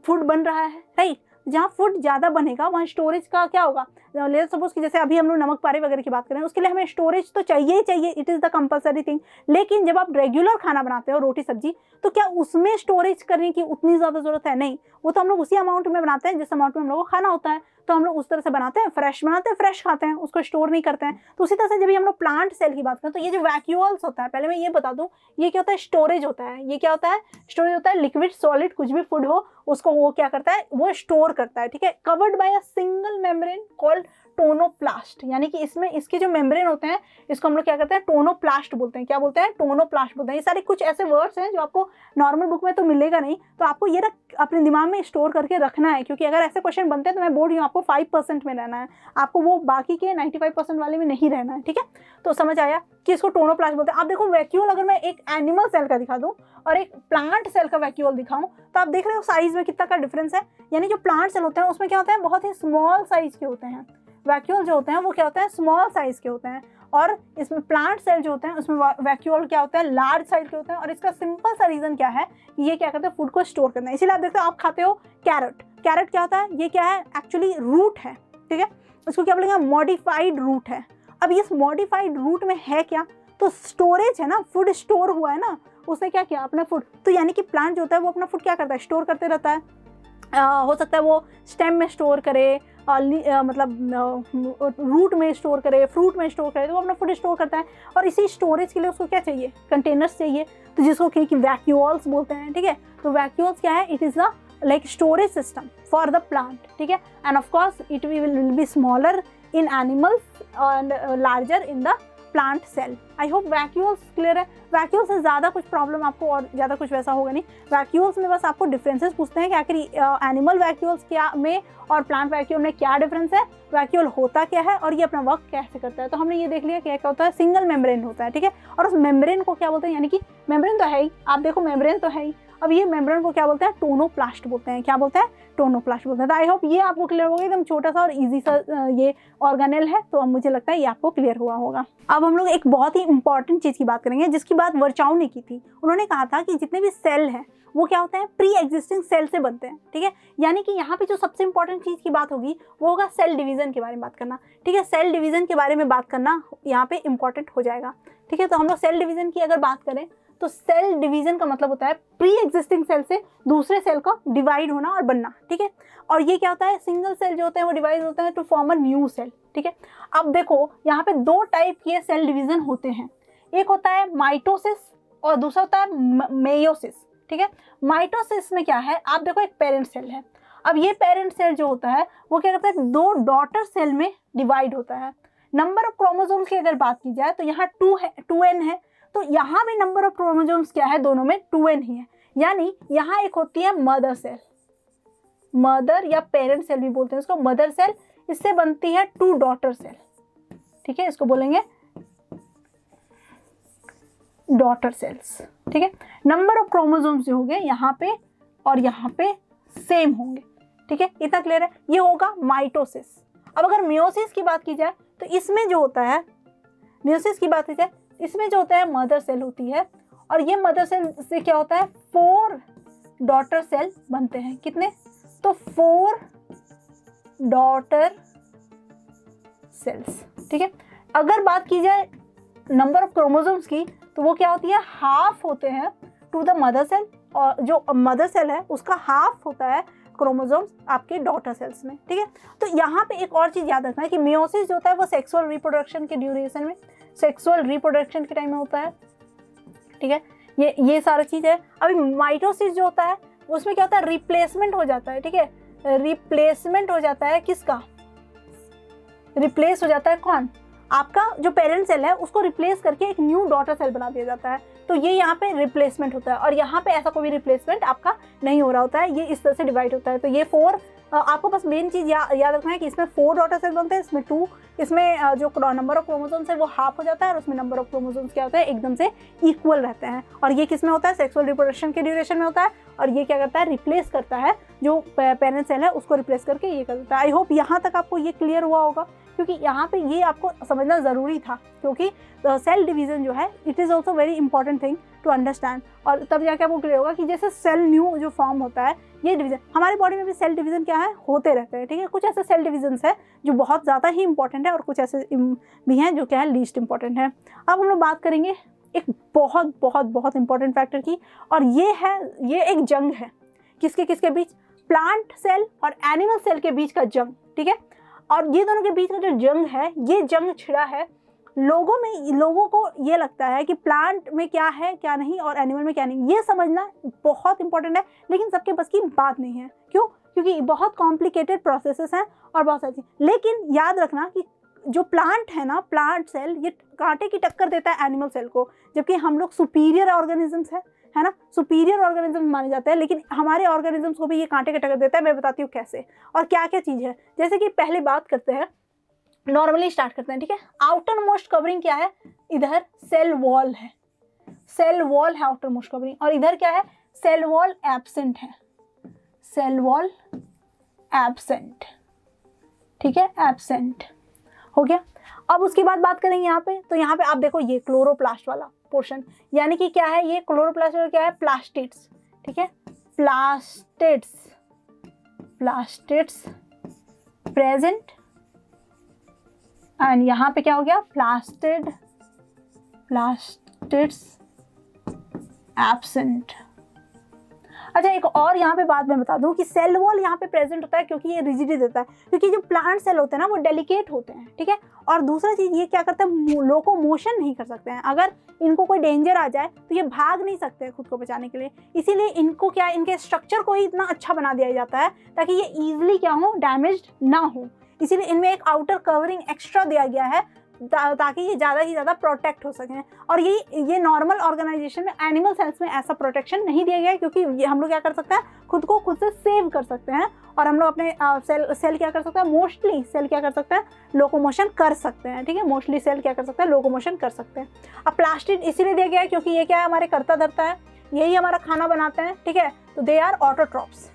फूड बन रहा है, राइट। जहाँ फूड ज़्यादा बनेगा वहाँ स्टोरेज का क्या होगा, लेट्स सपोज कि जैसे अभी हम लोग नमक पारे वगैरह की बात करें, उसके लिए हमें स्टोरेज तो चाहिए ही चाहिए, it is the compulsory thing. लेकिन जब आप रेगुलर खाना बनाते हो, रोटी सब्जी, तो क्या उसमें स्टोरेज करने की उतनी ज़्यादा ज़रूरत है, नहीं। वो तो हम लोग उसी अमाउंट में बनाते हैं जिस अमाउंट में हम लोग को खाना होता है, तो हम लोग उस तरह से बनाते हैं, फ्रेश बनाते हैं, फ्रेश खाते हैं, उसको स्टोर नहीं करते हैं। तो उसी तरह से जब भी हम लोग प्लांट सेल की बात करें, तो ये जो वैक्यूल्स होता है, पहले मैं ये बता दूं, ये क्या होता है, स्टोरेज होता है। ये क्या होता है, स्टोरेज होता है, लिक्विड सॉलिड कुछ भी फूड हो उसको वो क्या करता है, वो स्टोर करता है, ठीक है, covered by a single membrane called tonoplast. यानी कि इसमें इसके जो मेम्ब्रेन होते हैं इसको हम लोग क्या करते हैं, टोनोप्लास्ट बोलते हैं। क्या बोलते हैं, टोनोप्लास्ट बोलते हैं। ये सारे कुछ ऐसे वर्ड्स हैं जो आपको नॉर्मल बुक में तो मिलेगा नहीं, तो आपको ये अपने दिमाग में स्टोर करके रखना है, क्योंकि अगर ऐसे क्वेश्चन बनते हैं तो मैं बोल रही हूँ आपको 5% में रहना है, आपको वो बाकी के 95% वाले में नहीं रहना है, ठीक है। तो समझ आया कि इसको टोनोप्लास्ट बोलते हैं। आप देखो वैक्यूल, अगर मैं एक एनिमल सेल का दिखा दूं और एक प्लांट सेल का वैक्यूल दिखाऊं, तो आप देख रहे हो साइज में कितना का डिफरेंस है। यानी जो प्लांट सेल होते हैं उसमें क्या होता है, बहुत ही स्मॉल साइज के होते हैं। वैक्यूल जो होते हैं वो क्या होते हैं, स्मॉल साइज के होते हैं। और इसमें प्लांट सेल जो होते हैं उसमें वैक्यूल क्या होता है, लार्ज साइज के होते हैं। और इसका सिंपल सा रीजन क्या है कि ये क्या करते हैं, फूड को स्टोर करना है। इसीलिए आप देखते हो, आप खाते हो कैरेट, कैरेट क्या होता है, ये क्या है, एक्चुअली रूट है, ठीक है। इसको क्या बोलेंगे, मॉडिफाइड रूट है। अब इस मॉडिफाइड रूट में है क्या, तो स्टोरेज है ना, फूड स्टोर हुआ है ना, उसने क्या किया, अपना फूड। तो यानी कि प्लांट जो होता है वो अपना फूड क्या करता है, स्टोर करते रहता है। हो सकता है वो स्टेम में स्टोर करे, मतलब रूट में स्टोर करे, फ्रूट में स्टोर करे, तो वो अपना फूड स्टोर करता है। और इसी स्टोरेज के लिए उसको क्या चाहिए, कंटेनर्स चाहिए, तो जिसको कि वैक्यूल्स बोलते हैं, ठीक है। तो वैक्यूल्स क्या है, it is the like storage system for the plant, ठीक है। And of course it will be smaller in animals and larger in the plant cell. I hope vacuoles clear है। वैक्यूल्स से ज़्यादा कुछ प्रॉब्लम आपको और ज़्यादा कुछ वैसा होगा नहीं। वैक्यूल्स में बस आपको डिफरेंसेस पूछते हैं कि आखिर एनिमल वैक्यूल्स क्या में और प्लांट वैक्यूल में क्या डिफरेंस है, वैक्यूल होता क्या है और ये अपना वर्क कैसे करता है। तो हमने ये देख लिया क्या क्या होता है, सिंगल मेम्ब्रेन होता है, ठीक है। और उस मेम्ब्रेन को क्या बोलते हैं, यानी कि मेम्ब्रेन तो है ही, आप देखो मेम्ब्रेन तो है ही, अब ये मेम्ब्रेन को क्या बोलते हैं, टोनोप्लास्ट बोलते हैं। क्या बोलते हैं, टोनोप्लास्ट बोलते हैं। तो आई होप ये आपको क्लियर होगा, एकदम छोटा सा और इजी सा ये ऑर्गेनेल है, तो अब मुझे लगता है ये आपको क्लियर हुआ होगा। अब हम लोग एक बहुत ही इंपॉर्टेंट चीज़ की बात करेंगे, जिसकी बात वर्चाउ ने की थी। उन्होंने कहा था कि जितने भी सेल हैं वो क्या होते हैं, प्री एग्जिस्टिंग सेल से बनते हैं, ठीक है। यानी कि यहाँ पे जो सबसे इंपॉर्टेंट चीज़ की बात होगी वो होगा सेल डिवीजन के बारे में बात करना, ठीक है। सेल डिवीजन के बारे में बात करना यहाँ पे इंपॉर्टेंट हो जाएगा, ठीक है। तो हम लोग सेल डिवीजन की अगर बात करें तो सेल डिवीजन का मतलब होता है प्री एग्जिस्टिंग सेल से दूसरे सेल का डिवाइड होना और बनना, ठीक है। और ये क्या होता है, सिंगल सेल जो होते हैं वो डिवाइड होते हैं to form a new cell, ठीक है। अब देखो यहाँ पे दो टाइप के सेल डिवीजन होते हैं, एक होता है माइटोसिस और दूसरा होता है मेयोसिस, ठीक है। माइटोसिस में क्या है, आप देखो एक पेरेंट सेल है। अब ये पेरेंट सेल जो होता है वो क्या करता है, दो डॉटर सेल में डिवाइड होता है। नंबर ऑफ क्रोमोसोम्स की अगर बात की जाए तो यहाँ 2n है, तो यहाँ भी नंबर ऑफ क्रोमोसोम्स क्या है, दोनों में 2n ही है। यानी यहाँ एक होती है मदर सेल, मदर या पेरेंट सेल भी बोलते हैं इसको, मदर सेल। इससे बनती है 2 डॉटर सेल, ठीक है, इसको बोलेंगे डॉटर सेल्स, ठीक है। नंबर ऑफ क्रोमोसोम्स जो होंगे यहाँ पे और यहाँ पे सेम होंगे, ठीक है। इतना क्लियर है, ये होगा माइटोसिस। अब अगर मियोसिस की बात की जाए तो इसमें जो होता है, मियोसिस की बात की जाए इसमें जो होता है मदर सेल होती है, और ये मदर सेल से क्या होता है 4 डॉटर सेल बनते हैं। कितने, तो 4 डॉटर सेल्स, ठीक है। अगर बात की जाए नंबर ऑफ क्रोमोसोम्स की तो वो क्या होती है, हाफ होते हैं टू द मदर सेल, और जो मदर सेल है उसका हाफ होता है क्रोमोसोम्स आपके डॉटर सेल्स में, ठीक है। तो यहाँ पे एक और चीज़ याद रखना है कि मियोसिस जो होता है वो सेक्सुअल रिप्रोडक्शन के ड्यूरेशन में, सेक्सुअल रिप्रोडक्शन के टाइम में होता है, ठीक है। ये सारा चीज़ है। अभी माइटोसिस जो होता है उसमें क्या होता है, रिप्लेसमेंट हो जाता है, ठीक है। रिप्लेसमेंट हो जाता है किसका, रिप्लेस हो जाता है कौन, आपका जो पेरेंट सेल है उसको रिप्लेस करके एक न्यू डॉटर सेल बना दिया जाता है। तो ये यहाँ पे रिप्लेसमेंट होता है, और यहाँ पे ऐसा कोई भी रिप्लेसमेंट आपका नहीं हो रहा होता है, ये इस तरह से डिवाइड होता है। तो ये 4 आपको बस मेन चीज़ याद रखना है कि इसमें 4 डॉटर सेल बनते हैं, इसमें 2, इसमें जो नंबर ऑफ क्रोमोसोम्स है वो हाफ हो जाता है, और उसमें नंबर ऑफ क्रोमोसोम्स क्या होता है, एकदम से इक्वल रहते हैं। और ये किस में होता है, सेक्सुअल रिप्रोडक्शन के ड्यूरेशन में होता है, और ये क्या करता है, रिप्लेस करता है जो पेरेंट सेल है उसको रिप्लेस करके ये कर देता है। आई होप यहाँ तक आपको ये क्लियर हुआ होगा, क्योंकि यहाँ पे ये आपको समझना ज़रूरी था, क्योंकि सेल डिवीज़न जो है it is also very important thing to understand. और तब जाके आपको क्लियर होगा कि जैसे सेल न्यू जो फॉर्म होता है, ये डिवीज़न हमारी बॉडी में भी सेल डिवीज़न क्या है, होते रहते हैं, ठीक है। कुछ ऐसे सेल डिवीजन्स है जो बहुत ज़्यादा ही इंपॉर्टेंट है, और कुछ ऐसे भी हैं जो क्या है लीस्ट इंपॉर्टेंट है। अब हम लोग बात करेंगे एक बहुत बहुत बहुत इंपॉर्टेंट फैक्टर की, और ये एक जंग है किसके किसके बीच, प्लांट सेल और एनिमल सेल के बीच का जंग, ठीक है। और ये दोनों के बीच का जो जंग है, ये जंग छिड़ा है लोगों को ये लगता है कि प्लांट में क्या है क्या नहीं और एनिमल में क्या नहीं, ये समझना बहुत इंपॉर्टेंट है, लेकिन सबके बस की बात नहीं है। क्यों, क्योंकि बहुत कॉम्प्लिकेटेड प्रोसेसेस हैं और बहुत सारी चीज़। लेकिन याद रखना कि जो प्लांट है ना, प्लांट सेल, ये कांटे की टक्कर देता है एनिमल सेल को, जबकि हम लोग सुपीरियर ऑर्गेनिजम्स है ना, सुपीरियर ऑर्गेनिज्म माने जाते हैं, लेकिन हमारे ऑर्गेनिजम्स को भी ये कांटे की टक्कर देता है। मैं बताती हूँ कैसे और क्या क्या चीज़ है। जैसे कि पहले बात करते हैं, नॉर्मली स्टार्ट करते हैं, ठीक है। आउटर मोस्ट कवरिंग क्या है, इधर सेल वॉल है, सेल वॉल है आउटर मोस्ट कवरिंग, और इधर क्या है, सेल वॉल एब्सेंट है, सेल वॉल एब्सेंट, ठीक है, एब्सेंट हो गया। अब उसके बाद बात करेंगे यहाँ पे, तो यहाँ पे आप देखो ये क्लोरोप्लास्ट वाला पोर्शन, यानी कि क्या है, ये क्लोरोप्लास्ट वाला क्या है, प्लास्टिड्स, ठीक है, प्लास्टिड्स, प्लास्टिड्स प्रेजेंट, एंड यहाँ पे क्या हो गया, प्लास्टिड्स एब्सेंट। अच्छा, एक और यहाँ पे बात मैं बता दूँ कि सेल वॉल यहाँ पे प्रेजेंट होता है क्योंकि ये रिजिडिटी देता है, क्योंकि जो प्लांट सेल होते हैं ना वो डेलिकेट होते हैं, ठीक है। और दूसरा चीज़ ये क्या करते हैं, लोकोमोशन नहीं कर सकते हैं। अगर इनको कोई डेंजर आ जाए तो ये भाग नहीं सकते खुद को बचाने के लिए, इसीलिए इनको क्या, इनके स्ट्रक्चर को ही इतना अच्छा बना दिया जाता है ताकि ये ईजिली क्या हो, डैमेज ना हो। इसीलिए इनमें एक आउटर कवरिंग एक्स्ट्रा दिया गया है ताकि ये ज़्यादा ही ज़्यादा प्रोटेक्ट हो सकें। और ये नॉर्मल ऑर्गेनाइजेशन में, एनिमल सेल्स में ऐसा प्रोटेक्शन नहीं दिया गया है, क्योंकि ये हम लोग क्या कर सकते हैं, खुद को खुद से सेव कर सकते हैं, और हम लोग अपने सेल क्या कर सकते हैं, मोस्टली सेल क्या कर सकते हैं, लोकोमोशन कर सकते हैं, ठीक है। मोस्टली सेल क्या कर सकते हैं, लोकोमोशन कर सकते हैं। अब प्लास्टिड इसीलिए दिया गया है क्योंकि ये क्या है, हमारे करता धरता है, यही हमारा खाना बनाते हैं, ठीक है, तो दे आर ऑटोट्रॉप्स।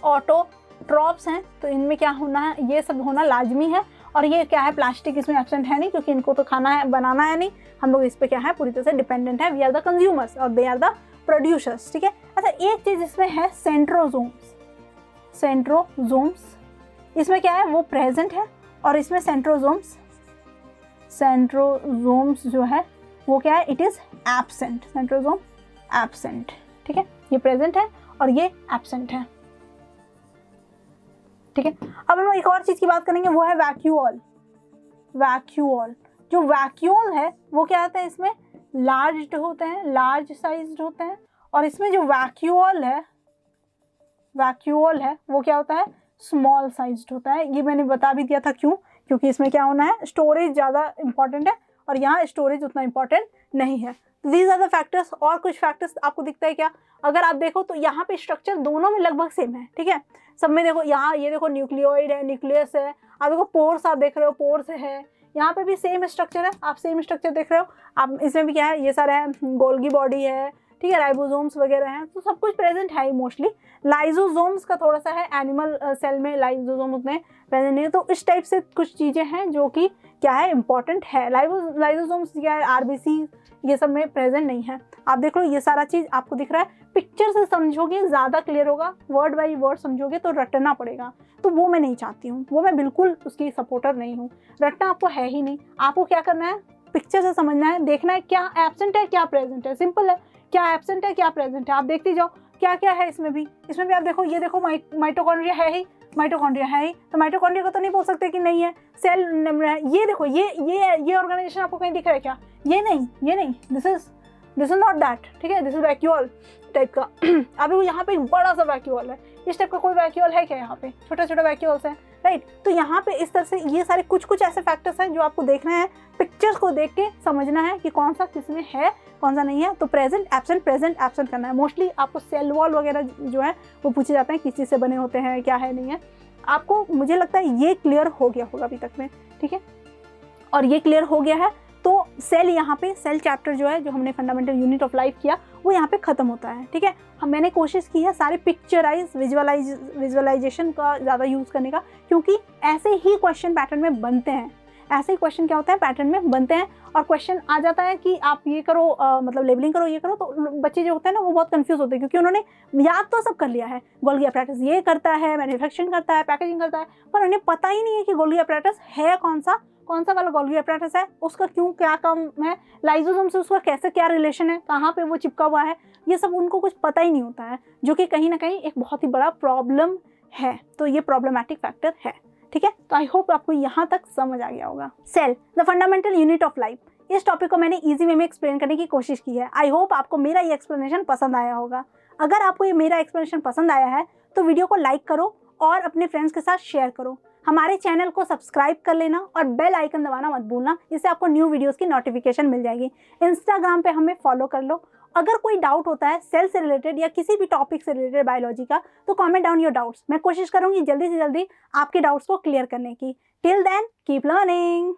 ऑटोट्रॉप्स हैं, तो इनमें क्या होना है, ये सब होना लाजमी है। और ये क्या है, प्लास्टिक इसमें एब्सेंट है नहीं, क्योंकि इनको तो खाना है, बनाना है नहीं, हम लोग इस पे क्या है पूरी तरह से डिपेंडेंट है। वी आर द कंज्यूमर्स और दे आर द प्रोड्यूसर्स, ठीक है। अच्छा, एक चीज इसमें है सेंट्रोजोम्स। सेंट्रोजोम्स इसमें क्या है, वो प्रेजेंट है, और इसमें सेंट्रोजोम्स जो है वो क्या है, it is absent. Centrosome absent, ठीक है, ये प्रेजेंट है और ये एब्सेंट है, ठीक है। अब हम एक और चीज की बात करेंगे, वो है वैक्यूऑल। वैक्यूऑल, जो वैक्यूऑल है वो क्या होता है, इसमें लार्ज होते हैं, लार्ज साइज्ड होते हैं, और इसमें जो वैक्यूऑल है वो क्या होता है, स्मॉल साइज्ड होता है। ये मैंने बता भी दिया था क्यों, क्योंकि इसमें क्या होना है, स्टोरेज ज़्यादा इंपॉर्टेंट है और यहाँ स्टोरेज उतना इंपॉर्टेंट नहीं है। These are the factors. और कुछ फैक्टर्स आपको दिखता है क्या, अगर आप देखो तो यहाँ पे स्ट्रक्चर दोनों में लगभग सेम है, ठीक है। सब में देखो, यहाँ ये देखो न्यूक्लियोइड है, न्यूक्लियस है, आप देखो पोर्स, आप देख रहे हो पोर्स है, यहाँ पे भी सेम स्ट्रक्चर है, आप सेम स्ट्रक्चर देख रहे हो। आप इसमें भी क्या है, ये सारा है, गोल्गी बॉडी है, ठीक है, राइबोसोम्स वगैरह हैं, तो सब कुछ प्रेजेंट है ही मोस्टली। लाइजोसोम्स का थोड़ा सा है, एनिमल सेल में लाइजोसोम उतने प्रेजेंट नहीं है, तो इस टाइप से कुछ चीज़ें हैं जो कि क्या है, इंपॉर्टेंट है। लाइजोसोम्स क्या है, आरबीसी ये सब में प्रेजेंट नहीं है। आप देख लो, ये सारा चीज़ आपको दिख रहा है, पिक्चर से समझोगे ज़्यादा क्लियर होगा, वर्ड बाई वर्ड समझोगे तो रटना पड़ेगा, तो वो मैं नहीं चाहती हूँ, वो मैं बिल्कुल उसकी सपोर्टर नहीं हूँ। रटना आपको है ही नहीं, आपको क्या करना है, पिक्चर से समझना है, देखना है क्या एब्सेंट है क्या प्रेजेंट है, सिंपल है, क्या एब्सेंट है क्या प्रेजेंट है, आप देखते जाओ क्या क्या है इसमें भी आप देखो, ये देखो माइटोकॉन्ड्रिया है ही, माइटोकॉन्ड्रिया है ही, तो माइटोकॉन्ड्रिया को तो नहीं बोल सकते कि नहीं है। सेल, ये देखो, ये ऑर्गेनाइजेशन आपको कहीं दिख रहा है क्या, ये नहीं, दिस इज नॉट दैट, ठीक है, दिस इज वैक्यूअल टाइप का। अभी यहाँ पे एक बड़ा सा वैक्यूअल है, इस टाइप का कोई वैक्यूअल है क्या, यहाँ पे छोटा छोटा वैक्यूअल्स हैं, राइट। तो यहाँ पे इस तरह से ये सारे कुछ ऐसे फैक्टर्स हैं जो आपको देखना है, पिक्चर्स को देख के समझना है कि कौन सा किसमें है कौन सा नहीं है। तो प्रेजेंट एब्सेंट करना है। मोस्टली आपको सेल वॉल वगैरह जो है वो पूछे जाते हैं, किस चीज़ से बने होते हैं, क्या है नहीं है। आपको, मुझे लगता है ये क्लियर हो गया होगा अभी तक में, ठीक है, और ये क्लियर हो गया है। तो सेल, यहाँ पे सेल चैप्टर जो है, जो हमने फंडामेंटल यूनिट ऑफ लाइफ किया, वो यहाँ पे ख़त्म होता है, ठीक है। मैंने कोशिश की है सारे विजुअलाइजेशन का ज़्यादा यूज़ करने का, क्योंकि ऐसे ही क्वेश्चन पैटर्न में बनते हैं, ऐसे ही क्वेश्चन क्या होता है, पैटर्न में बनते हैं। और क्वेश्चन आ जाता है कि आप ये करो, मतलब लेबलिंग करो, ये करो, तो बच्चे जो होते हैं ना वो बहुत कंफ्यूज होते हैं, क्योंकि उन्होंने याद तो सब कर लिया है, गोल्गी अपैरेटस ये करता है, मैन्युफैक्चरिंग करता है, पैकेजिंग करता है, पर उन्हें पता ही नहीं है कि गोल्गी अपैरेटस है कौन सा वाला गोल्गी अपैरेटस है, उसका क्यों क्या काम है, लाइजोसोम से उसका कैसे क्या रिलेशन है, कहाँ पे वो चिपका हुआ है, ये सब उनको कुछ पता ही नहीं होता है, जो कि कहीं ना कहीं एक बहुत ही बड़ा प्रॉब्लम है। तो ये प्रॉब्लमैटिक फैक्टर है, ठीक है। तो आई होप आपको यहाँ तक समझ आ गया होगा। Cell, the fundamental unit of life, इस टॉपिक को मैंने इजी वे में एक्सप्लेन करने की कोशिश की है। आई होप आपको मेरा ये एक्सप्लेनेशन पसंद आया होगा। अगर आपको ये मेरा एक्सप्लेनेशन पसंद आया है तो वीडियो को लाइक करो और अपने फ्रेंड्स के साथ शेयर करो। हमारे चैनल को सब्सक्राइब कर लेना और बेल आइकन दबाना मत भूलना, इससे आपको न्यू वीडियोस की नोटिफिकेशन मिल जाएगी। इंस्टाग्राम पे हमें फॉलो कर लो। अगर कोई डाउट होता है सेल से रिलेटेड या किसी भी टॉपिक से रिलेटेड बायोलॉजी का, तो कमेंट डाउन योर डाउट्स। मैं कोशिश करूँगी जल्दी से जल्दी आपके डाउट्स को क्लियर करने की। Till then keep learning.